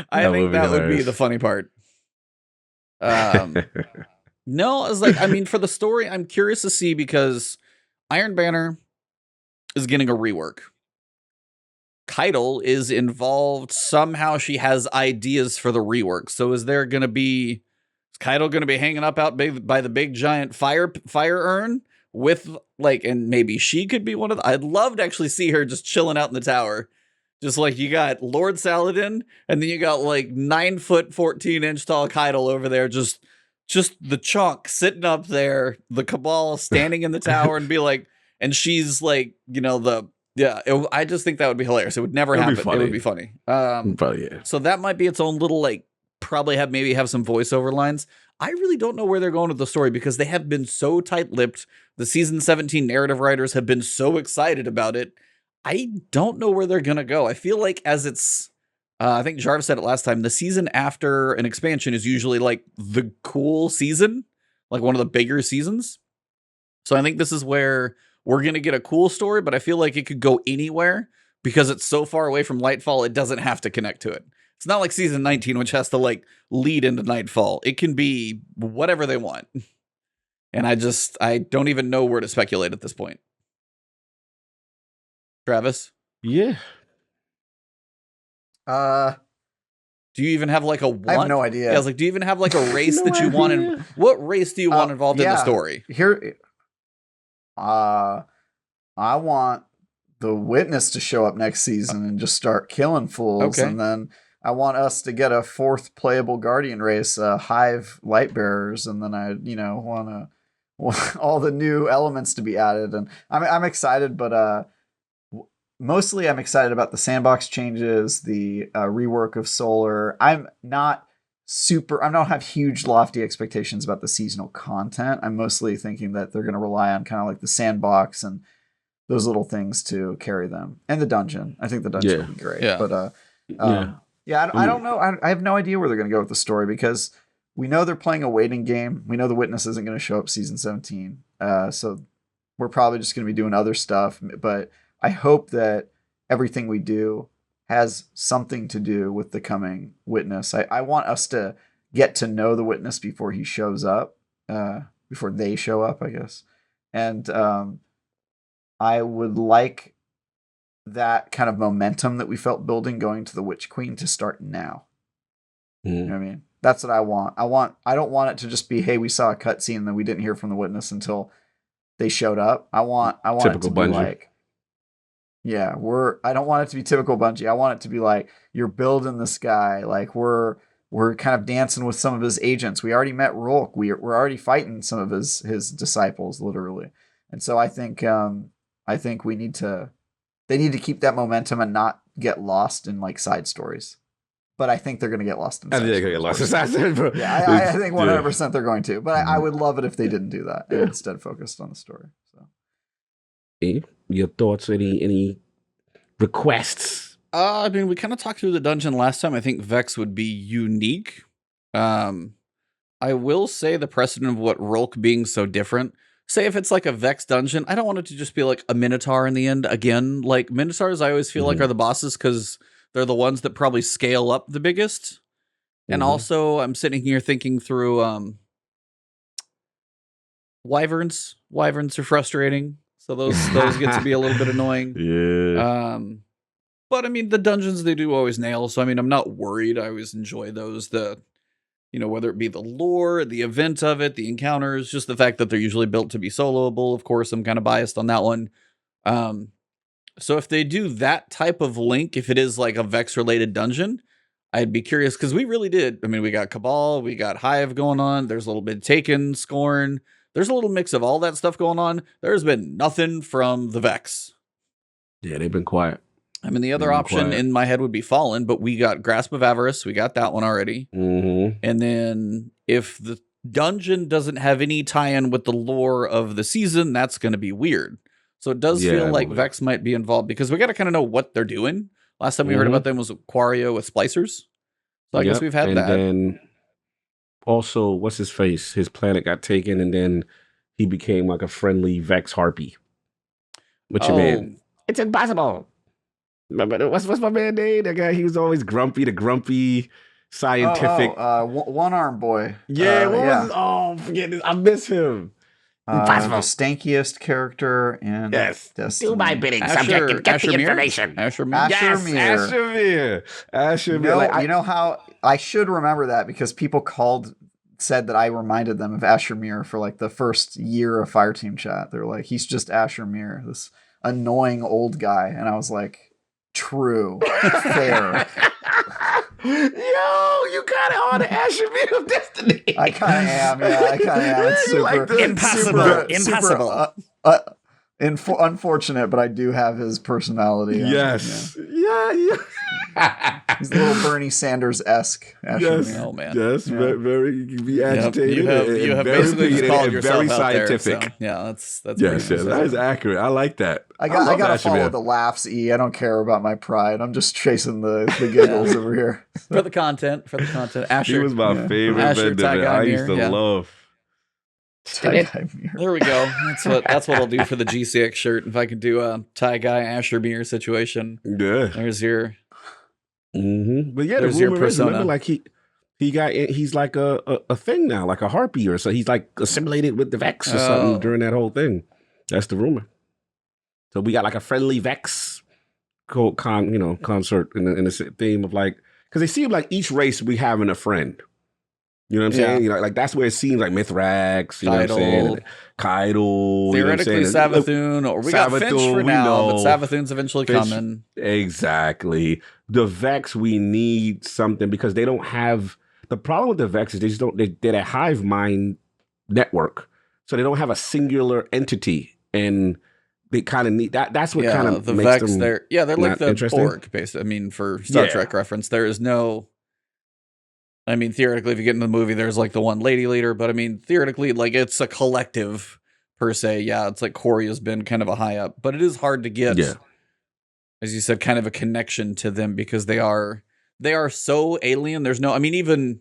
I think that would be the funny part. No, I was like, I mean, for the story, I'm curious to see, because Iron Banner is getting a rework. Keitel is involved somehow. She has ideas for the rework. So is Keitel going to be hanging up out by the big giant fire urn with, like, and maybe she could be one of I'd love to actually see her just chilling out in the tower. Just like, you got Lord Saladin, and then you got like 9 foot 14 inch tall Keitel over there, just the chunk sitting up there, the Cabal standing in the tower, and be like, and she's like, you know, I just think that would be hilarious. It would never happen. It would be funny.
Probably, yeah.
So that might be its own little, like, probably have some voiceover lines. I really don't know where they're going with the story, because they have been so tight-lipped. The season 17 narrative writers have been so excited about it. I don't know where they're going to go. I feel like as it's, I think Jarvis said it last time, the season after an expansion is usually like the cool season, like one of the bigger seasons. So I think this is where we're going to get a cool story, but I feel like it could go anywhere, because it's so far away from Lightfall, it doesn't have to connect to it. It's not like season 19, which has to like lead into Nightfall. It can be whatever they want. And I don't even know where to speculate at this point. Travis?
Yeah.
Do you even have like a want?
I have no idea.
Yeah, I was like, do you even have like a race that you want in? What race do you want involved in the story?
Here, I want the Witness to show up next season and just start killing fools. Okay. And then I want us to get a 4th playable Guardian race, Hive Lightbearers. And then I, want all the new elements to be added. And I'm excited, but mostly I'm excited about the sandbox changes, the rework of Solar. I don't have huge lofty expectations about the seasonal content. I'm mostly thinking that they're going to rely on kind of like the sandbox and those little things to carry them. And the dungeon. I think the dungeon will be great. Yeah. But I don't know. I have no idea where they're going to go with the story, because we know they're playing a waiting game. We know the Witness isn't going to show up season 17. So we're probably just going to be doing other stuff. But I hope that everything we do has something to do with the coming Witness. I want us to get to know the Witness before he shows up, before they show up, I guess. And I would like that kind of momentum that we felt building going to the Witch Queen to start now. You know what I mean? That's what I want. I don't want it to just be, hey, we saw a cutscene and then we didn't hear from the Witness until they showed up. I want typical it to be Bungie. Like, I don't want it to be typical Bungie. I want it to be like, you're building this guy. Like, we're we're kind of dancing with some of his agents. We already met Rolk. We're already fighting some of his disciples, literally. And so I think they need to keep that momentum and not get lost in like side stories. But I think they're going to get lost in.
I think they're going to get lost in side stories, bro.
Yeah, I think 100% they're going to. But I would love it if they didn't do that and instead focused on the story. So,
your thoughts? Any requests?
I mean, we kind of talked through the dungeon last time. I think Vex would be unique. I will say the precedent of what Rolk being so different. Say if it's like a Vex dungeon, I don't want it to just be like a Minotaur in the end. Again, like Minotaurs, I always feel like are the bosses because they're the ones that probably scale up the biggest. And also, I'm sitting here thinking through wyverns. Wyverns are frustrating, so those get to be a little bit annoying.
Yeah.
But I mean, the dungeons they do always nail. So I mean, I'm not worried. I always enjoy those. Whether it be the lore, the event of it, the encounters, just the fact that they're usually built to be soloable. Of course, I'm kind of biased on that one. So if they do that type of link, if it is like a Vex-related dungeon, I'd be curious because we really did. I mean, we got Cabal, we got Hive going on. There's a little bit of Taken, Scorn. There's a little mix of all that stuff going on. There's been nothing from the Vex.
Yeah, they've been quiet.
I mean, the other option in my head would be Fallen, but we got Grasp of Avarice. We got that one already. And then if the dungeon doesn't have any tie-in with the lore of the season, that's going to be weird. So it does feel like Vex might be involved because we got to kind of know what they're doing. Last time we heard about them was Quario with Splicers. So I guess we've had that.
And then also, what's his face? His planet got taken, and then he became like a friendly Vex harpy. What you mean? It's impossible. What's my man name? That guy, he was always grumpy, the grumpy scientific.
One Arm Boy.
Yeah, forget this. I miss him.
Impossible. The stankiest character in Destiny.
Do my bidding, subject, and get the information.
Ashermere.
You know how I should remember that because people said that I reminded them of Ashermere for like the first year of Fireteam chat. They're like, he's just Ashermere, this annoying old guy, and I was like, true, fair.
Yo, you kind of on the Ashermere of Destiny.
I kind of am. Yeah, I kind of am. It's super
like
impossible.
Unfortunate, but I do have his personality.
Yes. Yeah.
He's a little Bernie Sanders-esque.
Yes.
Oh man.
Yes.
Yeah.
Very be agitated.
You have
very,
basically just called yourself
very
out
scientific.
There, so, yeah, that's
yes. That is accurate. I like that.
I gotta follow the laughs. I don't care about my pride. I'm just chasing the giggles over here
for the content. Asher,
he was my favorite
Asher,
vendor. I used to love.
There we go. That's what I'll do for the GCX shirt. If I could do a tie guy Asher Mir situation.
Yeah.
There's your.
But yeah,
there's
the rumor
your
is, remember, like he's like a thing now, like a harpy or so. He's like assimilated with the Vex or something during that whole thing. That's the rumor. So we got like a friendly Vex concert in the theme of like, because they seem like each race we having a friend. You know what I'm saying? You know, like that's where it seems like Mithrax, you know what I'm saying? Kydal.
Theoretically,
you know what I'm
Savathun, or we got Finch for now, but Savathun's eventually coming.
Exactly. The Vex, we need something because they don't have, the problem with the Vex is they're a hive mind network. So they don't have a singular entity. And they kind of need that. That's what kind of
the
makes
Vex,
them
they're like the Borg, basically. I mean, for Star Trek reference, there is no. I mean, theoretically, if you get into the movie, there's like the one lady leader, but I mean, theoretically, like it's a collective per se. Yeah, it's like Corey has been kind of a high up, but it is hard to get, as you said, kind of a connection to them because they are so alien. There's no, I mean, even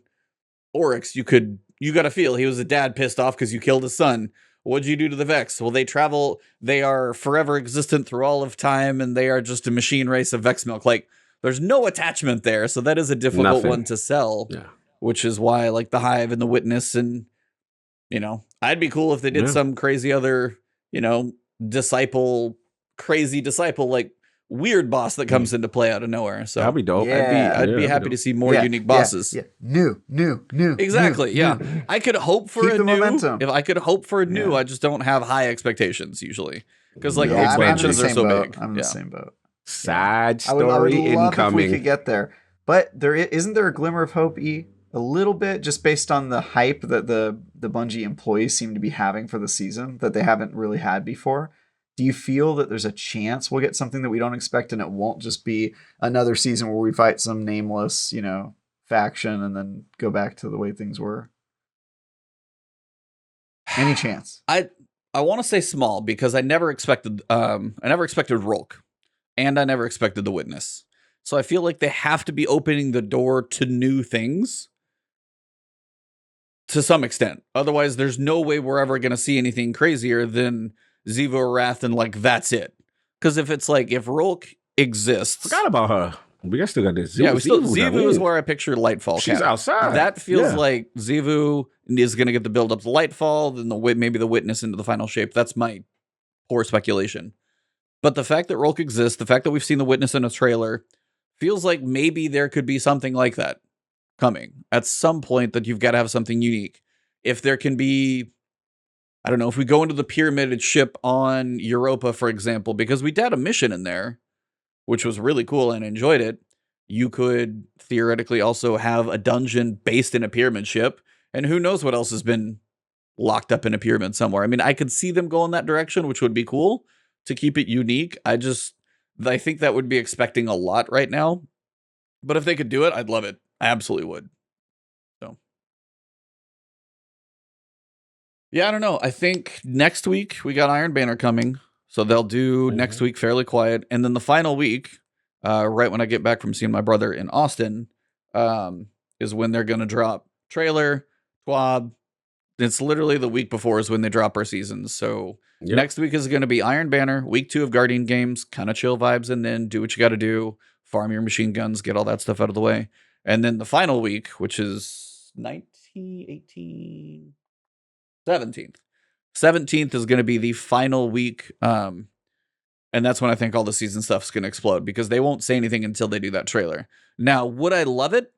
Oryx, you got to feel he was a dad pissed off because you killed his son. What'd you do to the Vex? Well, they are forever existent through all of time, and they are just a machine race of Vex milk. Like, there's no attachment there, so that is a difficult one to sell. Yeah. Which is why, like, the Hive and the Witness, and, you know, I'd be cool if they did some crazy other, you know, crazy disciple, like, weird boss that comes into play out of nowhere. So
that'd be dope.
I'd be happy to see more unique bosses.
New.
Exactly.
New.
I could hope for
Keep
a new.
Momentum.
If I could hope for a new, I just don't have high expectations usually because like
the
expansions are so
boat.
big.
I'm in the same boat.
Side story
I would love
incoming.
if we could get there, but isn't there a glimmer of hope? a little bit just based on the hype that the Bungie employees seem to be having for the season that they haven't really had before. Do you feel that there's a chance we'll get something that we don't expect and it won't just be another season where we fight some nameless, faction and then go back to the way things were? Any chance?
I want to say small because I never expected Rolk, and I never expected the Witness. So I feel like they have to be opening the door to new things to some extent. Otherwise, there's no way we're ever going to see anything crazier than Zivo Wrath and that's it. Because if it's if Rolk exists,
Forgot about her. We still got this.
Yeah, Zivu is where I picture Lightfall.
She's outside.
That feels like Zivu is going to get the build up to Lightfall, then maybe the Witness into the final shape. That's my poor speculation. But the fact that Rolk exists, the fact that we've seen the Witness in a trailer, feels like maybe there could be something like that coming at some point, that you've got to have something unique. If there can be, I don't know, if we go into the pyramided ship on Europa, for example, because we did a mission in there, which was really cool and enjoyed it, you could theoretically also have a dungeon based in a pyramid ship, and who knows what else has been locked up in a pyramid somewhere. I mean, I could see them go in that direction, which would be cool to keep it unique. I think that would be expecting a lot right now, but if they could do it, I'd love it. I absolutely would. So, yeah, I don't know. I think next week we got Iron Banner coming. So they'll do next week fairly quiet. And then the final week, right when I get back from seeing my brother in Austin, is when they're going to drop trailer, TWAB. It's literally the week before is when they drop our seasons. So next week is going to be Iron Banner, week 2 of Guardian Games, kind of chill vibes, and then do what you got to do, farm your machine guns, get all that stuff out of the way. And then the final week, which is 17th is going to be the final week. And that's when I think all the season stuff's going to explode, because they won't say anything until they do that trailer. Now, would I love it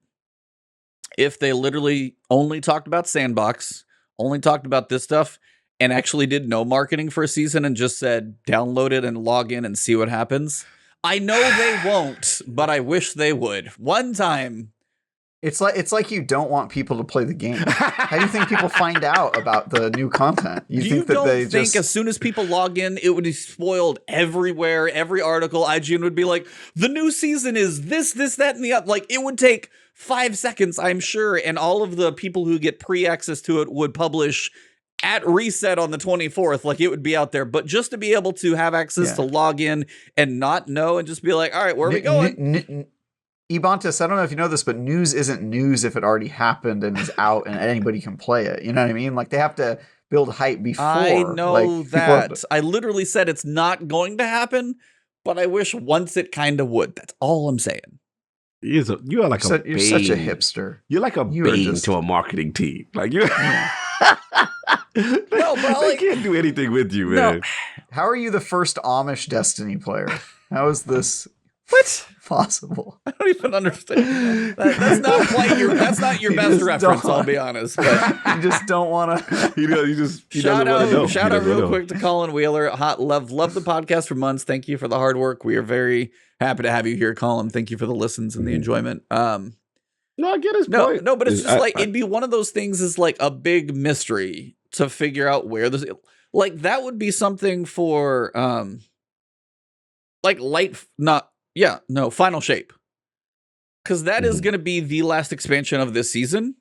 if they literally only talked about Sandbox, only talked about this stuff, and actually did no marketing for a season and just said, download it and log in and see what happens? I know they won't, but I wish they would. One time.
It's like you don't want people to play the game. How do you think people find out about the new content? You don't think
as soon as people log in, it would be spoiled everywhere? Every article, IGN would be like, the new season is this, that, and the other. It would take 5 seconds, I'm sure, and all of the people who get pre-access to it would publish at reset on the 24th. It would be out there. But just to be able to have access to log in and not know and just be like, all right, where are we going?
Ibantis, I don't know if you know this, but news isn't news if it already happened and is out and anybody can play it. You know what I mean? They have to build hype before.
I know that. I literally said it's not going to happen, but I wish once it kind of would. That's all I'm saying.
You are like
you're such a hipster.
You're like a bane to a marketing team. You
no, bro,
they can't do anything with you, man.
No. How are you the first Amish Destiny player? How is this?
What?
Possible.
I don't even understand. That's not your best reference, I'll be honest. But
you just don't want to.
Shout out real quick to Colin Wheeler at Hot Love. Love the podcast for months. Thank you for the hard work. We are very happy to have you here, Colin. Thank you for the listens and the enjoyment.
No, I get his point.
No, but it's just it'd be one of those things is a big mystery to figure out where this that would be something for Final Shape. Because that is going to be the last expansion of this season.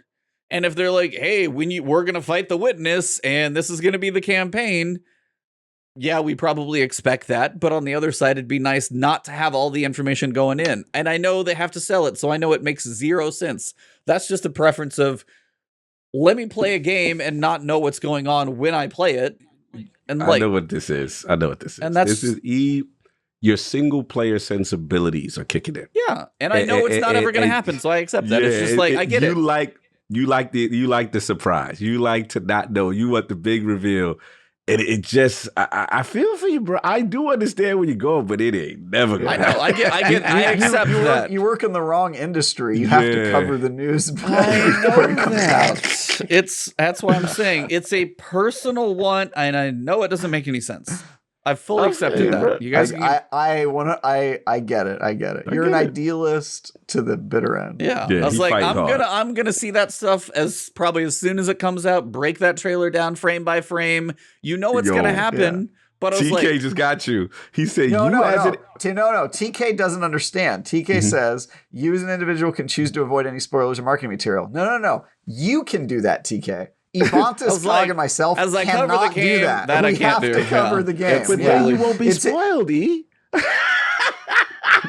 And if they're like, hey, we're going to fight the Witness and this is going to be the campaign, yeah, we probably expect that. But on the other side, it'd be nice not to have all the information going in. And I know they have to sell it, so I know it makes 0 sense. That's just a preference of, let me play a game and not know what's going on when I play it. And
I know what this is. And this is your single player sensibilities are kicking in.
Yeah, and I know it's not ever going to happen, so I accept that. It's just I get it.
You like the surprise. You like to not know. You want the big reveal. And it just, I feel for you, bro. I do understand where you're going, but it ain't never going to happen.
I accept that.
You work in the wrong industry. You have to cover the news.
I know that. That's why I'm saying it's a personal one, and I know it doesn't make any sense. I've fully accepted that. You guys,
I get it. I get it. You're an idealist to the bitter end.
yeah. I was like, I'm gonna see that stuff as soon as it comes out. Break that trailer down frame by frame. You know it's gonna happen. Yeah. But I was
TK just got you. He said,
no. TK doesn't understand. TK says, you as an individual can choose to avoid any spoilers or marketing material. No. You can, do that, TK. Ebontis, Cog, and myself cannot do that. We have to cover the game.
But then you won't be spoiled, E.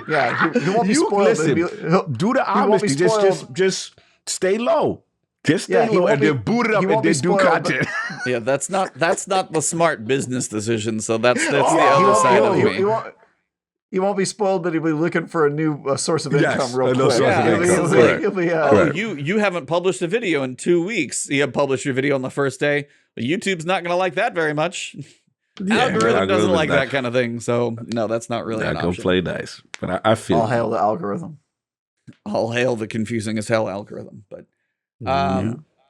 Yeah, he won't be spoiled.
Listen, do the honesty. Just stay low. Just stay low and then boot it up and then do content.
Yeah, that's not the smart business decision. So that's the other side of me.
He won't be spoiled, but he'll be looking for a new source of income real quick.
You haven't published a video in 2 weeks. You have published your video on the first day. But YouTube's not going to like that very much. Algorithm doesn't like that kind of thing. So no, that's not really an option.
Go play nice. But I feel
all hail the algorithm.
All hail the confusing as hell algorithm. But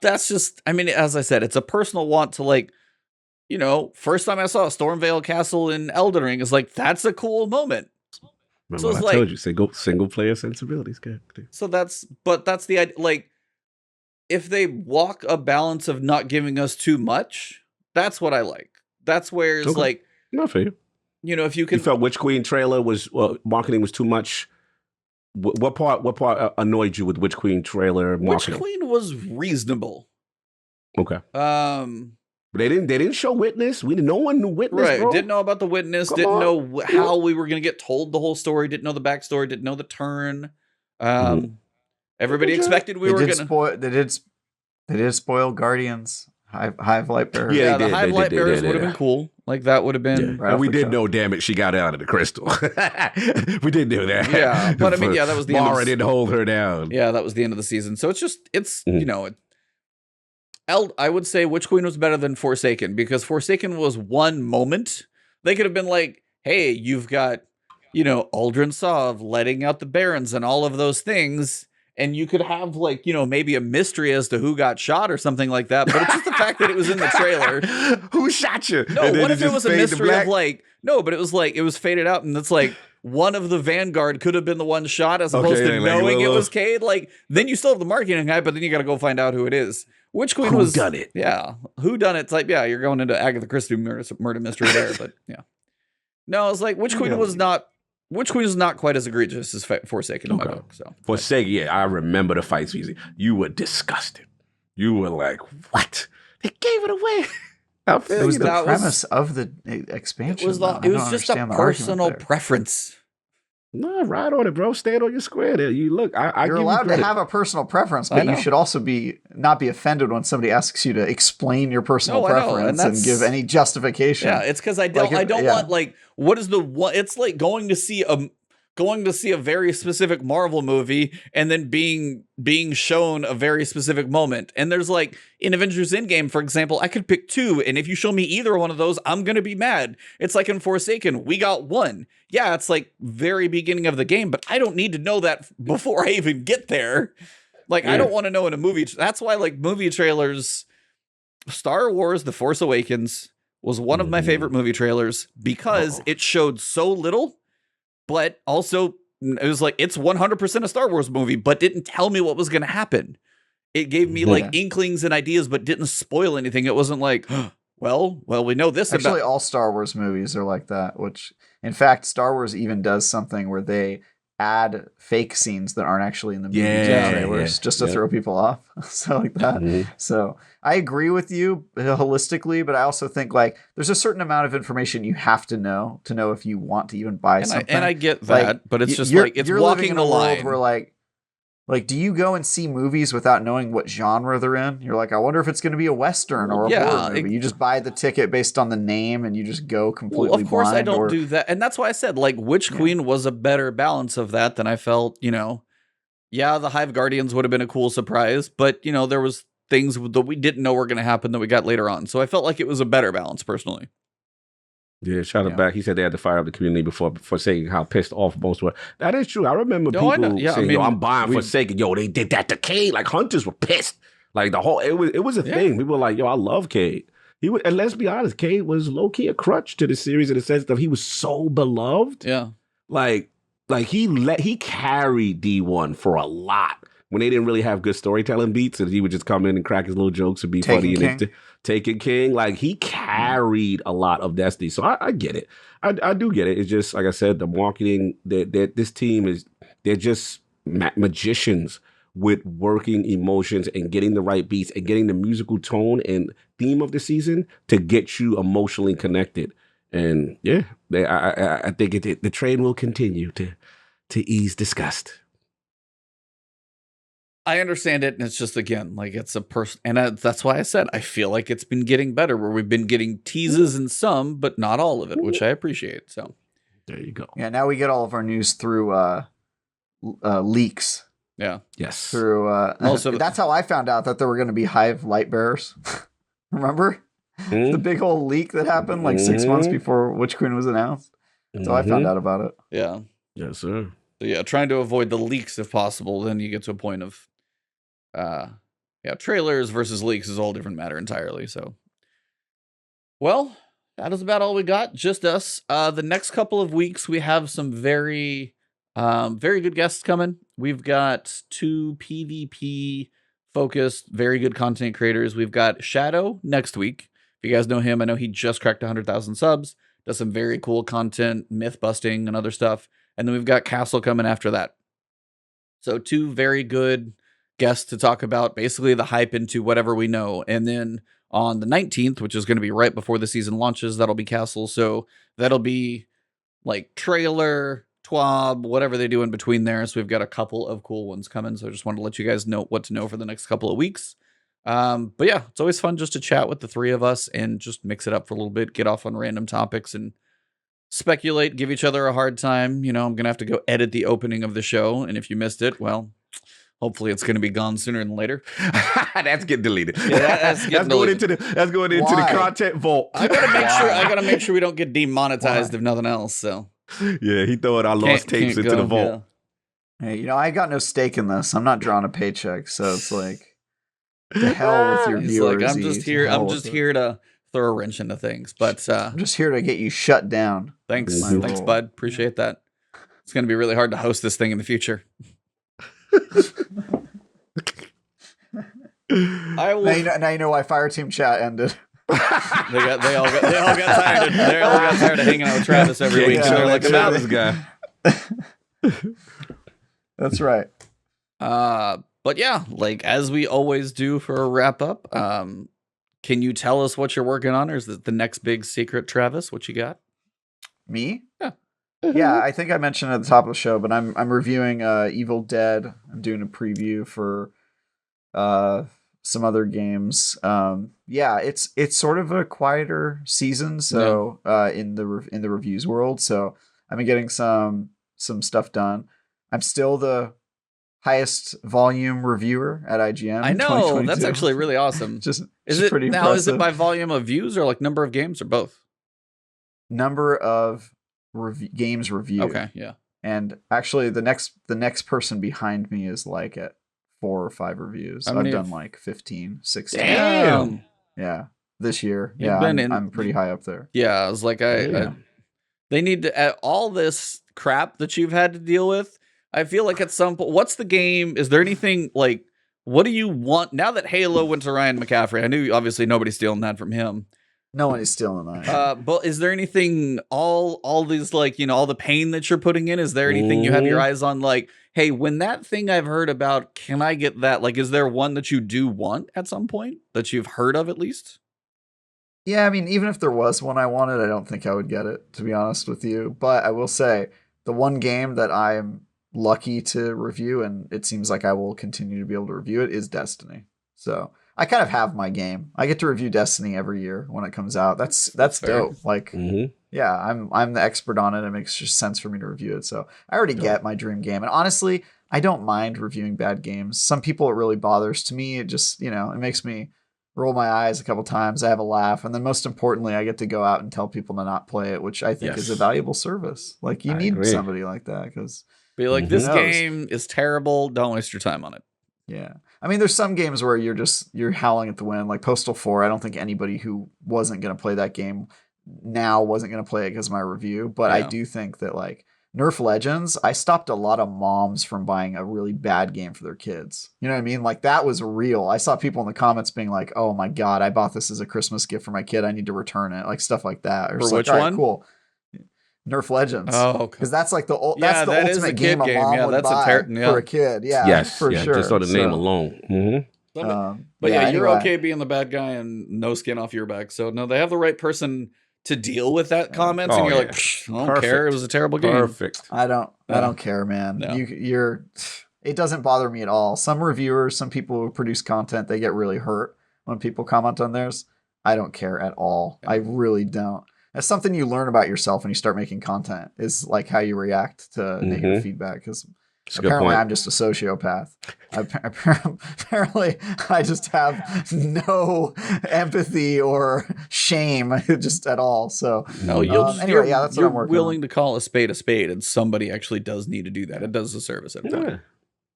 that's just, I mean, as I said, it's a personal want to, like, you know, first time I saw Stormvale Castle in Elden Ring is like, that's a cool moment.
Remember so I told you, single player sensibilities.
So that's the idea. Like, if they walk a balance of not giving us too much, that's what I like. That's where it's like,
not for you.
You know, if you can.
You felt Witch Queen trailer was marketing was too much. What part annoyed you with Witch Queen trailer marketing?
Witch Queen was reasonable.
Okay. But they didn't show Witness. No one knew Witness.
Right.
Bro.
Didn't know about the Witness. Didn't know how we were going to get told the whole story. Didn't know the backstory. Didn't know the turn. Everybody expected we were going to.
They did spoil Guardians. Hive Light Bearers.
Yeah, the Hive Light Bearers would have been cool. Like, that would have been.
Yeah. And we did know, damn it, she got out of the crystal. We did know that.
Yeah, but I mean, that was the end.
Mara didn't hold her down.
Yeah, that was the end of the season. So you know, I would say Witch Queen was better than Forsaken, because Forsaken was one moment. They could have been like, hey, you've got, you know, Aldrin Sov letting out the Barons and all of those things. And you could have, like, you know, maybe a mystery as to who got shot or something like that. But it's just the fact that it was in the trailer.
Who shot you?
No, what if it was a mystery of, like, no, but it was like, it was faded out. And it's like, one of the Vanguard could have been the one shot as opposed to knowing it was Cade. Like, then you still have the marketing guy, but then you got to go find out who it is. Witch Queen was.
Who done it?
Yeah. Who done it? It's like, yeah, you're going into Agatha Christie murder mystery there. But yeah. No, it's like, Witch Queen was not. Witch Queen is not quite as egregious as Forsaken in my book. So
Forsaken, yeah, I remember the fight season. You were disgusted. You were like, "What? They gave it away."
It was the premise of the expansion.
It was just a personal preference.
No, ride on it, bro. Stand on your square there. You look.
You're allowed to have a personal preference, but you should also not be offended when somebody asks you to explain your personal preference and give any justification.
Yeah, it's because I don't want, like, what is the one? It's like going to see a very specific Marvel movie and then being shown a very specific moment. And there's, like, in Avengers Endgame, for example, I could pick two, and if you show me either one of those, I'm gonna be mad. It's like in Forsaken, we got one. Yeah, it's like very beginning of the game, but I don't need to know that before I even get there. Like, I don't want to know in a movie. That's why, like, movie trailers, Star Wars: The Force Awakens was one of my favorite movie trailers because it showed so little. But also, it was like, it's 100% a Star Wars movie, but didn't tell me what was going to happen. It gave me, like, inklings and ideas, but didn't spoil anything. It wasn't like, well, we know this about...
Actually, all Star Wars movies are like that, which, in fact, Star Wars even does something where they add fake scenes that aren't actually in the movie trailers just to throw people off. So like that. So I agree with you holistically, but I also think, like, there's a certain amount of information you have to know if you want to even buy something.
And I get that, like, but it's just like, it's walking the line.
Where, like, do you go and see movies without knowing what genre they're in? You're like, I wonder if it's going to be a Western or a horror movie. You just buy the ticket based on the name and you just go completely blind.
Of course I don't do that. And that's why I said, like, Witch Queen was a better balance of that than I felt, you know. Yeah, the Hive Guardians would have been a cool surprise, but, you know, there was things that we didn't know were going to happen that we got later on. So I felt like it was a better balance, personally.
Yeah, shout out back. He said they had to fire up the community before saying how pissed off most were. That is true. I remember people saying, "Yo, I'm buying Forsaken." Yo, they did that to Cade. Like, hunters were pissed. Like, the whole it was a thing. People were like, "Yo, I love Cade." And let's be honest, Cade was low key a crutch to the series in the sense that he was so beloved.
Yeah.
Like he carried D1 for a lot when they didn't really have good storytelling beats, and he would just come in and crack his little jokes and be funny. And Taken King, like he carried a lot of Destiny. So I get it. I do get it. It's just like I said, the marketing. This team they're just magicians with working emotions and getting the right beats and getting the musical tone and theme of the season to get you emotionally connected. And yeah, I think the train will continue to ease disgust.
I understand it, and it's just, again, like, it's a person, and that's why I said I feel like it's been getting better, where we've been getting teases in some, but not all of it, which I appreciate. So
there you go.
Yeah, now we get all of our news through leaks.
Yeah.
Yes.
Through that's how I found out that there were going to be Hive light bearers. Remember the big old leak that happened like 6 months before Witch Queen was announced? So I found out about it.
Yeah.
Yes, sir.
So yeah, trying to avoid the leaks if possible. Then you get to a point of, trailers versus leaks is a whole different matter entirely. So, well, that is about all we got. Just us. The next couple of weeks we have some very good guests coming. We've got 2 PvP focused, very good content creators. We've got Shadow next week. If you guys know him, I know he just cracked 100,000 subs. Does some very cool content, myth busting and other stuff. And then we've got Castle coming after that. So 2 very good guests to talk about basically the hype into whatever we know. And then on the 19th, which is going to be right before the season launches, that'll be Castle. So that'll be like trailer, TWAB, whatever they do in between there. So we've got a couple of cool ones coming. So I just wanted to let you guys know what to know for the next couple of weeks. But yeah, it's always fun just to chat with the 3 of us and just mix it up for a little bit, get off on random topics and speculate, give each other a hard time. You know, I'm going to have to go edit the opening of the show. And if you missed it, well, hopefully it's going to be gone sooner than later.
That's getting deleted.
Yeah, that's
going into the content vault.
I gotta make sure we don't get demonetized if nothing else. So
yeah, he throwing our lost tapes into the vault.
Yeah. Hey, I got no stake in this. I'm not drawing a paycheck, so it's like, the hell with your viewers.
Like, I'm just here to throw a wrench into things. But
I'm just here to get you shut down.
Thanks, bud. Appreciate that. It's gonna be really hard to host this thing in the future.
I will. Now you know why Fireteam Chat ended.
They all got tired of hanging out with Travis every week. So they're like, "About this guy."
That's right.
But yeah, like as we always do for a wrap up, can you tell us what you're working on, or is it the next big secret, Travis? What you got?
Me?
Yeah.
Yeah, I think I mentioned at the top of the show, but I'm reviewing Evil Dead. I'm doing a preview for some other games. Yeah, it's sort of a quieter season, so in the reviews world. So I've been getting some stuff done. I'm still the highest volume reviewer at IGN.
I know, that's actually really awesome.
Is it pretty impressive.
Is it by volume of views or like number of games or both?
Number of games reviewed.
Okay, yeah.
And actually, the next person behind me is like at 4 or 5 reviews. I've done like 15, 16.
Damn.
Yeah, this year. I'm pretty high up there.
Yeah, I was like, they need to all this crap that you've had to deal with. I feel like at some point, what's the game? Is there anything like, what do you want now that Halo went to Ryan McCaffrey? I knew obviously nobody's stealing that from him.
No one is stealing that.
But is there anything, all these, like, all the pain that you're putting in? Is there anything you have your eyes on? Like, hey, when that thing I've heard about, can I get that? Like, is there one that you do want at some point that you've heard of at least?
Yeah, I mean, even if there was one I wanted, I don't think I would get it, to be honest with you. But I will say, the one game that I'm lucky to review, and it seems like I will continue to be able to review it, is Destiny. So I kind of have my game. I get to review Destiny every year when it comes out. That's dope. Like, yeah, I'm the expert on it. It makes just sense for me to review it. So I already get my dream game. And honestly, I don't mind reviewing bad games. Some people it really bothers. To me, it just, it makes me roll my eyes a couple times. I have a laugh. And then most importantly, I get to go out and tell people to not play it, which I think is a valuable service. Like, you need somebody like that, because
be like, this game is terrible. Don't waste your time on it.
Yeah. I mean, there's some games where you're howling at the wind, like Postal 4. I don't think anybody who wasn't going to play that game now wasn't going to play it because of my review. But I do think that like Nerf Legends, I stopped a lot of moms from buying a really bad game for their kids. You know what I mean? Like that was real. I saw people in the comments being like, "Oh my God, I bought this as a Christmas gift for my kid. I need to return it." Like stuff like that. Or
for which
like,
one?
Cool. Nerf Legends.
Oh, okay.
Because that's like the
that is
ultimate
a
game
kid
a mom would buy for a kid. Yeah,
yes,
for sure.
Just on the name alone.
Mm-hmm. But yeah, you're okay being the bad guy and no skin off your back. So no, they have the right person to deal with that comments, and you're like, I don't care. It was a terrible game.
Perfect.
I don't care, man. No. It doesn't bother me at all. Some reviewers, some people who produce content, they get really hurt when people comment on theirs. I don't care at all. I really don't. That's something you learn about yourself when you start making content, is like how you react to negative feedback. Because apparently I'm just a sociopath. Apparently I just have no empathy or shame just at all. So
no,
anyway, that's what I'm working
willing
on.
to call a spade, and somebody actually does need to do that. It does a service at a point.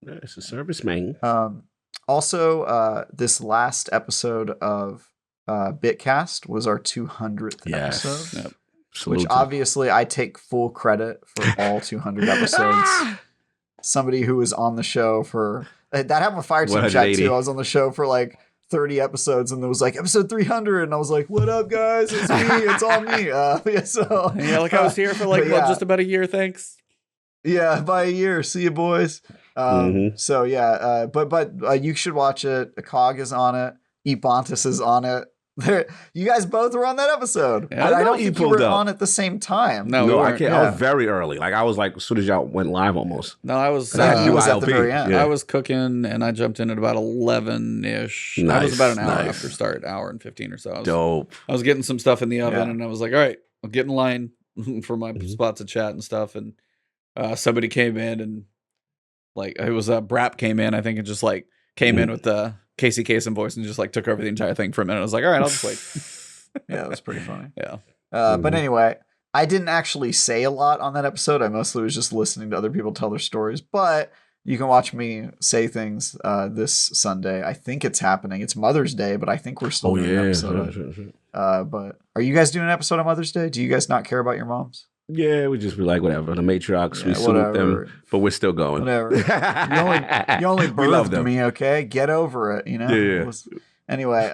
Yeah, it's a service, man.
Also, this last episode of Bitcast was our 200th episode.
Yep.
Which obviously I take full credit for all 200 episodes. Somebody who was on the show for that happened with Fire Team Chat too. I was on the show for like 30 episodes, and there was like episode 300, and I was like, "What up, guys? It's me. It's all me."
I was here for like just about a year. Thanks.
Yeah, by a year. See you, boys. So yeah, but you should watch it. Cog is on it. Ebontis is on it. You guys both were on that episode.
Yeah,
I don't think you were on at the same time.
No, I can't. I was very early. Like I was like as soon as y'all went live almost.
No, I was.
I was at the very end.
Yeah. I was cooking and I jumped in at about 11-ish.
Nice,
I was about an hour after start, hour and 15 or so.
Dope.
I was getting some stuff in the oven and I was like, all right, I'll get in line for my spots of chat and stuff. And somebody came in and like it was Brap came in, I think, and just like came in with the Casey Kasem voice and just like took over the entire thing for a minute. I was like, all right, I'll just wait.
Yeah, it was pretty funny.
Yeah.
But anyway, I didn't actually say a lot on that episode. I mostly was just listening to other people tell their stories. But you can watch me say things this Sunday. I think it's happening. It's Mother's Day, but I think we're still doing an episode. But are you guys doing an episode on Mother's Day? Do you guys not care about your moms?
Yeah, we just be like, whatever. The matriarchs, we salute them, but we're still going.
Whatever. you only birthed me, okay? Get over it, you know?
Yeah.
Anyway,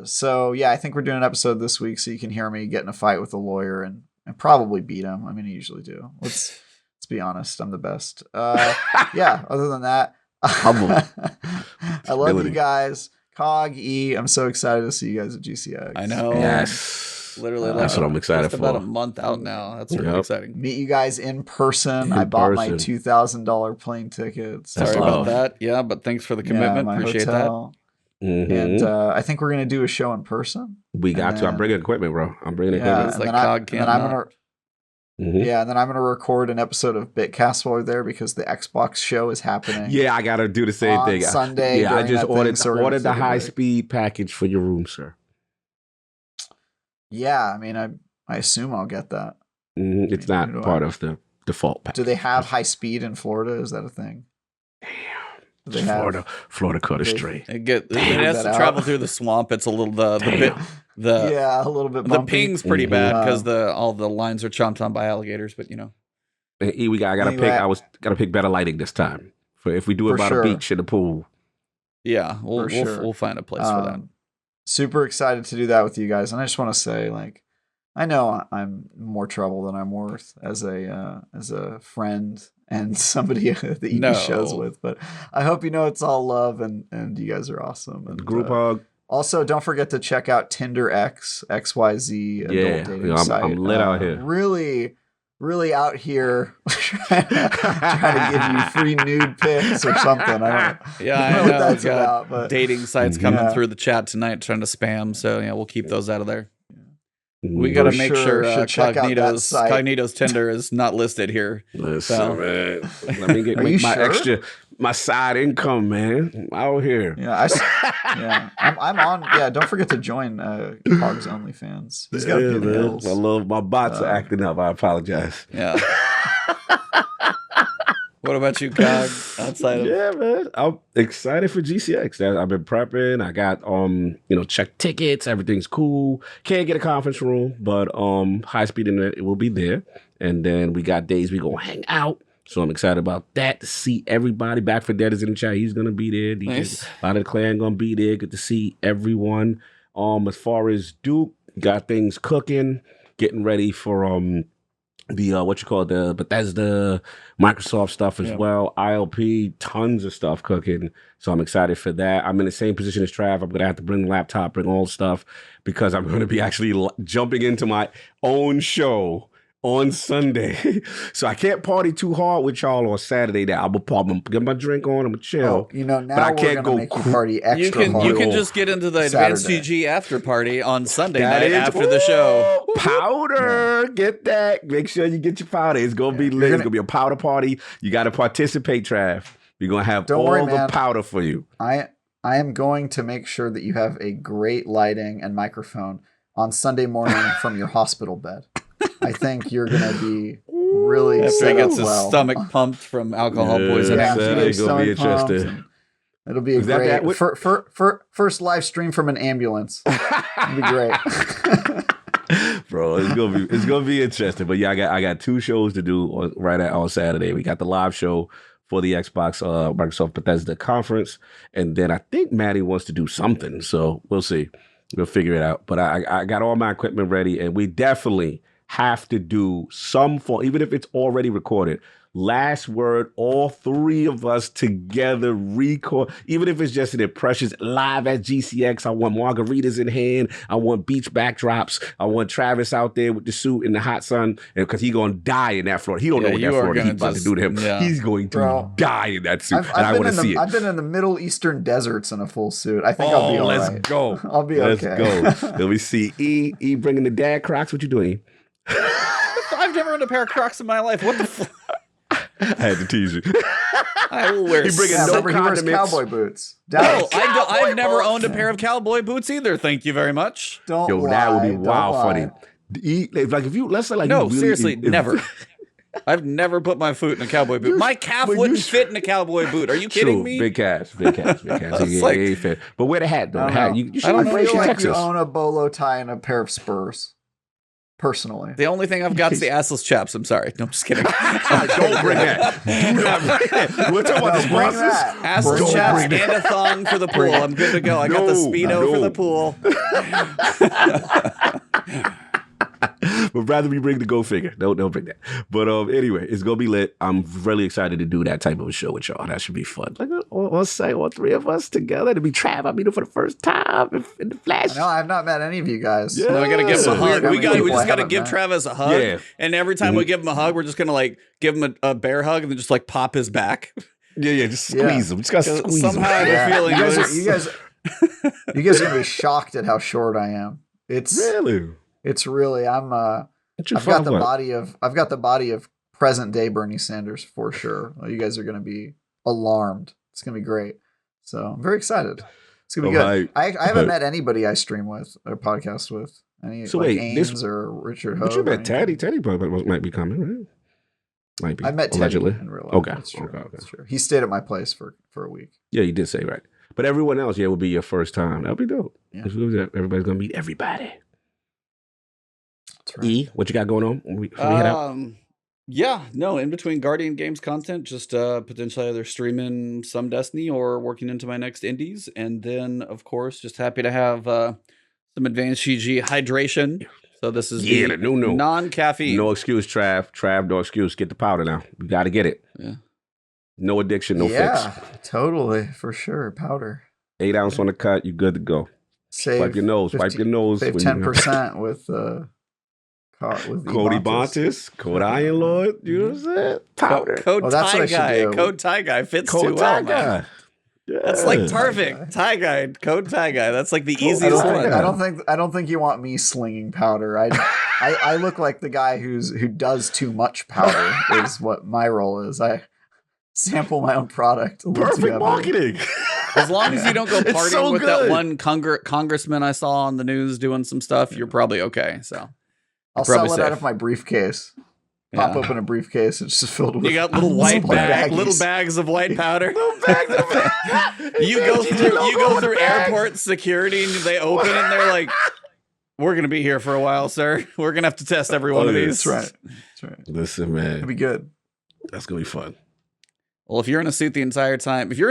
so yeah, I think we're doing an episode this week so you can hear me get in a fight with a lawyer and probably beat him. I mean, I usually do. Let's be honest. I'm the best. Yeah, other than that, I love you guys. Cog, E, I'm so excited to see you guys at GCX.
I know.
Yes.
Literally,
that's what I'm excited for.
About a month out now. That's really exciting.
Meet you guys in person. I bought my $2,000 plane tickets.
Sorry about that. Yeah, but thanks for the commitment. Appreciate that.
And I think we're gonna do a show in person.
We got to. I'm bringing equipment, bro. I'm bringing equipment.
It's like Cog can't.
Yeah, and then I'm gonna record an episode of Bitcast while we're there because the Xbox show is happening.
Yeah, I gotta do the same thing.
Sunday.
Yeah, I just ordered the high speed package for your room, sir.
Yeah, I mean, I assume I'll get that.
It's not part of the default package.
Do they have high speed in Florida? Is that a thing?
Damn. Florida cut us straight.
It has to travel through the swamp. It's a little a little bit bumpy.
The
ping's pretty bad because all the lines are chomped on by alligators. But you know,
I gotta pick better lighting this time for if we do it by the beach and the pool.
Yeah, we'll find a place for that.
Super excited to do that with you guys, and I just want to say, like, I know I'm more trouble than I'm worth as a friend and somebody that you do shows with, but I hope you know it's all love, and you guys are awesome. And
group hug.
Also, don't forget to check out Tinder XYZ adult dating site.
I'm lit out here.
Really out here trying to give you free nude pics or something. I don't know what that's about. But
dating sites coming through the chat tonight trying to spam. So yeah, we'll keep those out of there. We got to make sure Cognito's Tinder is not listed here.
Listen, man. Let me get my side income, man. I'm out here.
Yeah, I'm on. Yeah, don't forget to join Cog's OnlyFans. He's got to pay the bills.
My bots are acting up. I apologize.
Yeah. What about you, Cog? Outside of
Yeah, man. I'm excited for GCX. I've been prepping. I got check tickets. Everything's cool. Can't get a conference room, but high speed internet, it will be there. And then we got days we gonna hang out. So I'm excited about that, to see everybody. Back for Dead is in the chat. He's gonna be there.
Nice.
A lot of the clan gonna be there. Good to see everyone. As far as Duke, got things cooking, getting ready for the Bethesda, Microsoft stuff as well. ILP, tons of stuff cooking. So I'm excited for that. I'm in the same position as Trav. I'm going to have to bring the laptop, bring all the stuff, because I'm going to be actually jumping into my own show on Sunday. So I can't party too hard with y'all on Saturday. Now I'm gonna get my drink on, I'm gonna chill.
Now
but I can't go
make you party extra hard.
You can just get into the Advanced
Saturday.
GG after party on Sunday night after the show.
Powder, get that. Make sure you get your powder. It's gonna be lit. It's gonna be a powder party. You got to participate, Trav. We're gonna have the powder for you.
I am going to make sure that you have a great lighting and microphone on Sunday morning from your hospital bed. I think you're gonna be really
after he gets his
well.
stomach pumped from alcohol poisoning.
It's gonna be interesting.
It'll be a great first live stream from an ambulance. It'll be great.
Bro, it's gonna be interesting. But yeah, I got 2 shows to do on Saturday. We got the live show for the Xbox Microsoft Bethesda conference, and then I think Maddie wants to do something. So we'll see. We'll figure it out. But I got all my equipment ready, and we definitely have to do some form, even if it's already recorded. Last word, all 3 of us together record, even if it's just an impressions live at GCX. I want margaritas in hand. I want beach backdrops. I want Travis out there with the suit in the hot sun, because he's going to die in that Florida. He don't know what that Florida he's about to do to him. Yeah. He's going to die in that suit, and I want to see it.
I've been in the Middle Eastern deserts in a full suit. I think I'll be all right.
Let's go.
I'll be okay.
Let's go. Let me see. E bringing the dad Crocs. What you doing?
I've never owned a pair of Crocs in my life. What the
I had to tease you.
I will wear.
He wears cowboy boots.
I've never owned a pair of cowboy boots either. Thank you very much.
That would be wild funny. Like if you, let's say like
seriously, never. I've never put my foot in a cowboy boot. My calf wouldn't fit in a cowboy boot. Are you kidding me?
Big calves. Ain't fit. But wear the hat though. The hat. You should embrace your Texas.
You own a bolo tie and a pair of spurs. Personally,
the only thing I've got is the assless chaps. I'm sorry. No, I'm just kidding.
Don't bring that. Do not bring that. We're talking about the sponsors.
Assless chaps and a thong for the pool. I'm good to go. I got the Speedo for the pool.
But rather we bring the go figure. Don't bring that. But anyway, it's gonna be lit. I'm really excited to do that type of a show with y'all. That should be fun. Like all 3 of us together to be Trav. I meet him for the first time in the flesh.
No, I've not met any of you guys.
Yeah. No, I gotta give him a hug. We just gotta give Travis a hug. Yeah. And every time we give him a hug, we're just gonna give him a bear hug and then just pop his back.
Yeah, just squeeze him. Just gotta squeeze him.
Somehow I have a feeling
you guys are gonna be shocked at how short I am. It's really I've got the body of present day Bernie Sanders for sure. You guys are gonna be alarmed. It's gonna be great. So I'm very excited. It's gonna be good. I haven't met anybody I stream with or podcast with. Ames or Richard Ho.
But you met Teddy. Teddy probably might be coming, right? Might be.
I met
allegedly.
Teddy in real life.
Okay.
That's true. Okay. That's true. He stayed at my place for a week.
Yeah, you did say right. But everyone else, will be your first time. That'll be dope. Yeah. Everybody's gonna meet everybody. That's right. E, what you got going on? We head out?
In between Guardian Games content, just potentially either streaming some Destiny or working into my next indies. And then, of course, just happy to have some advanced GG hydration. So this is the non-caffeine.
No excuse, Trav. Trav, no excuse. Get the powder now. You got to get it.
Yeah.
No addiction, no fix.
Yeah, totally, for sure. Powder.
8 ounce on the cut. You good to go. Wipe your nose. Wipe your nose.
Save 10% with
Cody Bontis, Code Iron Lord, you know what I'm saying? Powder.
Code Tie Guy. Code Tie Guy fits too well, man. Yeah. That's like perfect. Tie Guy, Code Tie Guy. That's like the easiest one.
I don't think you want me slinging powder. I look like the guy who does too much powder is what my role is. I sample my own product.
Perfect marketing.
As long as you don't go partying with that one congressman I saw on the news doing some stuff, you're probably okay. So
I'll sell it out of my briefcase. Pop open a briefcase. It's just filled with.
You got little white little bags of white powder. You go through airport security and they open and they're like, "We're gonna be here for a while, sir. We're gonna have to test every one of these."
That's right.
Listen, man,
It'll be good.
That's gonna be fun.
Well, if you're in a suit the entire time, you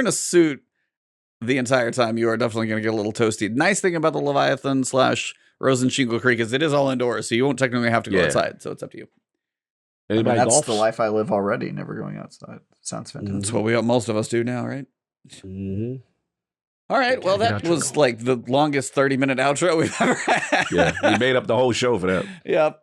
are definitely gonna get a little toasty. Nice thing about the Leviathan / Rosenshingle Creek is it is all indoors, so you won't technically have to go outside. So it's up to you.
That's the life I live already, never going outside. Sounds fantastic.
That's what most of us do now, right?
Mm-hmm.
All right. Well, that was like the longest 30-minute outro we've ever had.
Yeah, we made up the whole show for that.
Yep.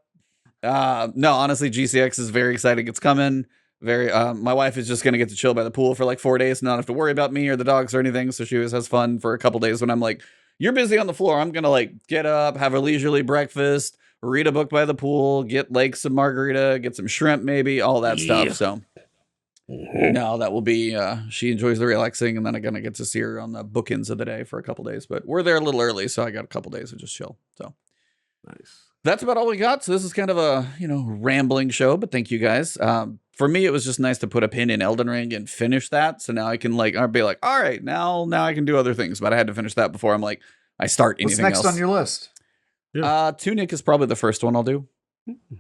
No, honestly, GCX is very exciting. It's coming. My wife is just going to get to chill by the pool for like 4 days and not have to worry about me or the dogs or anything. So she always has fun for a couple days when I'm like, you're busy on the floor. I'm going to like get up, have a leisurely breakfast, read a book by the pool, get like some margarita, get some shrimp, maybe all that stuff. So no, that will be, she enjoys the relaxing. And then I'm going to get to see her on the bookends of the day for a couple days, but we're there a little early. So I got a couple days to just chill. So
nice.
That's about all we got. So this is kind of a, rambling show, but thank you guys. For me, it was just nice to put a pin in Elden Ring and finish that. So now I can I'll be like, all right, now I can do other things, but I had to finish that before I start anything else.
What's next on your list?
Yeah.
Tunic is probably the first one I'll do.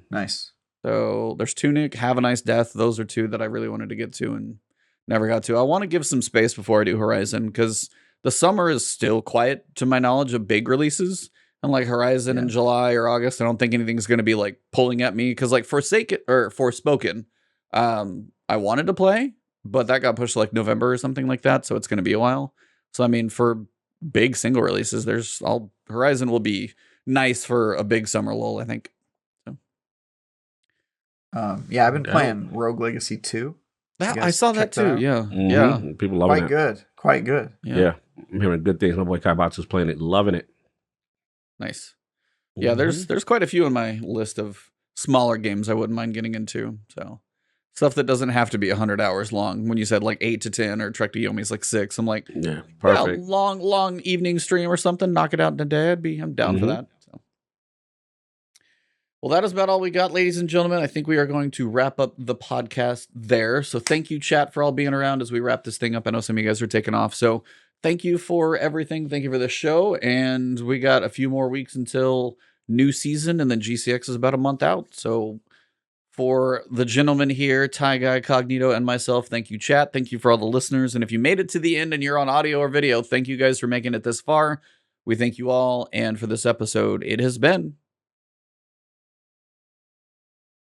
Nice.
So there's Tunic, Have a Nice Death. Those are two that I really wanted to get to and never got to. I want to give some space before I do Horizon because the summer is still quiet to my knowledge of big releases. And like Horizon in July or August, I don't think anything's going to be like pulling at me because like Forspoken, I wanted to play, but that got pushed to like November or something like that. So it's going to be a while. So I mean, for big single releases, Horizon will be nice for a big summer lull, I think. So.
I've been playing Rogue Legacy 2.
I saw that too. Yeah.
Mm-hmm.
Yeah.
People loving
it. Quite good.
Yeah. I'm hearing good things. My boy Kaibatsu's playing it, loving it.
Nice. Yeah, there's quite a few on my list of smaller games I wouldn't mind getting into. So stuff that doesn't have to be 100 hours long. When you said like 8 to 10 or Trek to Yomi's like 6, I'm like,
yeah, perfect.
Yeah, long evening stream or something, knock it out in a day. I'm down for that. So. Well, that is about all we got, ladies and gentlemen. I think we are going to wrap up the podcast there. So thank you, chat, for all being around as we wrap this thing up. I know some of you guys are taking off. So thank you for everything. Thank you for the show. And we got a few more weeks until new season. And then GCX is about a month out. So for the gentlemen here, Ty Guy, Cognito, and myself, thank you, chat. Thank you for all the listeners. And if you made it to the end and you're on audio or video, thank you guys for making it this far. We thank you all. And for this episode, it has been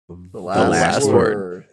the last word.